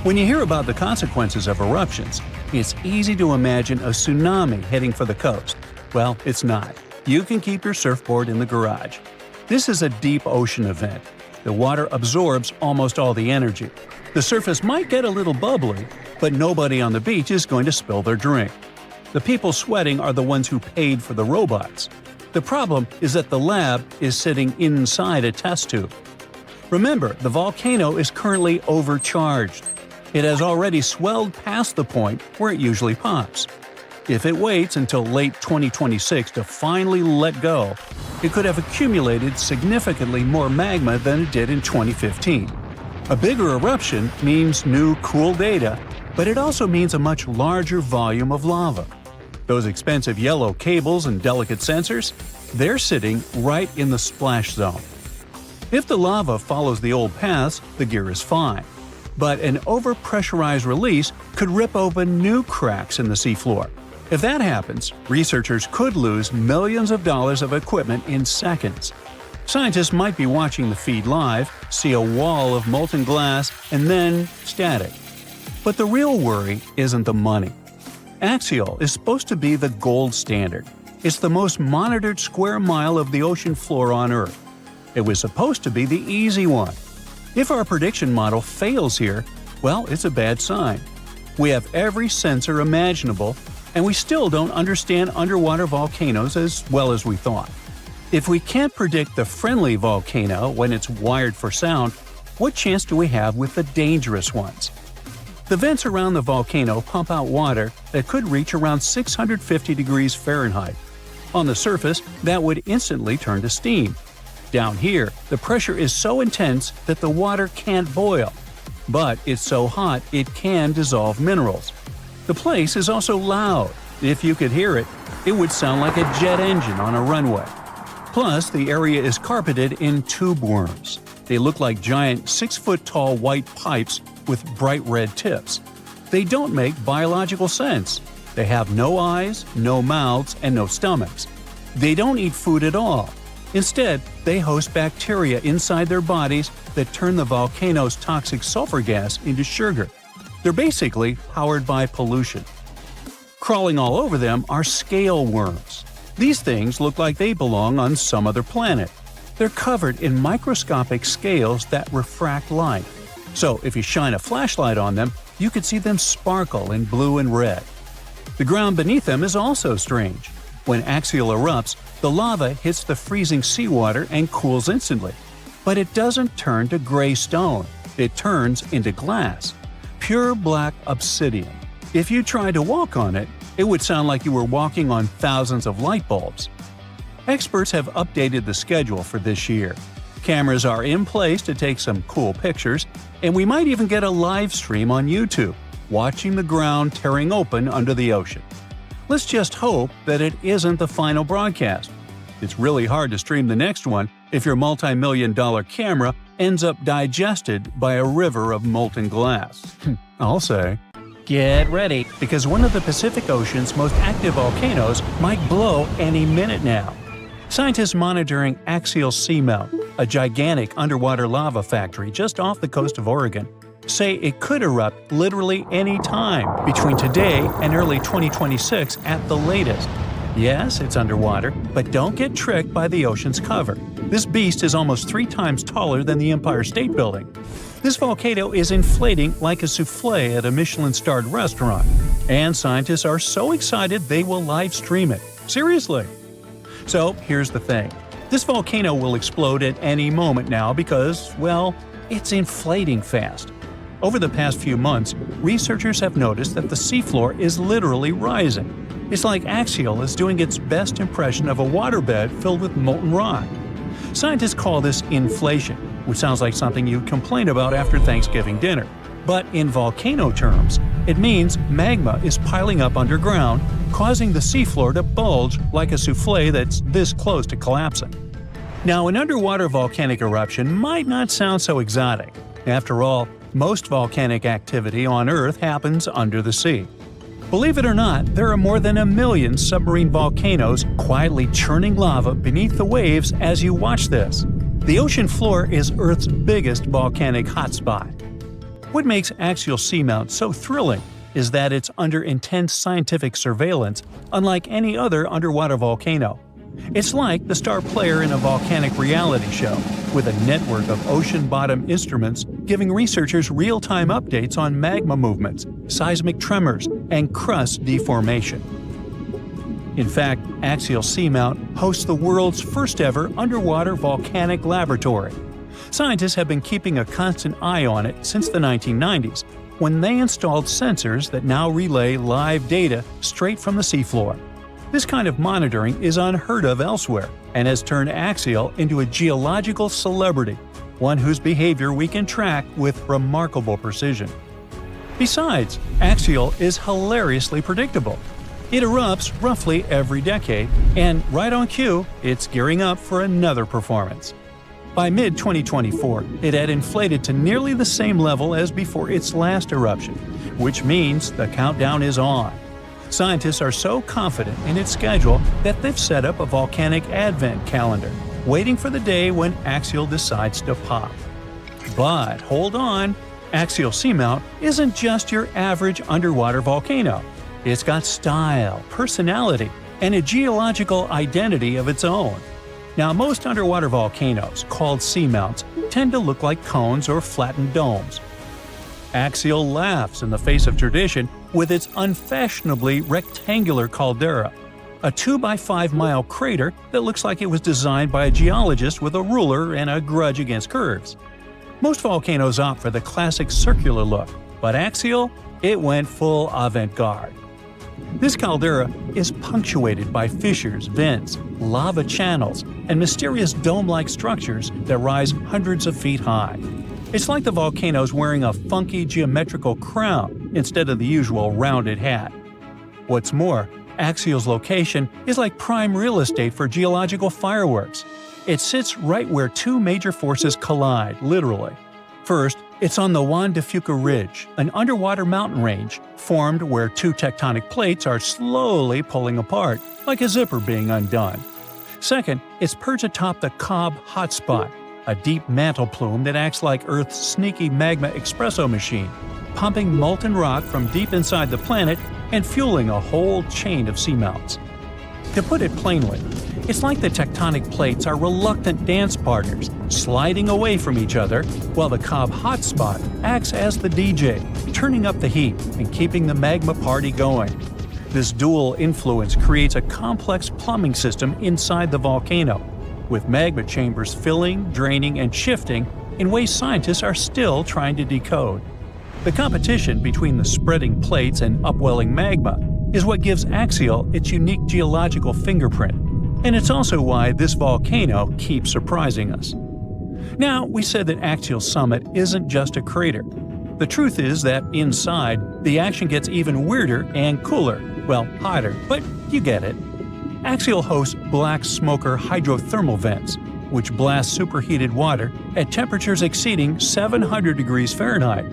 When you hear about the consequences of eruptions, it's easy to imagine a tsunami heading for the coast. Well, it's not. You can keep your surfboard in the garage. This is a deep ocean event. The water absorbs almost all the energy. The surface might get a little bubbly, but nobody on the beach is going to spill their drink. The people sweating are the ones who paid for the robots. The problem is that the lab is sitting inside a test tube. Remember, the volcano is currently overcharged. It has already swelled past the point where it usually pops. If it waits until late 2026 to finally let go, it could have accumulated significantly more magma than it did in 2015. A bigger eruption means new cool data, but it also means a much larger volume of lava. Those expensive yellow cables and delicate sensors, they're sitting right in the splash zone. If the lava follows the old paths, the gear is fine. But an overpressurized release could rip open new cracks in the seafloor. If that happens, researchers could lose millions of dollars of equipment in seconds. Scientists might be watching the feed live, see a wall of molten glass, and then static. But the real worry isn't the money. Axial is supposed to be the gold standard. It's the most monitored square mile of the ocean floor on Earth. It was supposed to be the easy one. If our prediction model fails here, well, it's a bad sign. We have every sensor imaginable, and we still don't understand underwater volcanoes as well as we thought. If we can't predict the friendly volcano when it's wired for sound, what chance do we have with the dangerous ones? The vents around the volcano pump out water that could reach around 650 degrees Fahrenheit. On the surface, that would instantly turn to steam. Down here, the pressure is so intense that the water can't boil. But it's so hot it can dissolve minerals. The place is also loud. If you could hear it, it would sound like a jet engine on a runway. Plus, the area is carpeted in tube worms. They look like giant 6-foot-tall white pipes with bright red tips. They don't make biological sense. They have no eyes, no mouths, and no stomachs. They don't eat food at all. Instead, they host bacteria inside their bodies that turn the volcano's toxic sulfur gas into sugar. They're basically powered by pollution. Crawling all over them are scale worms. These things look like they belong on some other planet. They're covered in microscopic scales that refract light. So if you shine a flashlight on them, you could see them sparkle in blue and red. The ground beneath them is also strange. When axial erupts, the lava hits the freezing seawater and cools instantly. But it doesn't turn to gray stone. It turns into glass. Pure black obsidian. If you tried to walk on it, it would sound like you were walking on thousands of light bulbs. Experts have updated the schedule for this year. Cameras are in place to take some cool pictures, and we might even get a live stream on YouTube, watching the ground tearing open under the ocean. Let's just hope that it isn't the final broadcast. It's really hard to stream the next one if your multi-million-dollar camera ends up digested by a river of molten glass. I'll say. Get ready, because one of the Pacific Ocean's most active volcanoes might blow any minute now. Scientists monitoring axial seamelt, a gigantic underwater lava factory just off the coast of Oregon, say it could erupt literally any time between today and early 2026 at the latest. Yes, it's underwater, but don't get tricked by the ocean's cover. This beast is almost 3 times taller than the Empire State Building. This volcano is inflating like a souffle at a Michelin-starred restaurant, and scientists are so excited they will live stream it. Seriously! So here's the thing. This volcano will explode at any moment now because, well, it's inflating fast. Over the past few months, researchers have noticed that the seafloor is literally rising. It's like axial is doing its best impression of a waterbed filled with molten rock. Scientists call this inflation, which sounds like something you'd complain about after Thanksgiving dinner. But in volcano terms, it means magma is piling up underground, causing the seafloor to bulge like a souffle that's this close to collapsing. Now, an underwater volcanic eruption might not sound so exotic. After all, most volcanic activity on Earth happens under the sea. Believe it or not, there are more than 1 million submarine volcanoes quietly churning lava beneath the waves as you watch this. The ocean floor is Earth's biggest volcanic hotspot. What makes axial seamount so thrilling is that it's under intense scientific surveillance, unlike any other underwater volcano. It's like the star player in a volcanic reality show, with a network of ocean-bottom instruments giving researchers real-time updates on magma movements, seismic tremors, and crust deformation. In fact, Axial Seamount hosts the world's first-ever underwater volcanic laboratory. Scientists have been keeping a constant eye on it since the 1990s, when they installed sensors that now relay live data straight from the seafloor. This kind of monitoring is unheard of elsewhere and has turned Axial into a geological celebrity, one whose behavior we can track with remarkable precision. Besides, Axial is hilariously predictable. It erupts roughly every decade, and right on cue, it's gearing up for another performance. By mid-2024, it had inflated to nearly the same level as before its last eruption, which means the countdown is on. Scientists are so confident in its schedule that they've set up a volcanic advent calendar, waiting for the day when Axial decides to pop. But hold on, Axial Seamount isn't just your average underwater volcano. It's got style, personality, and a geological identity of its own. Now, most underwater volcanoes, called seamounts, tend to look like cones or flattened domes. Axial laughs in the face of tradition with its unfashionably rectangular caldera, a 2-by-5-mile crater that looks like it was designed by a geologist with a ruler and a grudge against curves. Most volcanoes opt for the classic circular look, but Axial, it went full avant-garde. This caldera is punctuated by fissures, vents, lava channels, and mysterious dome-like structures that rise hundreds of feet high. It's like the volcano's wearing a funky geometrical crown instead of the usual rounded hat. What's more, Axial's location is like prime real estate for geological fireworks. It sits right where two major forces collide, literally. First, it's on the Juan de Fuca Ridge, an underwater mountain range formed where two tectonic plates are slowly pulling apart, like a zipper being undone. Second, it's perched atop the Cobb Hotspot, a deep mantle plume that acts like Earth's sneaky magma espresso machine, pumping molten rock from deep inside the planet and fueling a whole chain of seamounts. To put it plainly, it's like the tectonic plates are reluctant dance partners, sliding away from each other, while the Cobb Hotspot acts as the DJ, turning up the heat and keeping the magma party going. This dual influence creates a complex plumbing system inside the volcano, with magma chambers filling, draining, and shifting in ways scientists are still trying to decode. The competition between the spreading plates and upwelling magma is what gives Axial its unique geological fingerprint, and it's also why this volcano keeps surprising us. Now, we said that Axial Summit isn't just a crater. The truth is that inside, the action gets even weirder and cooler, well, hotter, but you get it. Axial hosts black smoker hydrothermal vents, which blast superheated water at temperatures exceeding 700 degrees Fahrenheit.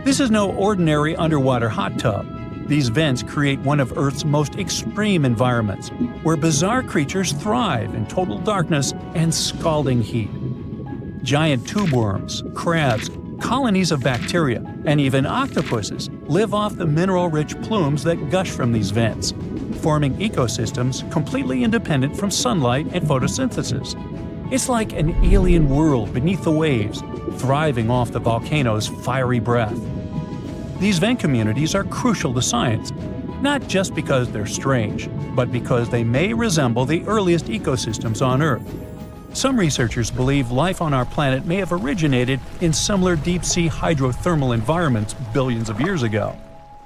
This is no ordinary underwater hot tub. These vents create one of Earth's most extreme environments, where bizarre creatures thrive in total darkness and scalding heat. Giant tube worms, crabs, colonies of bacteria, and even octopuses live off the mineral-rich plumes that gush from these vents, forming ecosystems completely independent from sunlight and photosynthesis. It's like an alien world beneath the waves, thriving off the volcano's fiery breath. These vent communities are crucial to science, not just because they're strange, but because they may resemble the earliest ecosystems on Earth. Some researchers believe life on our planet may have originated in similar deep-sea hydrothermal environments billions of years ago.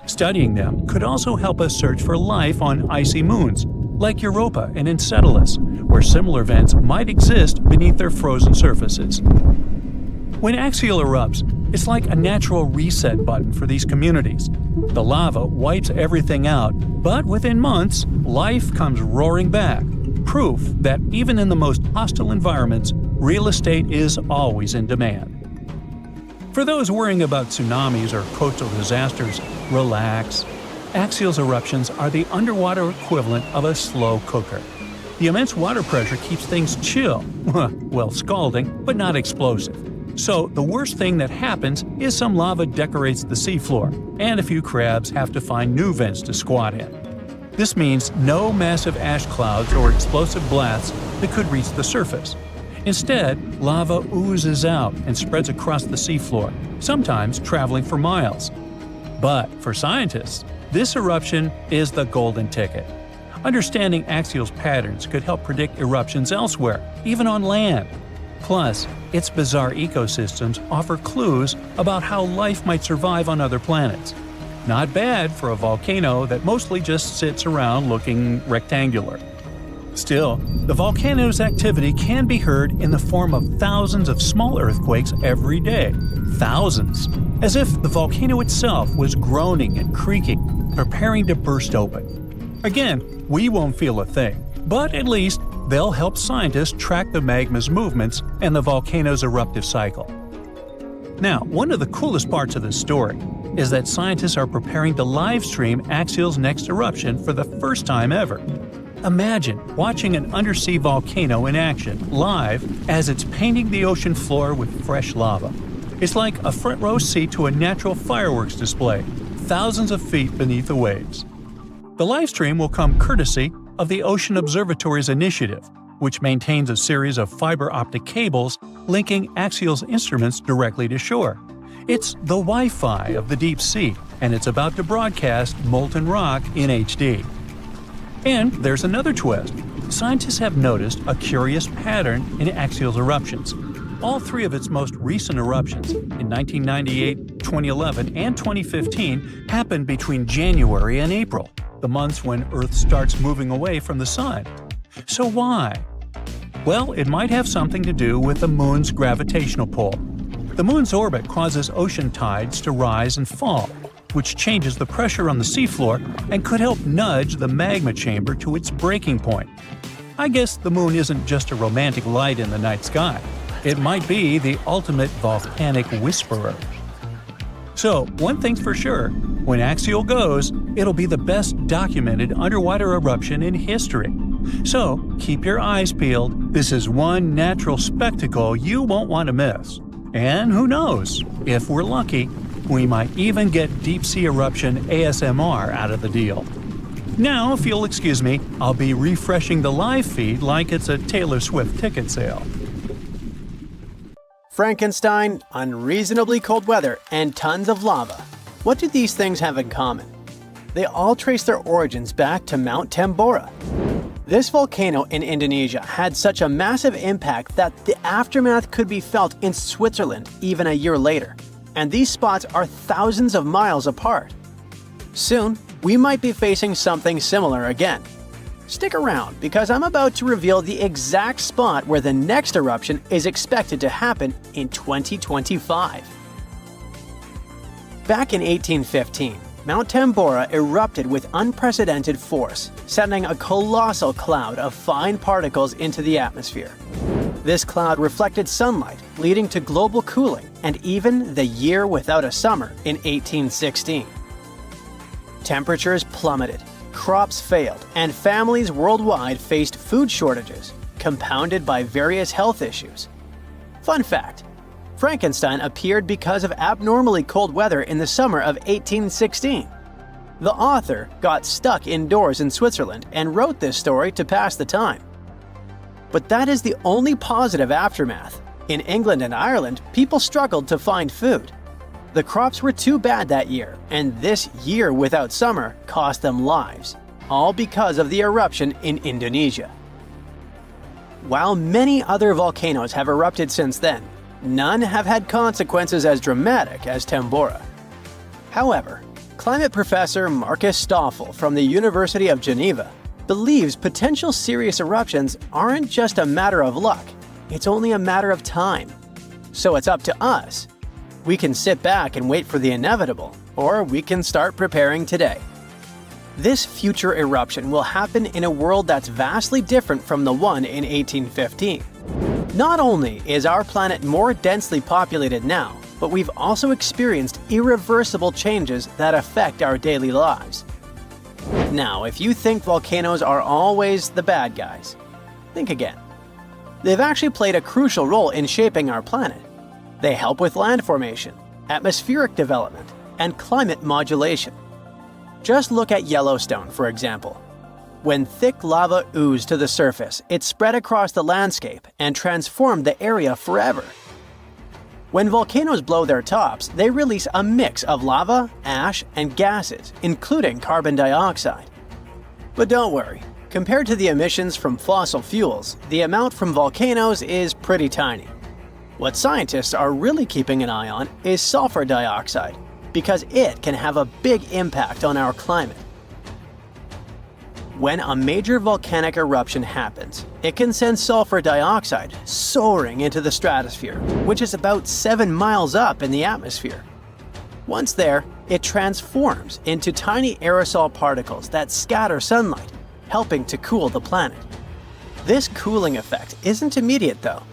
Studying them could also help us search for life on icy moons, like Europa and Enceladus, where similar vents might exist beneath their frozen surfaces. When Axial erupts, it's like a natural reset button for these communities. The lava wipes everything out, but within months, life comes roaring back. Proof that even in the most hostile environments, real estate is always in demand. For those worrying about tsunamis or coastal disasters, relax. Axial's eruptions are the underwater equivalent of a slow cooker. The immense water pressure keeps things chill, well, scalding, but not explosive. So the worst thing that happens is some lava decorates the seafloor, and a few crabs have to find new vents to squat in. This means no massive ash clouds or explosive blasts that could reach the surface. Instead, lava oozes out and spreads across the seafloor, sometimes traveling for miles. But for scientists, this eruption is the golden ticket. Understanding axial patterns could help predict eruptions elsewhere, even on land. Plus, its bizarre ecosystems offer clues about how life might survive on other planets. Not bad for a volcano that mostly just sits around looking rectangular. Still, the volcano's activity can be heard in the form of thousands of small earthquakes every day. Thousands! As if the volcano itself was groaning and creaking, preparing to burst open. Again, we won't feel a thing, but at least they'll help scientists track the magma's movements and the volcano's eruptive cycle. Now, one of the coolest parts of this story is that scientists are preparing to live stream Axial's next eruption for the first time ever. Imagine watching an undersea volcano in action, live, as it's painting the ocean floor with fresh lava. It's like a front row seat to a natural fireworks display, thousands of feet beneath the waves. The live stream will come courtesy of the Ocean Observatory's initiative, which maintains a series of fiber optic cables linking Axial's instruments directly to shore. It's the Wi-Fi of the deep sea, and it's about to broadcast molten rock in HD. And there's another twist. Scientists have noticed a curious pattern in Axial's eruptions. All three of its most recent eruptions, in 1998, 2011, and 2015, happened between January and April, the months when Earth starts moving away from the Sun. So why? Well, it might have something to do with the Moon's gravitational pull. The Moon's orbit causes ocean tides to rise and fall, which changes the pressure on the seafloor and could help nudge the magma chamber to its breaking point. I guess the Moon isn't just a romantic light in the night sky. It might be the ultimate volcanic whisperer. So, one thing's for sure, when Axial goes, it'll be the best documented underwater eruption in history. So, keep your eyes peeled. This is one natural spectacle you won't want to miss. And who knows, if we're lucky, we might even get deep-sea eruption ASMR out of the deal. Now, if you'll excuse me, I'll be refreshing the live feed like it's a Taylor Swift ticket sale. Frankenstein, unreasonably cold weather, and tons of lava. What do these things have in common? They all trace their origins back to Mount Tambora. This volcano in Indonesia had such a massive impact that the aftermath could be felt in Switzerland even a year later. And these spots are thousands of miles apart. Soon, we might be facing something similar again. Stick around, because I'm about to reveal the exact spot where the next eruption is expected to happen in 2025. Back in 1815, Mount Tambora erupted with unprecedented force, sending a colossal cloud of fine particles into the atmosphere. This cloud reflected sunlight, leading to global cooling and even the year without a summer in 1816. Temperatures plummeted, crops failed, and families worldwide faced food shortages, compounded by various health issues. Fun fact: Frankenstein appeared because of abnormally cold weather in the summer of 1816. The author got stuck indoors in Switzerland and wrote this story to pass the time. But that is the only positive aftermath. In England and Ireland, people struggled to find food. The crops were too bad that year, and this year without summer cost them lives, all because of the eruption in Indonesia. While many other volcanoes have erupted since then, none have had consequences as dramatic as Tambora. However, climate professor Marcus Stoffel from the University of Geneva believes potential serious eruptions aren't just a matter of luck, it's only a matter of time. So it's up to us. We can sit back and wait for the inevitable, or we can start preparing today. This future eruption will happen in a world that's vastly different from the one in 1815. Not only is our planet more densely populated now, but we've also experienced irreversible changes that affect our daily lives. Now, if you think volcanoes are always the bad guys, think again. They've actually played a crucial role in shaping our planet. They help with land formation, atmospheric development, and climate modulation. Just look at Yellowstone, for example. When thick lava oozed to the surface, it spread across the landscape and transformed the area forever. When volcanoes blow their tops, they release a mix of lava, ash, and gases, including carbon dioxide. But don't worry, compared to the emissions from fossil fuels, the amount from volcanoes is pretty tiny. What scientists are really keeping an eye on is sulfur dioxide, because it can have a big impact on our climate. When a major volcanic eruption happens, it can send sulfur dioxide soaring into the stratosphere, which is about 7 miles up in the atmosphere. Once there, it transforms into tiny aerosol particles that scatter sunlight, helping to cool the planet. This cooling effect isn't immediate though.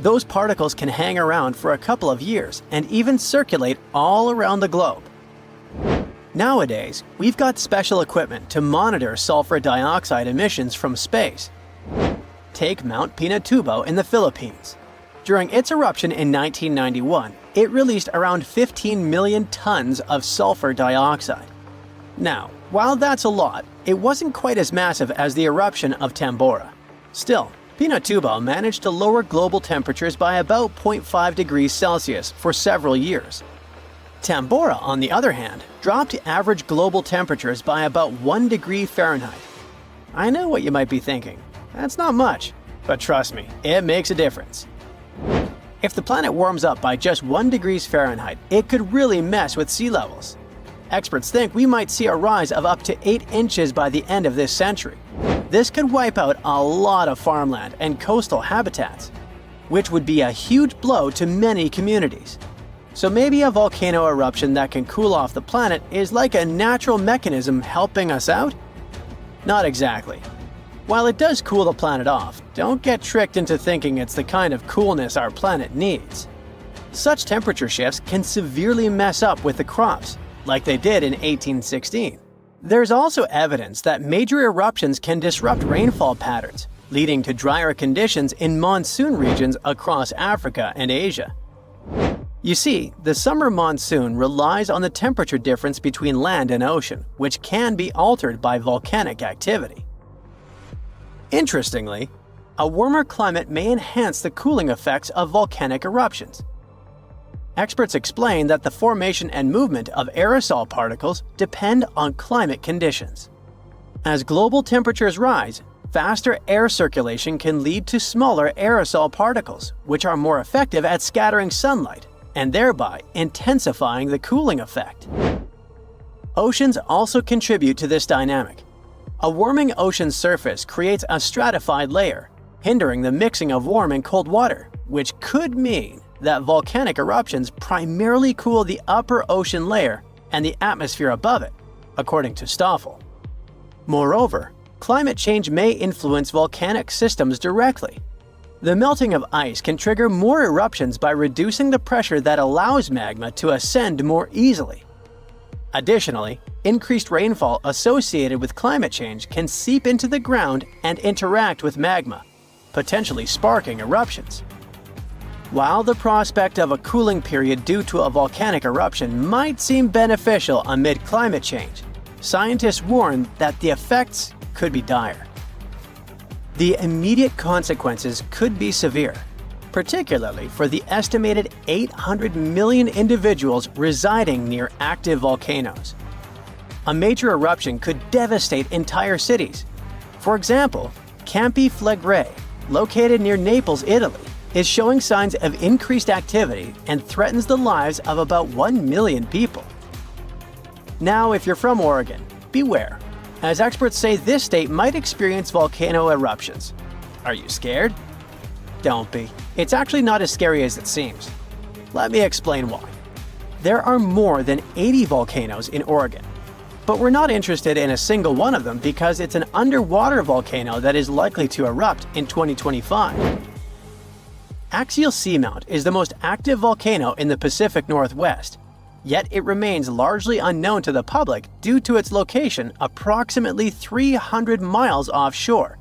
Those particles can hang around for a couple of years and even circulate all around the globe. Nowadays, we've got special equipment to monitor sulfur dioxide emissions from space. Take Mount Pinatubo in the Philippines. During its eruption in 1991, it released around 15 million tons of sulfur dioxide. Now, while that's a lot, it wasn't quite as massive as the eruption of Tambora. Still, Pinatubo managed to lower global temperatures by about 0.5 degrees Celsius for several years. Tambora, on the other hand, dropped average global temperatures by about 1 degree Fahrenheit. I know what you might be thinking. That's not much, but trust me, it makes a difference. If the planet warms up by just 1 degree Fahrenheit, it could really mess with sea levels. Experts think we might see a rise of up to 8 inches by the end of this century. This could wipe out a lot of farmland and coastal habitats, which would be a huge blow to many communities. So maybe a volcano eruption that can cool off the planet is like a natural mechanism helping us out? Not exactly. While it does cool the planet off, don't get tricked into thinking it's the kind of coolness our planet needs. Such temperature shifts can severely mess up with the crops, like they did in 1816. There's also evidence that major eruptions can disrupt rainfall patterns, leading to drier conditions in monsoon regions across Africa and Asia. You see, the summer monsoon relies on the temperature difference between land and ocean, which can be altered by volcanic activity. Interestingly, a warmer climate may enhance the cooling effects of volcanic eruptions. Experts explain that the formation and movement of aerosol particles depend on climate conditions. As global temperatures rise, faster air circulation can lead to smaller aerosol particles, which are more effective at scattering sunlight and thereby intensifying the cooling effect. Oceans also contribute to this dynamic. A warming ocean surface creates a stratified layer, hindering the mixing of warm and cold water, which could mean that volcanic eruptions primarily cool the upper ocean layer and the atmosphere above it, according to Stoffel. Moreover, climate change may influence volcanic systems directly. The melting of ice can trigger more eruptions by reducing the pressure that allows magma to ascend more easily. Additionally, increased rainfall associated with climate change can seep into the ground and interact with magma, potentially sparking eruptions. While the prospect of a cooling period due to a volcanic eruption might seem beneficial amid climate change, scientists warn that the effects could be dire. The immediate consequences could be severe, particularly for the estimated 800 million individuals residing near active volcanoes. A major eruption could devastate entire cities. For example, Campi Flegrei, located near Naples, Italy, is showing signs of increased activity and threatens the lives of about 1 million people. Now, if you're from Oregon, beware, as experts say this state might experience volcano eruptions. Are you scared? Don't be. It's actually not as scary as it seems. Let me explain why. There are more than 80 volcanoes in Oregon, but we're not interested in a single one of them because it's an underwater volcano that is likely to erupt in 2025. Axial Seamount is the most active volcano in the Pacific Northwest, yet it remains largely unknown to the public due to its location approximately 300 miles offshore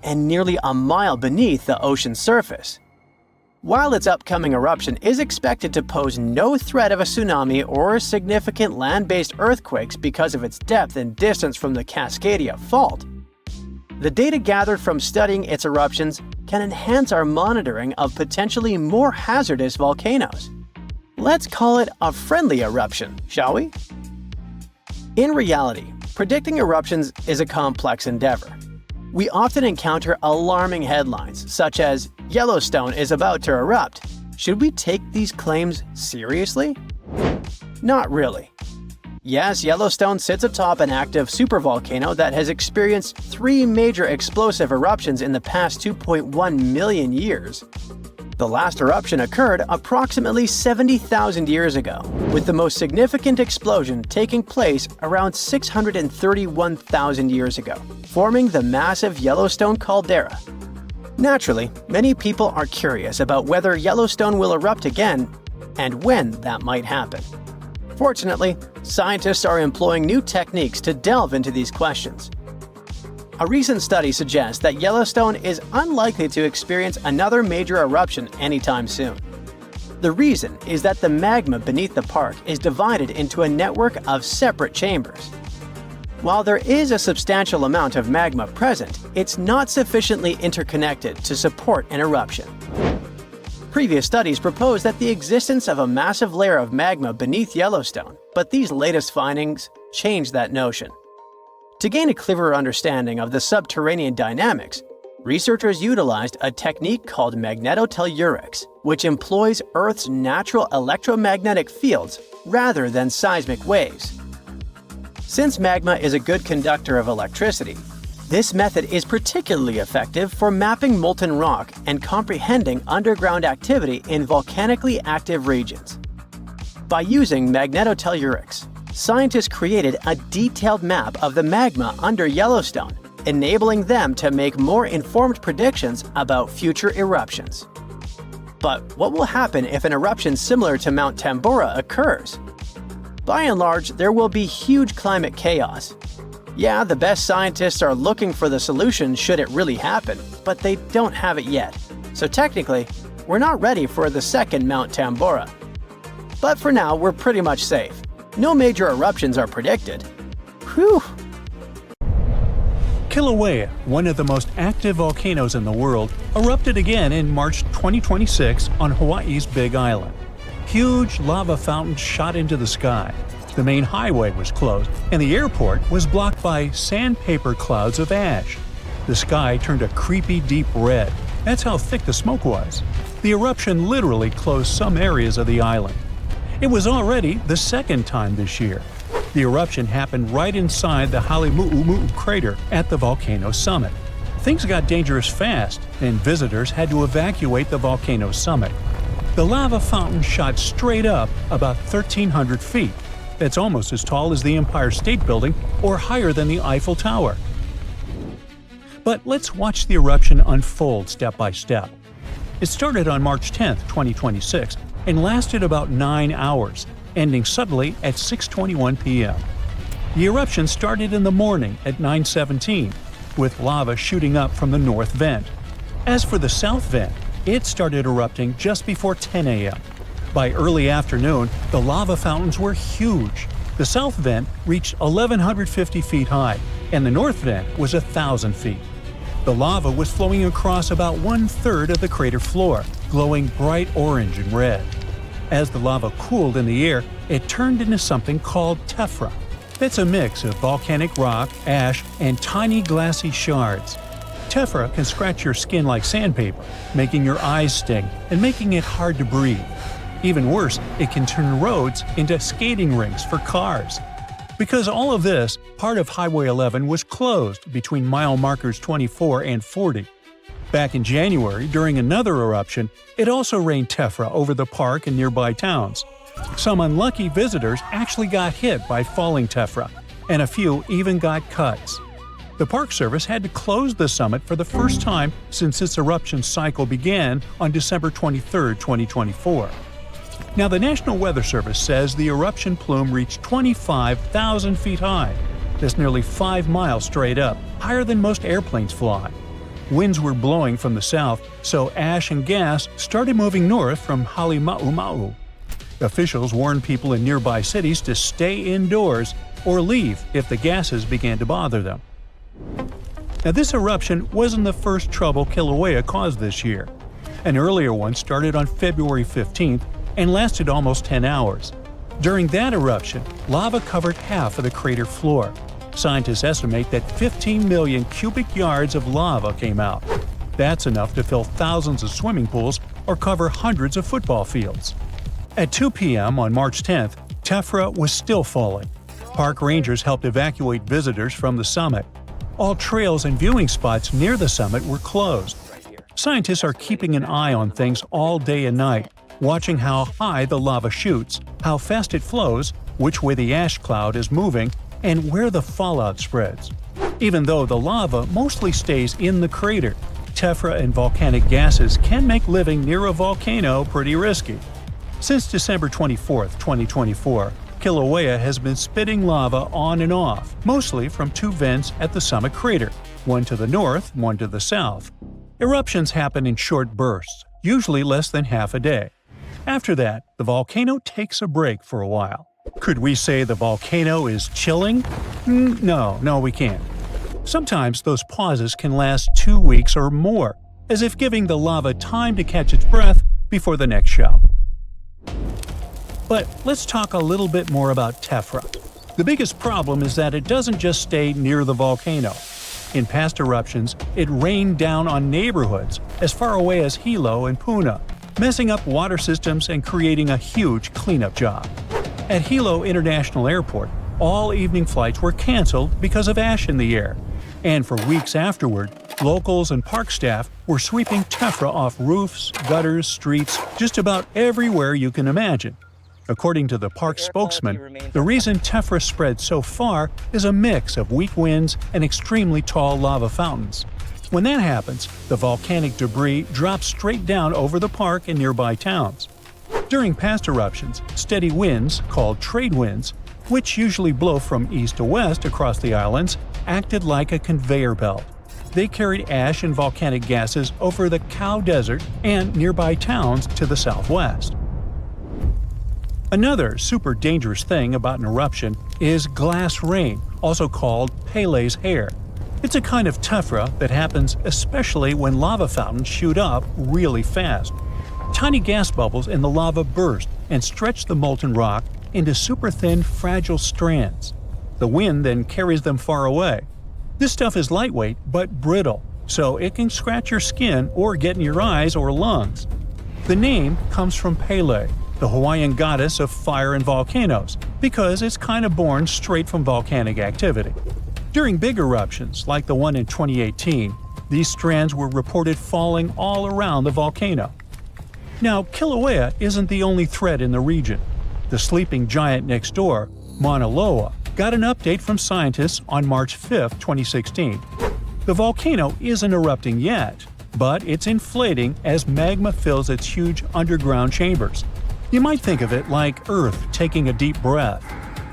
and nearly a mile beneath the ocean surface. While its upcoming eruption is expected to pose no threat of a tsunami or significant land-based earthquakes because of its depth and distance from the Cascadia Fault, The data gathered from studying its eruptions can enhance our monitoring of potentially more hazardous volcanoes. Let's call it a friendly eruption, shall we? In reality, predicting eruptions is a complex endeavor. We often encounter alarming headlines, such as, "Yellowstone is about to erupt." Should we take these claims seriously? Not really. Yes, Yellowstone sits atop an active supervolcano that has experienced 3 major explosive eruptions in the past 2.1 million years. The last eruption occurred approximately 70,000 years ago, with the most significant explosion taking place around 631,000 years ago, forming the massive Yellowstone caldera. Naturally, many people are curious about whether Yellowstone will erupt again and when that might happen. Fortunately, scientists are employing new techniques to delve into these questions. A recent study suggests that Yellowstone is unlikely to experience another major eruption anytime soon. The reason is that the magma beneath the park is divided into a network of separate chambers. While there is a substantial amount of magma present, it's not sufficiently interconnected to support an eruption. Previous studies proposed that the existence of a massive layer of magma beneath Yellowstone, but these latest findings change that notion. To gain a clearer understanding of the subterranean dynamics, researchers utilized a technique called magnetotellurics, which employs Earth's natural electromagnetic fields rather than seismic waves. Since magma is a good conductor of electricity, this method is particularly effective for mapping molten rock and comprehending underground activity in volcanically active regions. By using magnetotellurics, scientists created a detailed map of the magma under Yellowstone, enabling them to make more informed predictions about future eruptions. But what will happen if an eruption similar to Mount Tambora occurs? By and large, there will be huge climate chaos. Yeah, the best scientists are looking for the solution should it really happen, but they don't have it yet. So technically, we're not ready for the second Mount Tambora. But for now, we're pretty much safe. No major eruptions are predicted. Whew! Kilauea, one of the most active volcanoes in the world, erupted again in March 2026 on Hawaii's Big Island. Huge lava fountains shot into the sky. The main highway was closed, and the airport was blocked by sandpaper clouds of ash. The sky turned a creepy deep red. That's how thick the smoke was. The eruption literally closed some areas of the island. It was already the second time this year. The eruption happened right inside the Halemu'umu'u crater at the volcano summit. Things got dangerous fast, and visitors had to evacuate the volcano summit. The lava fountain shot straight up about 1,300 feet. That's almost as tall as the Empire State Building or higher than the Eiffel Tower. But let's watch the eruption unfold step by step. It started on March 10, 2026, and lasted about 9 hours, ending suddenly at 6:21 p.m. The eruption started in the morning at 9:17, with lava shooting up from the north vent. As for the south vent, it started erupting just before 10 a.m. By early afternoon, the lava fountains were huge. The south vent reached 1,150 feet high, and the north vent was 1,000 feet. The lava was flowing across about 1/3 of the crater floor, glowing bright orange and red. As the lava cooled in the air, it turned into something called tephra. It's a mix of volcanic rock, ash, and tiny glassy shards. Tephra can scratch your skin like sandpaper, making your eyes sting and making it hard to breathe. Even worse, it can turn roads into skating rinks for cars. Because all of this, part of Highway 11 was closed between mile markers 24 and 40. Back in January, during another eruption, it also rained tephra over the park and nearby towns. Some unlucky visitors actually got hit by falling tephra, and a few even got cuts. The Park Service had to close the summit for the first time since its eruption cycle began on December 23, 2024. Now, the National Weather Service says the eruption plume reached 25,000 feet high. That's nearly 5 miles straight up, higher than most airplanes fly. Winds were blowing from the south, so ash and gas started moving north from Halemu'umu'u. Officials warned people in nearby cities to stay indoors or leave if the gases began to bother them. Now, this eruption wasn't the first trouble Kilauea caused this year. An earlier one started on February 15th and lasted almost 10 hours. During that eruption, lava covered half of the crater floor. Scientists estimate that 15 million cubic yards of lava came out. That's enough to fill thousands of swimming pools or cover hundreds of football fields. At 2 p.m. on March 10th, tephra was still falling. Park rangers helped evacuate visitors from the summit. All trails and viewing spots near the summit were closed. Scientists are keeping an eye on things all day and night, watching how high the lava shoots, how fast it flows, which way the ash cloud is moving, and where the fallout spreads. Even though the lava mostly stays in the crater, tephra and volcanic gases can make living near a volcano pretty risky. Since December 24, 2024, Kilauea has been spitting lava on and off, mostly from two vents at the summit crater, one to the north, one to the south. Eruptions happen in short bursts, usually less than half a day. After that, the volcano takes a break for a while. Could we say the volcano is chilling? No, we can't. Sometimes those pauses can last 2 weeks or more, as if giving the lava time to catch its breath before the next show. But let's talk a little bit more about tephra. The biggest problem is that it doesn't just stay near the volcano. In past eruptions, it rained down on neighborhoods as far away as Hilo and Puna, messing up water systems and creating a huge cleanup job. At Hilo International Airport, all evening flights were canceled because of ash in the air. And for weeks afterward, locals and park staff were sweeping tephra off roofs, gutters, streets, just about everywhere you can imagine. According to the park spokesman, the reason tephra spread so far is a mix of weak winds and extremely tall lava fountains. When that happens, the volcanic debris drops straight down over the park and nearby towns. During past eruptions, steady winds, called trade winds, which usually blow from east to west across the islands, acted like a conveyor belt. They carried ash and volcanic gases over the Cow Desert and nearby towns to the southwest. Another super dangerous thing about an eruption is glass rain, also called Pele's hair. It's a kind of tephra that happens especially when lava fountains shoot up really fast. Tiny gas bubbles in the lava burst and stretch the molten rock into super thin, fragile strands. The wind then carries them far away. This stuff is lightweight but brittle, so it can scratch your skin or get in your eyes or lungs. The name comes from Pele, the Hawaiian goddess of fire and volcanoes, because it's kind of born straight from volcanic activity. During big eruptions, like the one in 2018, these strands were reported falling all around the volcano. Now, Kilauea isn't the only threat in the region. The sleeping giant next door, Mauna Loa, got an update from scientists on March 5, 2016. The volcano isn't erupting yet, but it's inflating as magma fills its huge underground chambers. You might think of it like Earth taking a deep breath.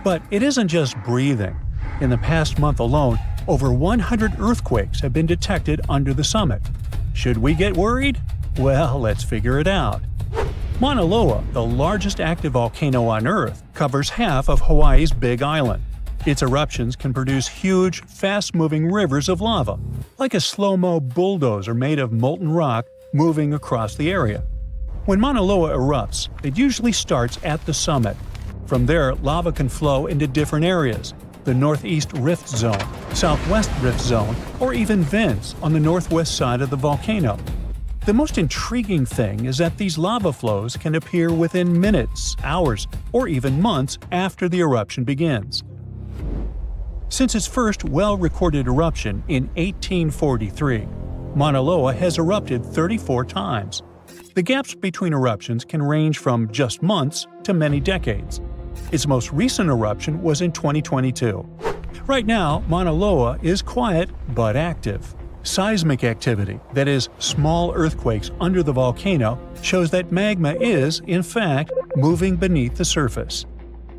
But it isn't just breathing. In the past month alone, over 100 earthquakes have been detected under the summit. Should we get worried? Well, let's figure it out. Mauna Loa, the largest active volcano on Earth, covers half of Hawaii's Big Island. Its eruptions can produce huge, fast-moving rivers of lava, like a slow-mo bulldozer made of molten rock moving across the area. When Mauna Loa erupts, it usually starts at the summit. From there, lava can flow into different areas: the Northeast Rift Zone, Southwest Rift Zone, or even vents on the northwest side of the volcano. The most intriguing thing is that these lava flows can appear within minutes, hours, or even months after the eruption begins. Since its first well-recorded eruption in 1843, Mauna Loa has erupted 34 times. The gaps between eruptions can range from just months to many decades. Its most recent eruption was in 2022. Right now, Mauna Loa is quiet but active. Seismic activity, that is, small earthquakes under the volcano, shows that magma is, in fact, moving beneath the surface.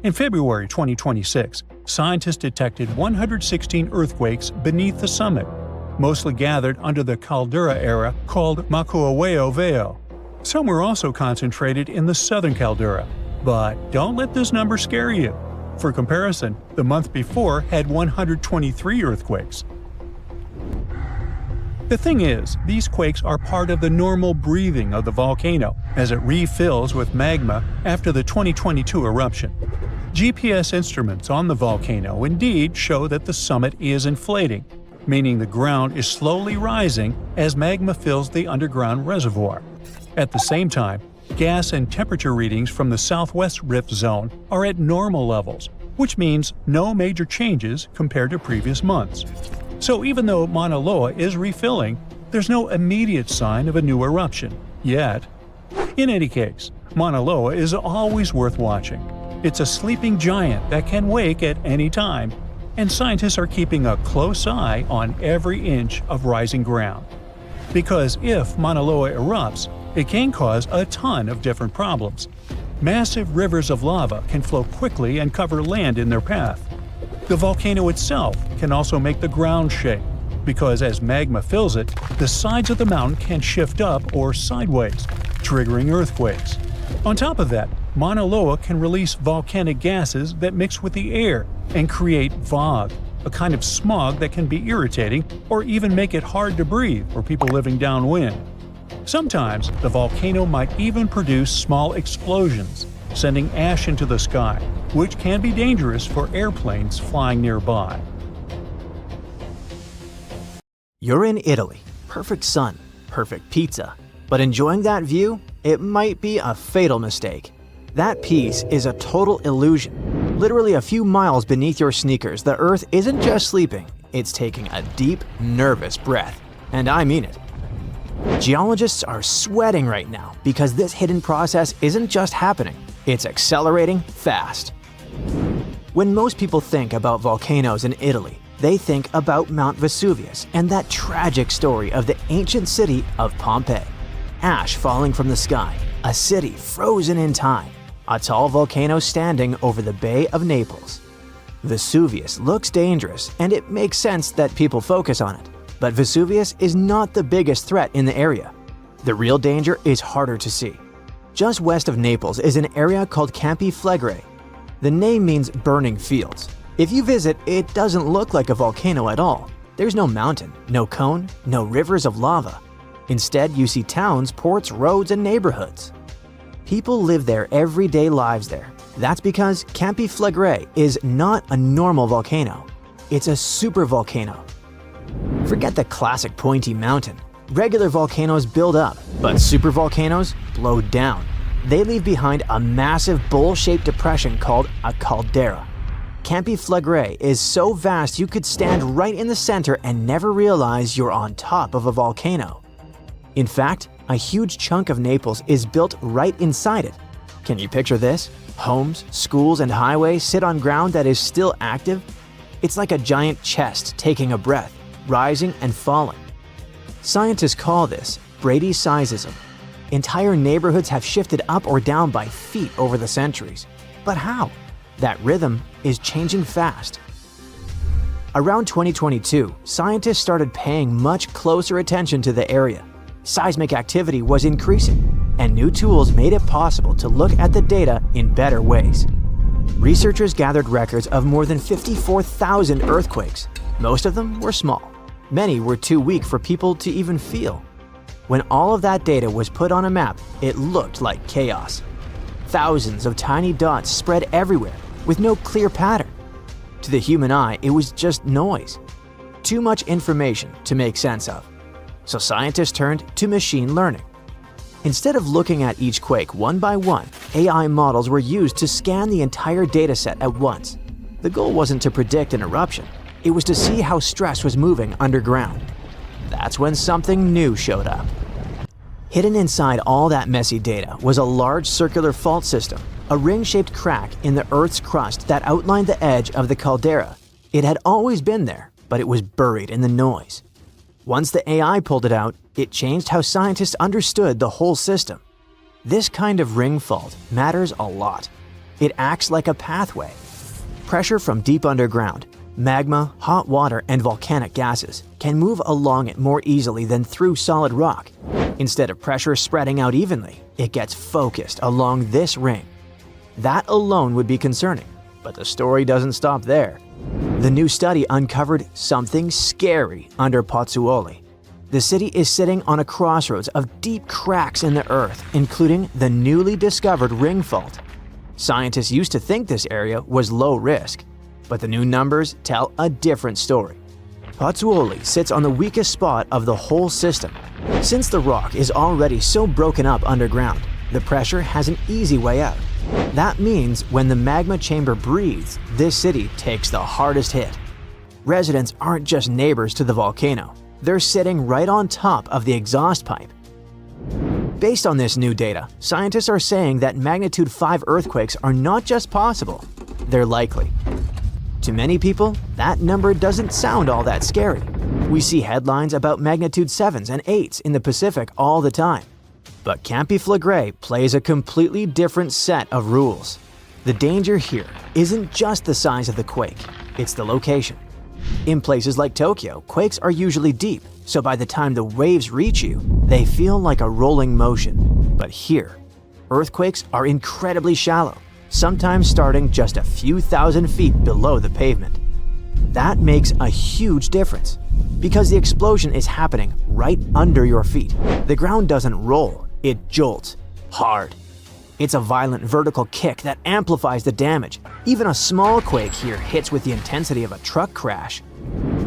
In February 2026, scientists detected 116 earthquakes beneath the summit, mostly gathered under the caldera era called Makuaweo Veo. Some were also concentrated in the southern caldera. But don't let this number scare you. For comparison, the month before had 123 earthquakes. The thing is, these quakes are part of the normal breathing of the volcano as it refills with magma after the 2022 eruption. GPS instruments on the volcano indeed show that the summit is inflating, meaning the ground is slowly rising as magma fills the underground reservoir. At the same time, gas and temperature readings from the southwest rift zone are at normal levels, which means no major changes compared to previous months. So even though Mauna Loa is refilling, there's no immediate sign of a new eruption, yet. In any case, Mauna Loa is always worth watching. It's a sleeping giant that can wake at any time, and scientists are keeping a close eye on every inch of rising ground. Because if Mauna Loa erupts, it can cause a ton of different problems. Massive rivers of lava can flow quickly and cover land in their path. The volcano itself can also make the ground shake, because as magma fills it, the sides of the mountain can shift up or sideways, triggering earthquakes. On top of that, Mauna Loa can release volcanic gases that mix with the air and create fog, a kind of smog that can be irritating or even make it hard to breathe for people living downwind. Sometimes, the volcano might even produce small explosions, sending ash into the sky, which can be dangerous for airplanes flying nearby. You're in Italy. Perfect sun, perfect pizza. But enjoying that view? It might be a fatal mistake. That peace is a total illusion. Literally a few miles beneath your sneakers, the Earth isn't just sleeping, it's taking a deep, nervous breath. And I mean it. Geologists are sweating right now because this hidden process isn't just happening, it's accelerating fast. When most people think about volcanoes in Italy, they think about Mount Vesuvius and that tragic story of the ancient city of Pompeii. Ash falling from the sky, a city frozen in time, a tall volcano standing over the Bay of Naples. Vesuvius looks dangerous, and it makes sense that people focus on it. But Vesuvius is not the biggest threat in the area. The real danger is harder to see. Just west of Naples is an area called Campi Flegrei. The name means burning fields. If you visit, it doesn't look like a volcano at all. There's no mountain, no cone, no rivers of lava. Instead, you see towns, ports, roads, and neighborhoods. People live their everyday lives there. That's because Campi Flegrei is not a normal volcano. It's a supervolcano. Forget the classic pointy mountain. Regular volcanoes build up, but supervolcanoes blow down. They leave behind a massive bowl-shaped depression called a caldera. Campi Flegrei is so vast you could stand right in the center and never realize you're on top of a volcano. In fact, a huge chunk of Naples is built right inside it. Can you picture this? Homes, schools, and highways sit on ground that is still active? It's like a giant chest taking a breath, rising and falling. Scientists call this bradyseism. Entire neighborhoods have shifted up or down by feet over the centuries. But how? That rhythm is changing fast. Around 2022, scientists started paying much closer attention to the area. Seismic activity was increasing, and new tools made it possible to look at the data in better ways. Researchers gathered records of more than 54,000 earthquakes. Most of them were small. Many were too weak for people to even feel. When all of that data was put on a map, it looked like chaos. Thousands of tiny dots spread everywhere, with no clear pattern. To the human eye, it was just noise. Too much information to make sense of. So scientists turned to machine learning. Instead of looking at each quake one by one, AI models were used to scan the entire dataset at once. The goal wasn't to predict an eruption, it was to see how stress was moving underground. That's when something new showed up. Hidden inside all that messy data was a large circular fault system, a ring-shaped crack in the Earth's crust that outlined the edge of the caldera. It had always been there, but it was buried in the noise. Once the AI pulled it out, it changed how scientists understood the whole system. This kind of ring fault matters a lot. It acts like a pathway. Pressure from deep underground, magma, hot water, and volcanic gases can move along it more easily than through solid rock. Instead of pressure spreading out evenly, it gets focused along this ring. That alone would be concerning, but the story doesn't stop there. The new study uncovered something scary under Pozzuoli. The city is sitting on a crossroads of deep cracks in the earth, including the newly discovered ring fault. Scientists used to think this area was low risk, but the new numbers tell a different story. Pozzuoli sits on the weakest spot of the whole system. Since the rock is already so broken up underground, the pressure has an easy way out. That means when the magma chamber breathes, this city takes the hardest hit. Residents aren't just neighbors to the volcano. They're sitting right on top of the exhaust pipe. Based on this new data, scientists are saying that magnitude 5 earthquakes are not just possible, they're likely. To many people, that number doesn't sound all that scary. We see headlines about magnitude 7s and 8s in the Pacific all the time. But Campi Flegrei plays a completely different set of rules. The danger here isn't just the size of the quake, it's the location. In places like Tokyo, quakes are usually deep, so by the time the waves reach you, they feel like a rolling motion. But here, earthquakes are incredibly shallow, sometimes starting just a few thousand feet below the pavement. That makes a huge difference, because the explosion is happening right under your feet. The ground doesn't roll, it jolts hard. It's a violent vertical kick that amplifies the damage. Even a small quake here hits with the intensity of a truck crash.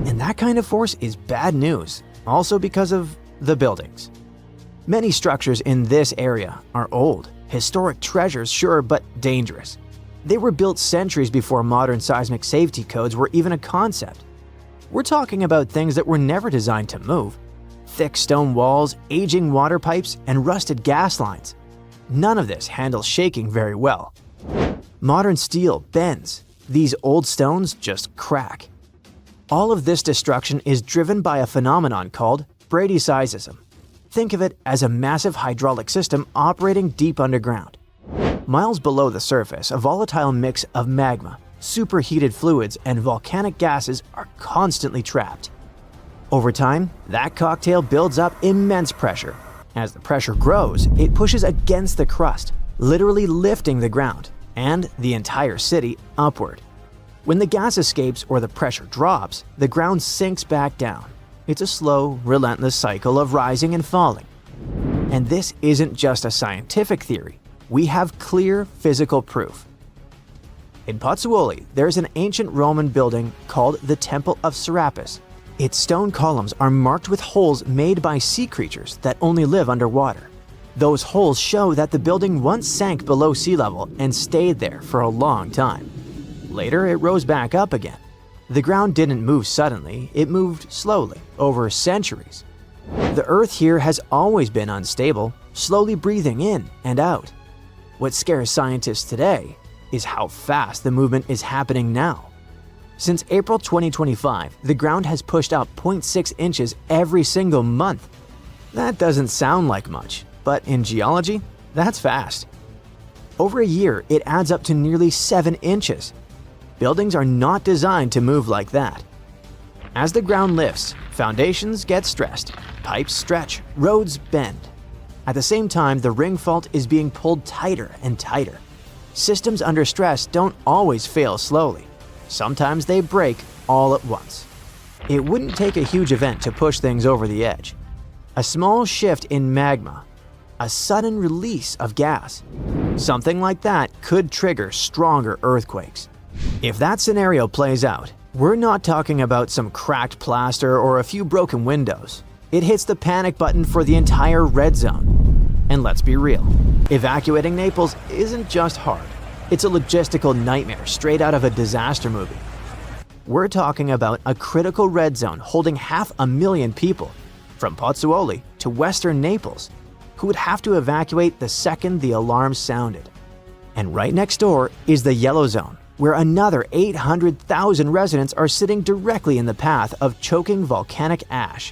And that kind of force is bad news, also because of the buildings. Many structures in this area are old, historic treasures, sure, but dangerous. They were built centuries before modern seismic safety codes were even a concept. We're talking about things that were never designed to move. Thick stone walls, aging water pipes, and rusted gas lines. None of this handles shaking very well. Modern steel bends. These old stones just crack. All of this destruction is driven by a phenomenon called bradyseism. Think of it as a massive hydraulic system operating deep underground. Miles below the surface, a volatile mix of magma, superheated fluids, and volcanic gases are constantly trapped. Over time, that cocktail builds up immense pressure. As the pressure grows, it pushes against the crust, literally lifting the ground and the entire city upward. When the gas escapes or the pressure drops, the ground sinks back down. It's a slow, relentless cycle of rising and falling. And this isn't just a scientific theory. We have clear physical proof. In Pozzuoli, there's an ancient Roman building called the Temple of Serapis. Its stone columns are marked with holes made by sea creatures that only live underwater. Those holes show that the building once sank below sea level and stayed there for a long time. Later, it rose back up again. The ground didn't move suddenly, it moved slowly, over centuries. The earth here has always been unstable, slowly breathing in and out. What scares scientists today is how fast the movement is happening now. Since April 2025, the ground has pushed up 0.6 inches every single month. That doesn't sound like much, but in geology, that's fast. Over a year, it adds up to nearly 7 inches. Buildings are not designed to move like that. As the ground lifts, foundations get stressed, pipes stretch, roads bend. At the same time, the ring fault is being pulled tighter and tighter. Systems under stress don't always fail slowly. Sometimes they break all at once. It wouldn't take a huge event to push things over the edge. A small shift in magma, a sudden release of gas. Something like that could trigger stronger earthquakes. If that scenario plays out, we're not talking about some cracked plaster or a few broken windows. It hits the panic button for the entire red zone. And let's be real, evacuating Naples isn't just hard. It's a logistical nightmare straight out of a disaster movie. We're talking about a critical red zone holding 500,000 people, from Pozzuoli to western Naples, who would have to evacuate the second the alarm sounded. And right next door is the yellow zone, where another 800,000 residents are sitting directly in the path of choking volcanic ash.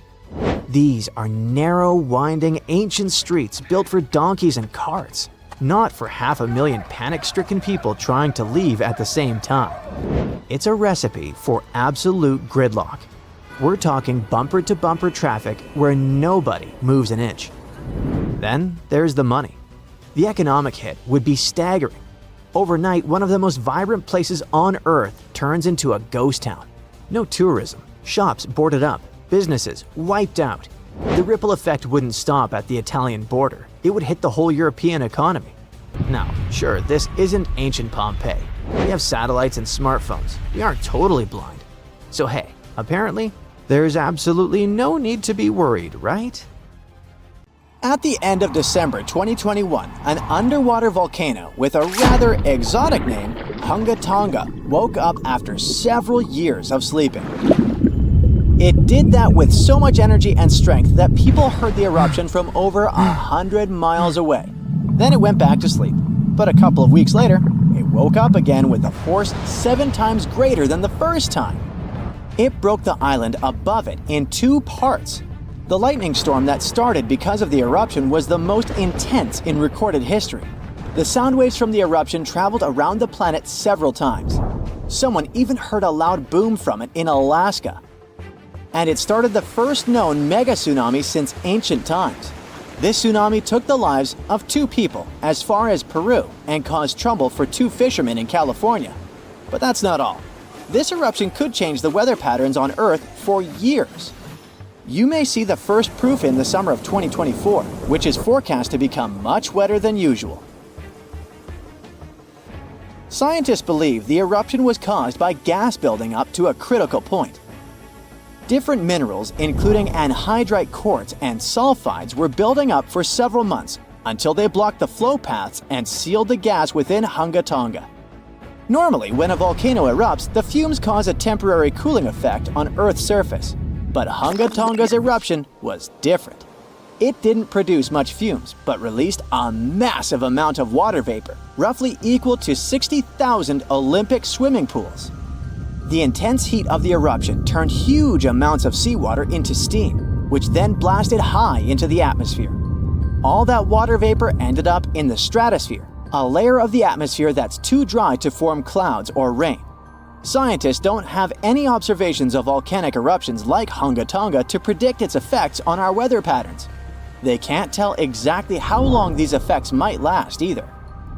These are narrow, winding, ancient streets built for donkeys and carts, not for 500,000 panic-stricken people trying to leave at the same time. It's a recipe for absolute gridlock. We're talking bumper-to-bumper traffic where nobody moves an inch. Then there's the money. The economic hit would be staggering. Overnight, one of the most vibrant places on Earth turns into a ghost town. No tourism, shops boarded up, businesses wiped out, The ripple effect wouldn't stop at the Italian border, it would hit the whole European economy. Now, sure, this isn't ancient Pompeii. We have satellites and smartphones. We aren't totally blind. So hey, apparently, there's absolutely no need to be worried, right? At the end of December 2021, an underwater volcano with a rather exotic name, Hunga Tonga, woke up after several years of sleeping. It did that with so much energy and strength that people heard the eruption from over 100 miles away. Then it went back to sleep. But a couple of weeks later, it woke up again with a force 7 times greater than the first time. It broke the island above it in 2 parts. The lightning storm that started because of the eruption was the most intense in recorded history. The sound waves from the eruption traveled around the planet several times. Someone even heard a loud boom from it in Alaska. And it started the first known mega tsunami since ancient times. This tsunami took the lives of 2 people as far as Peru and caused trouble for 2 fishermen in California. But that's not all. This eruption could change the weather patterns on Earth for years. You may see the first proof in the summer of 2024, which is forecast to become much wetter than usual. Scientists believe the eruption was caused by gas building up to a critical point. Different minerals, including anhydrite quartz and sulfides, were building up for several months until they blocked the flow paths and sealed the gas within Hunga Tonga. Normally, when a volcano erupts, the fumes cause a temporary cooling effect on Earth's surface. But Hunga Tonga's eruption was different. It didn't produce much fumes, but released a massive amount of water vapor, roughly equal to 60,000 Olympic swimming pools. The intense heat of the eruption turned huge amounts of seawater into steam, which then blasted high into the atmosphere. All that water vapor ended up in the stratosphere, a layer of the atmosphere that's too dry to form clouds or rain. Scientists don't have any observations of volcanic eruptions like Hunga Tonga to predict its effects on our weather patterns. They can't tell exactly how long these effects might last either.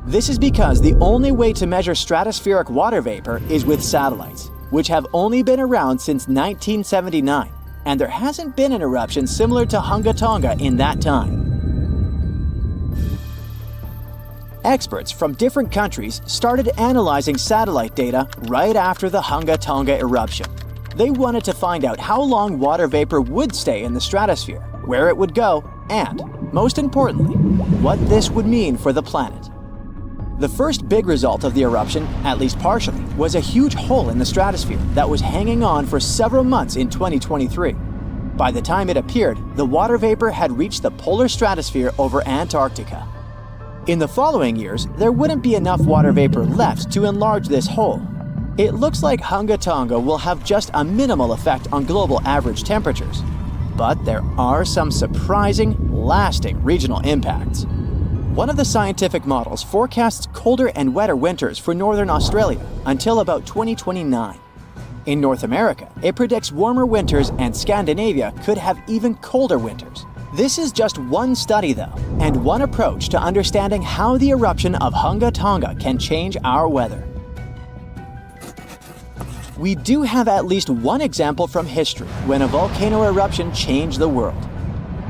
This is because the only way to measure stratospheric water vapor is with satellites, which have only been around since 1979, and there hasn't been an eruption similar to Hunga Tonga in that time. Experts from different countries started analyzing satellite data right after the Hunga Tonga eruption. They wanted to find out how long water vapor would stay in the stratosphere, where it would go, and, most importantly, what this would mean for the planet. The first big result of the eruption, at least partially, was a huge hole in the stratosphere that was hanging on for several months in 2023. By the time it appeared, the water vapor had reached the polar stratosphere over Antarctica. In the following years, there wouldn't be enough water vapor left to enlarge this hole. It looks like Hunga Tonga will have just a minimal effect on global average temperatures. But there are some surprising, lasting regional impacts. One of the scientific models forecasts colder and wetter winters for northern Australia until about 2029. In North America, it predicts warmer winters, and Scandinavia could have even colder winters. This is just one study though, and one approach to understanding how the eruption of Hunga Tonga can change our weather. We do have at least one example from history when a volcano eruption changed the world.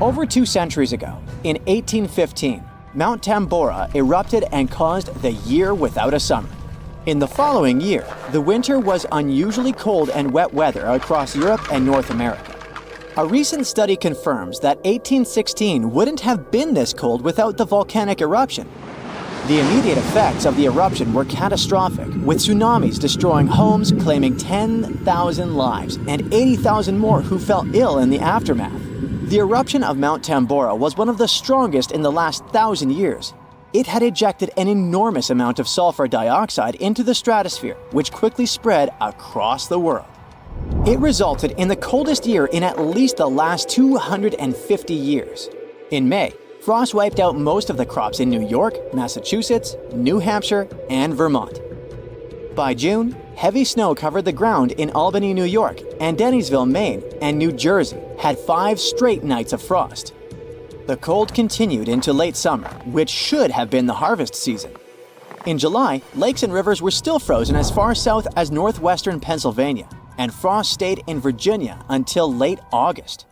Over 2 centuries ago, in 1815, Mount Tambora erupted and caused the year without a summer. In the following year, the winter was unusually cold and wet weather across Europe and North America. A recent study confirms that 1816 wouldn't have been this cold without the volcanic eruption. The immediate effects of the eruption were catastrophic, with tsunamis destroying homes, claiming 10,000 lives, and 80,000 more who fell ill in the aftermath. The eruption of Mount Tambora was one of the strongest in the last 1,000 years. It had ejected an enormous amount of sulfur dioxide into the stratosphere, which quickly spread across the world. It resulted in the coldest year in at least the last 250 years. In May, frost wiped out most of the crops in New York, Massachusetts, New Hampshire, and Vermont. By June, heavy snow covered the ground in Albany, New York, and Dennisville, Maine, and New Jersey had 5 straight nights of frost. The cold continued into late summer, which should have been the harvest season. In July, lakes and rivers were still frozen as far south as northwestern Pennsylvania, and frost stayed in Virginia until late August.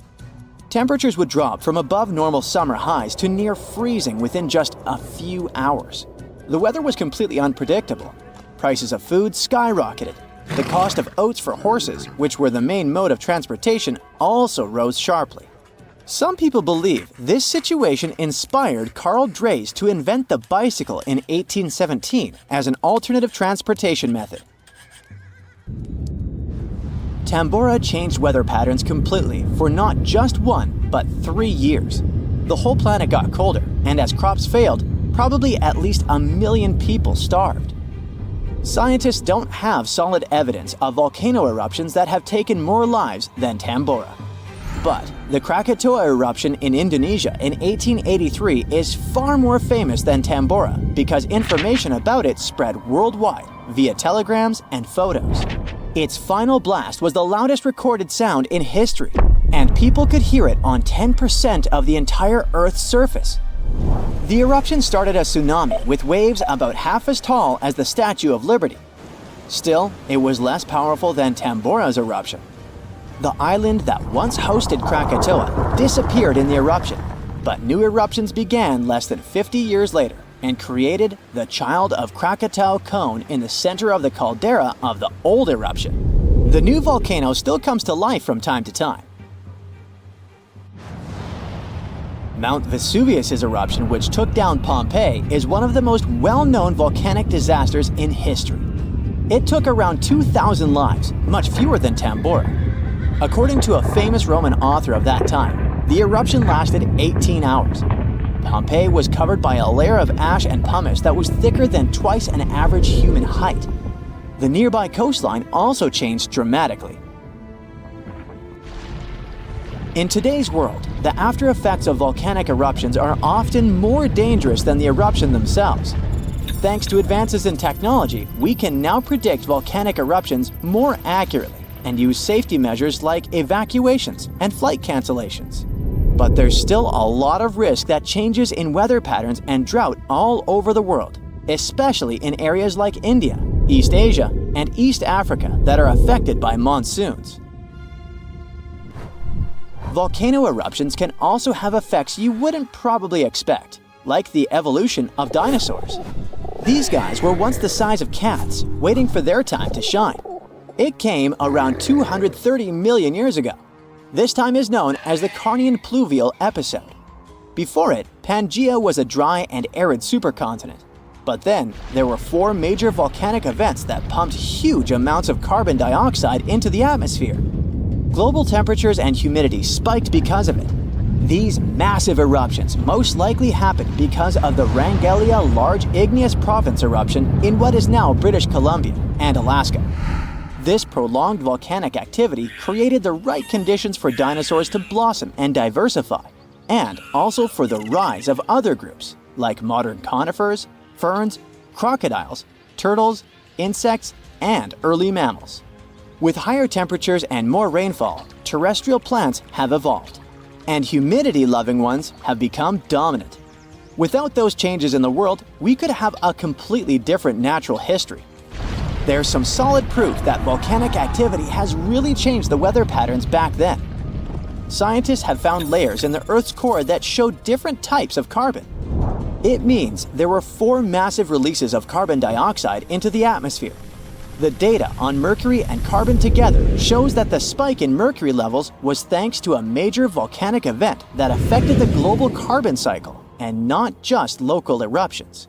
Temperatures would drop from above normal summer highs to near freezing within just a few hours. The weather was completely unpredictable. Prices of food skyrocketed. The cost of oats for horses, which were the main mode of transportation, also rose sharply. Some people believe this situation inspired Carl Drees to invent the bicycle in 1817 as an alternative transportation method. Tambora changed weather patterns completely for not just 1, but 3 years. The whole planet got colder, and as crops failed, probably at least 1 million people starved. Scientists don't have solid evidence of volcano eruptions that have taken more lives than Tambora. But the Krakatoa eruption in Indonesia in 1883 is far more famous than Tambora because information about it spread worldwide via telegrams and photos. Its final blast was the loudest recorded sound in history, and people could hear it on 10% of the entire Earth's surface. The eruption started a tsunami with waves about half as tall as the Statue of Liberty. Still, it was less powerful than Tambora's eruption. The island that once hosted Krakatoa disappeared in the eruption, but new eruptions began less than 50 years later and created the Child of Krakatau cone in the center of the caldera of the old eruption. The new volcano still comes to life from time to time. Mount Vesuvius's eruption, which took down Pompeii, is one of the most well-known volcanic disasters in history. It took around 2,000 lives, much fewer than Tambora. According to a famous Roman author of that time, the eruption lasted 18 hours. Pompeii was covered by a layer of ash and pumice that was thicker than twice an average human height. The nearby coastline also changed dramatically. In today's world, the after effects of volcanic eruptions are often more dangerous than the eruption themselves. Thanks to advances in technology, we can now predict volcanic eruptions more accurately and use safety measures like evacuations and flight cancellations. But there's still a lot of risk that changes in weather patterns and drought all over the world, especially in areas like India, East Asia, and East Africa that are affected by monsoons. Volcano eruptions can also have effects you wouldn't probably expect, like the evolution of dinosaurs. These guys were once the size of cats, waiting for their time to shine. It came around 230 million years ago. This time is known as the Carnian pluvial episode. Before it, Pangaea was a dry and arid supercontinent. But then, there were 4 major volcanic events that pumped huge amounts of carbon dioxide into the atmosphere. Global temperatures and humidity spiked because of it. These massive eruptions most likely happened because of the Wrangellia Large Igneous Province eruption in what is now British Columbia and Alaska. This prolonged volcanic activity created the right conditions for dinosaurs to blossom and diversify, and also for the rise of other groups, like modern conifers, ferns, crocodiles, turtles, insects, and early mammals. With higher temperatures and more rainfall, terrestrial plants have evolved, and humidity-loving ones have become dominant. Without those changes in the world, we could have a completely different natural history. There's some solid proof that volcanic activity has really changed the weather patterns back then. Scientists have found layers in the Earth's core that show different types of carbon. It means there were 4 massive releases of carbon dioxide into the atmosphere. The data on mercury and carbon together shows that the spike in mercury levels was thanks to a major volcanic event that affected the global carbon cycle, and not just local eruptions.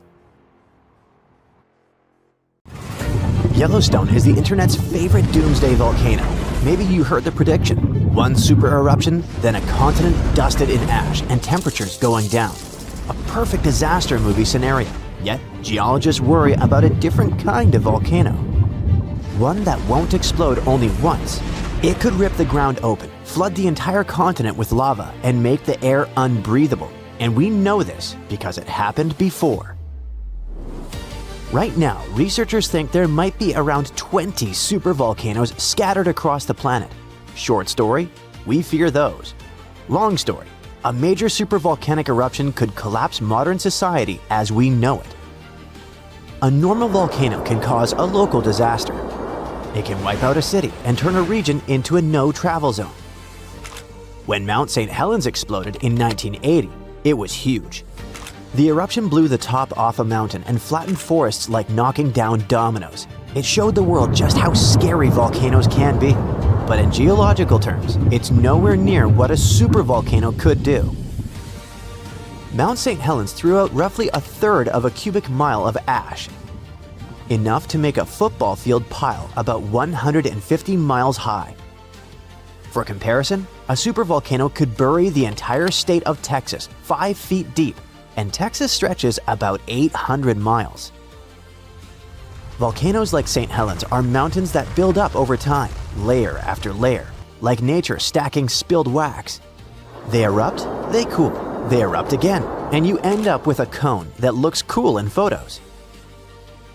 Yellowstone is the internet's favorite doomsday volcano. Maybe you heard the prediction. 1 super eruption, then a continent dusted in ash and temperatures going down. A perfect disaster movie scenario. Yet, geologists worry about a different kind of volcano. One that won't explode only once. It could rip the ground open, flood the entire continent with lava, and make the air unbreathable. And we know this because it happened before. Right now, researchers think there might be around 20 supervolcanoes scattered across the planet. Short story, we fear those. Long story, a major supervolcanic eruption could collapse modern society as we know it. A normal volcano can cause a local disaster. It can wipe out a city and turn a region into a no-travel zone. When Mount St. Helens exploded in 1980, it was huge. The eruption blew the top off a mountain and flattened forests like knocking down dominoes. It showed the world just how scary volcanoes can be. But in geological terms, it's nowhere near what a supervolcano could do. Mount St. Helens threw out roughly a third of a cubic mile of ash, enough to make a football field pile about 150 miles high. For comparison, a supervolcano could bury the entire state of Texas 5 feet deep, and Texas stretches about 800 miles. Volcanoes like St. Helens are mountains that build up over time, layer after layer, like nature stacking spilled wax. They erupt, they cool, they erupt again, and you end up with a cone that looks cool in photos.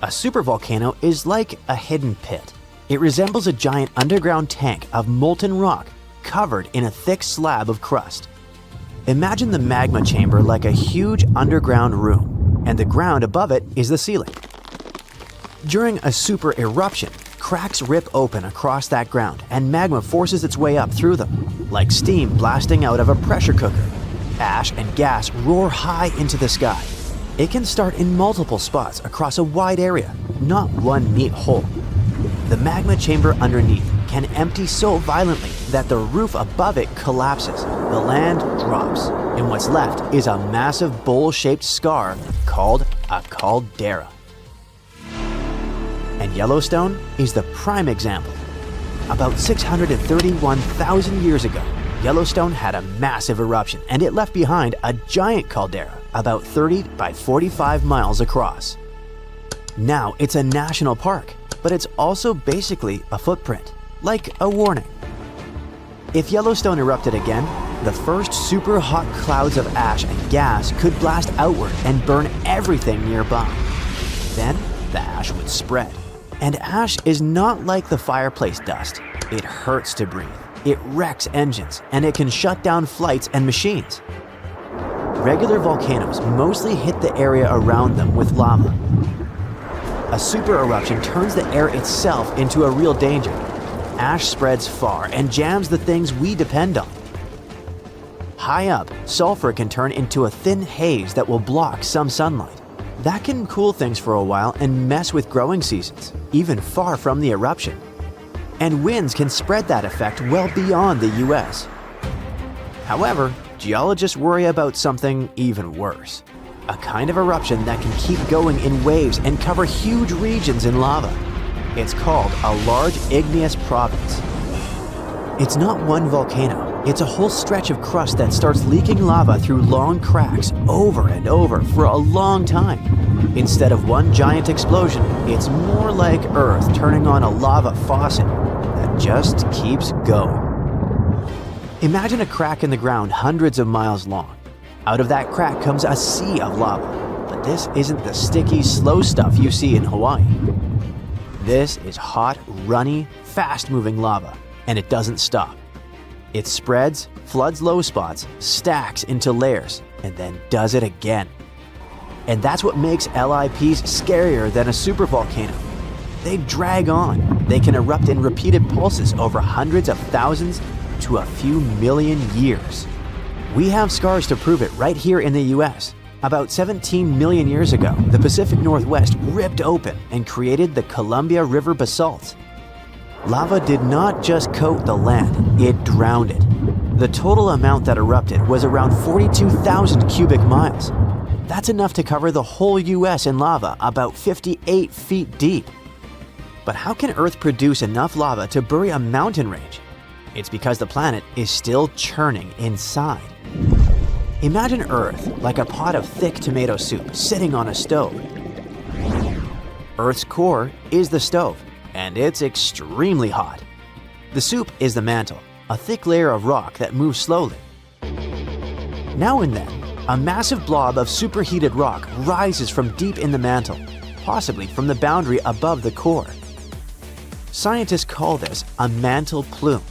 A supervolcano is like a hidden pit. It resembles a giant underground tank of molten rock covered in a thick slab of crust. Imagine the magma chamber like a huge underground room, and the ground above it is the ceiling. During a super eruption, cracks rip open across that ground and magma forces its way up through them, like steam blasting out of a pressure cooker. Ash and gas roar high into the sky. It can start in multiple spots across a wide area, not one neat hole. The magma chamber underneath can empty so violently that the roof above it collapses, the land drops, and what's left is a massive bowl-shaped scar called a caldera. And Yellowstone is the prime example. About 631,000 years ago, Yellowstone had a massive eruption and it left behind a giant caldera about 30 by 45 miles across. Now it's a national park, but it's also basically a footprint, like a warning. If Yellowstone erupted again, the first super hot clouds of ash and gas could blast outward and burn everything nearby. Then the ash would spread. And ash is not like the fireplace dust. It hurts to breathe, it wrecks engines, and it can shut down flights and machines. Regular volcanoes mostly hit the area around them with lava. A super eruption turns the air itself into a real danger. Ash spreads far and jams the things we depend on. High up, sulfur can turn into a thin haze that will block some sunlight. That can cool things for a while and mess with growing seasons, even far from the eruption. And winds can spread that effect well beyond the US. However, geologists worry about something even worse. A kind of eruption that can keep going in waves and cover huge regions in lava. It's called a large igneous province. It's not one volcano. It's a whole stretch of crust that starts leaking lava through long cracks over and over for a long time. Instead of one giant explosion, it's more like Earth turning on a lava faucet that just keeps going. Imagine a crack in the ground hundreds of miles long. Out of that crack comes a sea of lava. But this isn't the sticky, slow stuff you see in Hawaii. This is hot, runny, fast-moving lava, and it doesn't stop. It spreads, floods low spots, stacks into layers, and then does it again. And that's what makes LIPs scarier than a supervolcano. They drag on. They can erupt in repeated pulses over hundreds of thousands to a few million years. We have scars to prove it right here in the US. About 17 million years ago, the Pacific Northwest ripped open and created the Columbia River basalt. Lava did not just coat the land, it drowned it. The total amount that erupted was around 42,000 cubic miles. That's enough to cover the whole US in lava about 58 feet deep. But how can Earth produce enough lava to bury a mountain range? It's because the planet is still churning inside. Imagine Earth like a pot of thick tomato soup sitting on a stove. Earth's core is the stove, and it's extremely hot. The soup is the mantle, a thick layer of rock that moves slowly. Now and then, a massive blob of superheated rock rises from deep in the mantle, possibly from the boundary above the core. Scientists call this a mantle plume.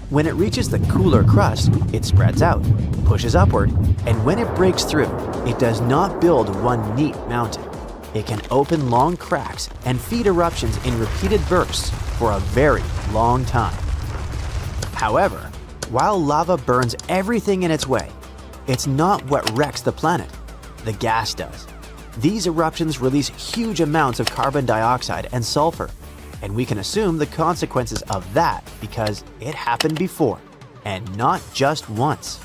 When it reaches the cooler crust, it spreads out, pushes upward, and when it breaks through, it does not build one neat mountain. It can open long cracks and feed eruptions in repeated bursts for a very long time. However, while lava burns everything in its way. It's not what wrecks the planet. The gas does. These eruptions release huge amounts of carbon dioxide and sulfur, and we can assume the consequences of that because it happened before, and not just once.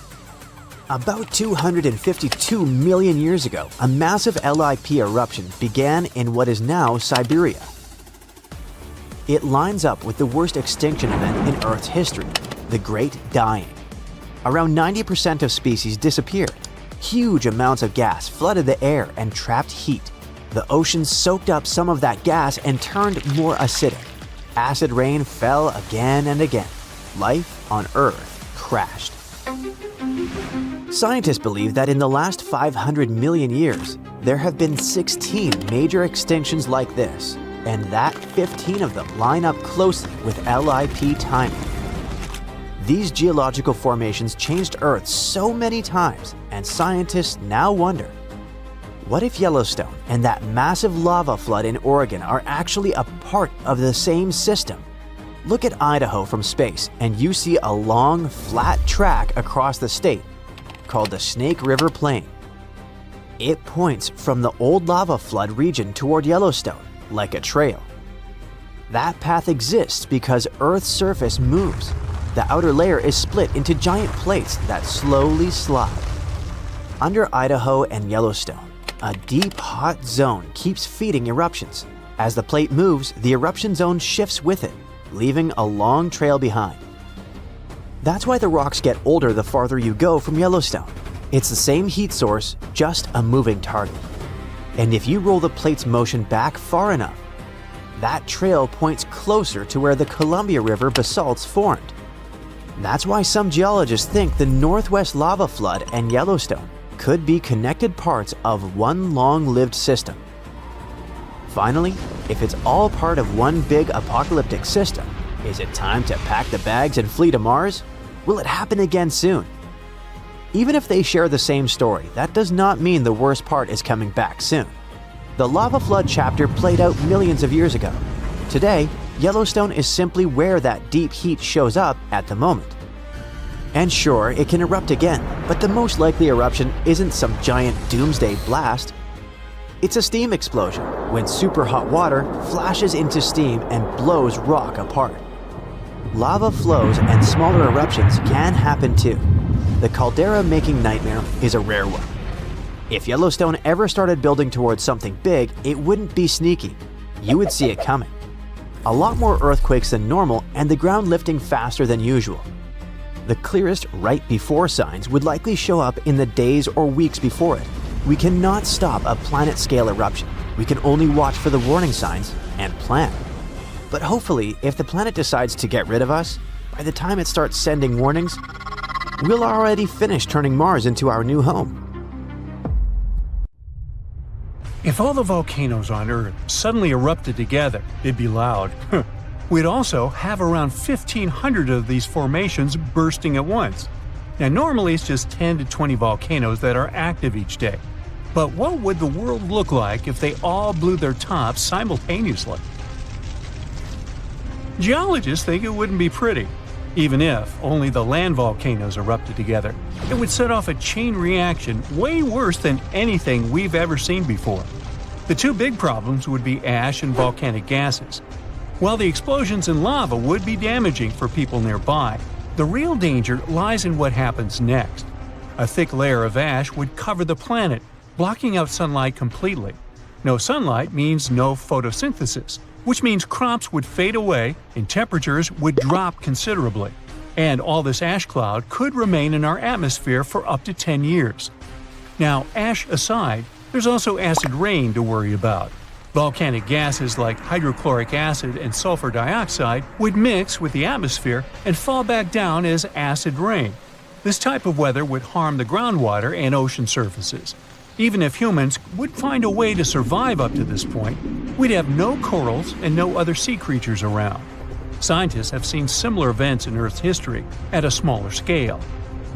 About 252 million years ago, a massive LIP eruption began in what is now Siberia. It lines up with the worst extinction event in Earth's history, the Great Dying. Around 90% of species disappeared. Huge amounts of gas flooded the air and trapped heat. The ocean soaked up some of that gas and turned more acidic. Acid rain fell again and again. Life on Earth crashed. Scientists believe that in the last 500 million years, there have been 16 major extinctions like this, and that 15 of them line up closely with LIP timing. These geological formations changed Earth so many times, and scientists now wonder, what if Yellowstone and that massive lava flood in Oregon are actually a part of the same system? Look at Idaho from space, and you see a long, flat track across the state called the Snake River Plain. It points from the old lava flood region toward Yellowstone, like a trail. That path exists because Earth's surface moves. The outer layer is split into giant plates that slowly slide. Under Idaho and Yellowstone, a deep, hot zone keeps feeding eruptions. As the plate moves, the eruption zone shifts with it, leaving a long trail behind. That's why the rocks get older the farther you go from Yellowstone. It's the same heat source, just a moving target. And if you roll the plate's motion back far enough, that trail points closer to where the Columbia River basalts formed. That's why some geologists think the Northwest lava flood and Yellowstone could be connected parts of one long-lived system. Finally, if it's all part of one big apocalyptic system, is it time to pack the bags and flee to Mars? Will it happen again soon? Even if they share the same story, that does not mean the worst part is coming back soon. The lava flood chapter played out millions of years ago. Today, Yellowstone is simply where that deep heat shows up at the moment. And sure, it can erupt again, but the most likely eruption isn't some giant doomsday blast. It's a steam explosion, when super hot water flashes into steam and blows rock apart. Lava flows and smaller eruptions can happen too. The caldera-making nightmare is a rare one. If Yellowstone ever started building towards something big, it wouldn't be sneaky. You would see it coming. A lot more earthquakes than normal and the ground lifting faster than usual. The clearest right before signs would likely show up in the days or weeks before it. We cannot stop a planet-scale eruption. We can only watch for the warning signs and plan. But hopefully, if the planet decides to get rid of us, by the time it starts sending warnings, we'll already finish turning Mars into our new home. If all the volcanoes on Earth suddenly erupted together, it'd be loud. We'd also have around 1,500 of these formations bursting at once. Now normally it's just 10 to 20 volcanoes that are active each day. But what would the world look like if they all blew their tops simultaneously? Geologists think it wouldn't be pretty. Even if only the land volcanoes erupted together, it would set off a chain reaction way worse than anything we've ever seen before. The two big problems would be ash and volcanic gases. While the explosions in lava would be damaging for people nearby, the real danger lies in what happens next. A thick layer of ash would cover the planet, blocking out sunlight completely. No sunlight means no photosynthesis, which means crops would fade away and temperatures would drop considerably. And all this ash cloud could remain in our atmosphere for up to 10 years. Now, ash aside, there's also acid rain to worry about. Volcanic gases like hydrochloric acid and sulfur dioxide would mix with the atmosphere and fall back down as acid rain. This type of weather would harm the groundwater and ocean surfaces. Even if humans would find a way to survive up to this point, we'd have no corals and no other sea creatures around. Scientists have seen similar events in Earth's history at a smaller scale.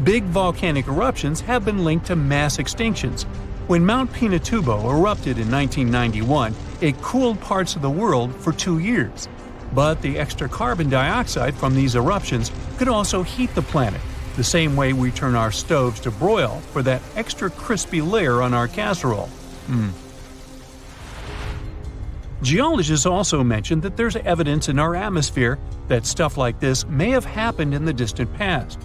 Big volcanic eruptions have been linked to mass extinctions. When Mount Pinatubo erupted in 1991, it cooled parts of the world for 2 years. But the extra carbon dioxide from these eruptions could also heat the planet, the same way we turn our stoves to broil for that extra crispy layer on our casserole. Geologists also mentioned that there's evidence in our atmosphere that stuff like this may have happened in the distant past.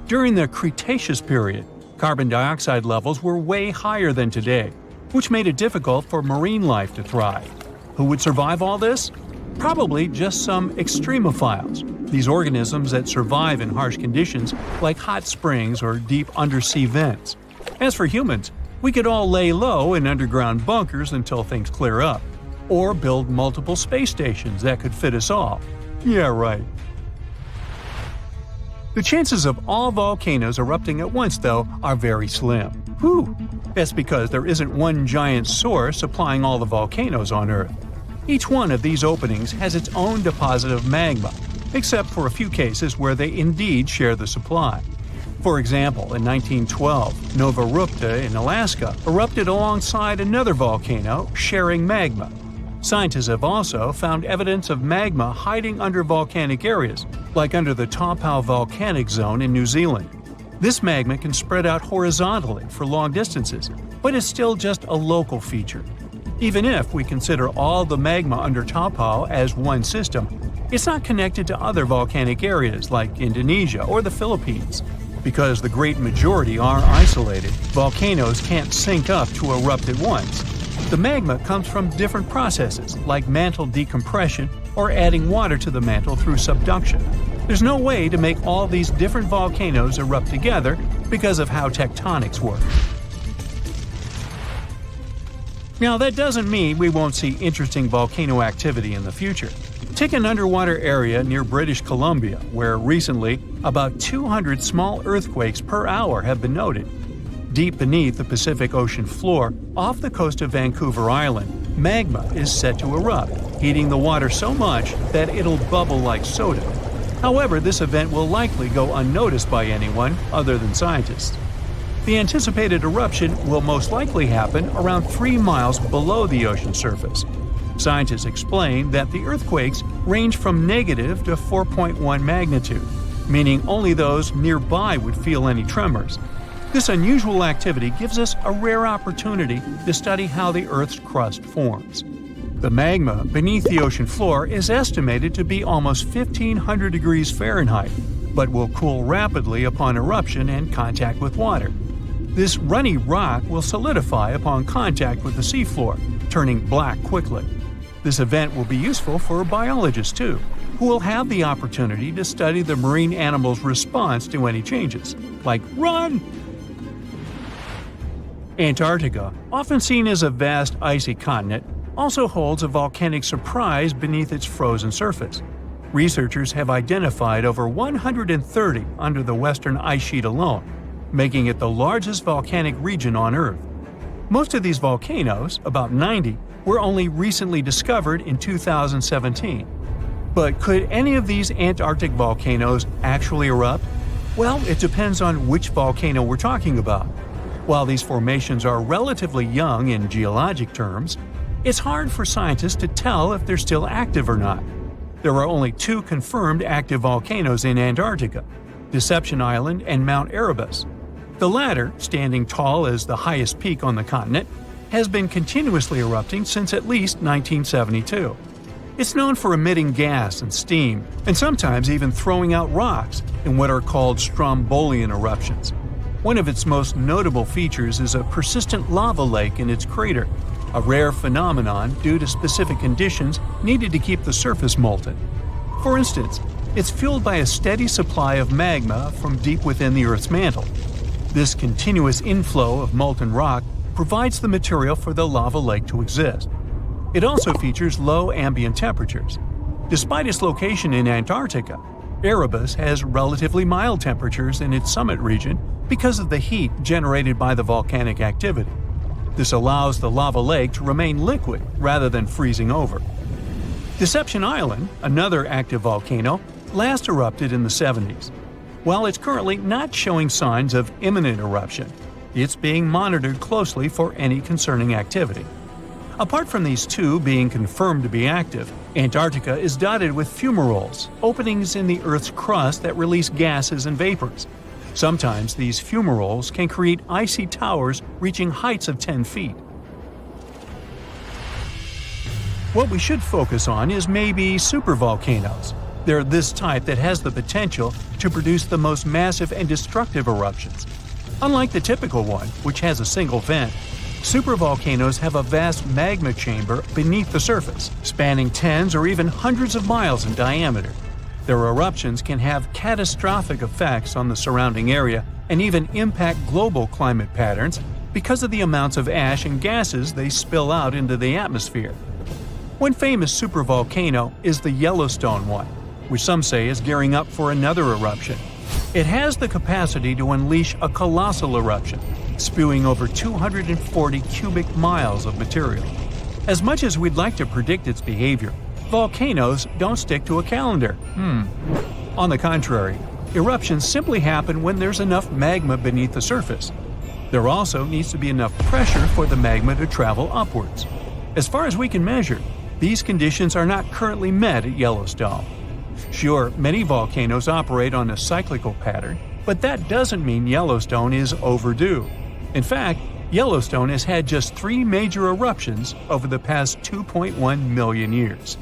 During the Cretaceous period, carbon dioxide levels were way higher than today, which made it difficult for marine life to thrive. Who would survive all this? Probably just some extremophiles, these organisms that survive in harsh conditions like hot springs or deep undersea vents. As for humans, we could all lay low in underground bunkers until things clear up, or build multiple space stations that could fit us all. Yeah, right. The chances of all volcanoes erupting at once, though, are very slim. Whew! That's because there isn't one giant source supplying all the volcanoes on Earth. Each one of these openings has its own deposit of magma, except for a few cases where they indeed share the supply. For example, in 1912, Nova Rupta in Alaska erupted alongside another volcano sharing magma. Scientists have also found evidence of magma hiding under volcanic areas, like under the Taupau volcanic zone in New Zealand. This magma can spread out horizontally for long distances, but is still just a local feature. Even if we consider all the magma under Taupau as one system, it's not connected to other volcanic areas like Indonesia or the Philippines. Because the great majority are isolated, volcanoes can't sync up to erupt at once. The magma comes from different processes like mantle decompression or adding water to the mantle through subduction. There's no way to make all these different volcanoes erupt together because of how tectonics work. Now, that doesn't mean we won't see interesting volcano activity in the future. Take an underwater area near British Columbia, where recently about 200 small earthquakes per hour have been noted. Deep beneath the Pacific Ocean floor, off the coast of Vancouver Island, magma is set to erupt, heating the water so much that it'll bubble like soda. However, this event will likely go unnoticed by anyone other than scientists. The anticipated eruption will most likely happen around 3 miles below the ocean surface. Scientists explain that the earthquakes range from negative to 4.1 magnitude, meaning only those nearby would feel any tremors. This unusual activity gives us a rare opportunity to study how the Earth's crust forms. The magma beneath the ocean floor is estimated to be almost 1,500 degrees Fahrenheit, but will cool rapidly upon eruption and contact with water. This runny rock will solidify upon contact with the seafloor, turning black quickly. This event will be useful for biologists too, who will have the opportunity to study the marine animal's response to any changes, like run! Antarctica, often seen as a vast icy continent, also holds a volcanic surprise beneath its frozen surface. Researchers have identified over 130 under the western ice sheet alone, making it the largest volcanic region on Earth. Most of these volcanoes, about 90, were only recently discovered in 2017. But could any of these Antarctic volcanoes actually erupt? Well, it depends on which volcano we're talking about. While these formations are relatively young in geologic terms, it's hard for scientists to tell if they're still active or not. There are only 2 confirmed active volcanoes in Antarctica, Deception Island and Mount Erebus. The latter, standing tall as the highest peak on the continent, has been continuously erupting since at least 1972. It's known for emitting gas and steam, and sometimes even throwing out rocks in what are called strombolian eruptions. One of its most notable features is a persistent lava lake in its crater, a rare phenomenon due to specific conditions needed to keep the surface molten. For instance, it's fueled by a steady supply of magma from deep within the Earth's mantle. This continuous inflow of molten rock provides the material for the lava lake to exist. It also features low ambient temperatures. Despite its location in Antarctica, Erebus has relatively mild temperatures in its summit region because of the heat generated by the volcanic activity. This allows the lava lake to remain liquid rather than freezing over. Deception Island, another active volcano, last erupted in the 70s. While it's currently not showing signs of imminent eruption, it's being monitored closely for any concerning activity. Apart from these two being confirmed to be active, Antarctica is dotted with fumaroles, openings in the Earth's crust that release gases and vapors. Sometimes these fumaroles can create icy towers reaching heights of 10 feet. What we should focus on is maybe supervolcanoes. They're this type that has the potential to produce the most massive and destructive eruptions. Unlike the typical one, which has a single vent, supervolcanoes have a vast magma chamber beneath the surface, spanning tens or even hundreds of miles in diameter. Their eruptions can have catastrophic effects on the surrounding area and even impact global climate patterns because of the amounts of ash and gases they spill out into the atmosphere. One famous supervolcano is the Yellowstone one, which some say is gearing up for another eruption. It has the capacity to unleash a colossal eruption, spewing over 240 cubic miles of material. As much as we'd like to predict its behavior, volcanoes don't stick to a calendar. On the contrary, eruptions simply happen when there's enough magma beneath the surface. There also needs to be enough pressure for the magma to travel upwards. As far as we can measure, these conditions are not currently met at Yellowstone. Sure, many volcanoes operate on a cyclical pattern, but that doesn't mean Yellowstone is overdue. In fact, Yellowstone has had just 3 major eruptions over the past 2.1 million years.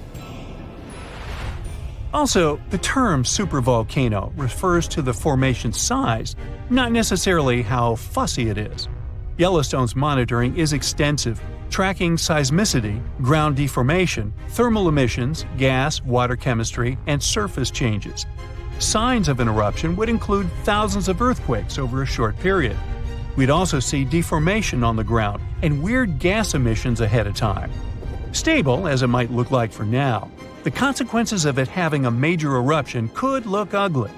Also, the term supervolcano refers to the formation's size, not necessarily how fussy it is. Yellowstone's monitoring is extensive, tracking seismicity, ground deformation, thermal emissions, gas, water chemistry, and surface changes. Signs of an eruption would include thousands of earthquakes over a short period. We'd also see deformation on the ground and weird gas emissions ahead of time. Stable, as it might look like for now, the consequences of it having a major eruption could look ugly.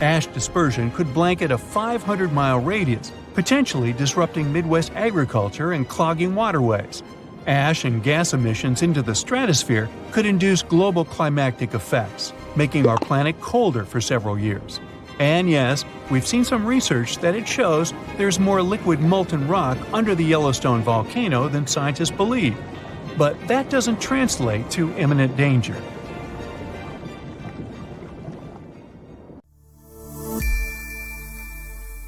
Ash dispersion could blanket a 500-mile radius, potentially disrupting Midwest agriculture and clogging waterways. Ash and gas emissions into the stratosphere could induce global climatic effects, making our planet colder for several years. And yes, we've seen some research that it shows there's more liquid molten rock under the Yellowstone volcano than scientists believe. But that doesn't translate to imminent danger.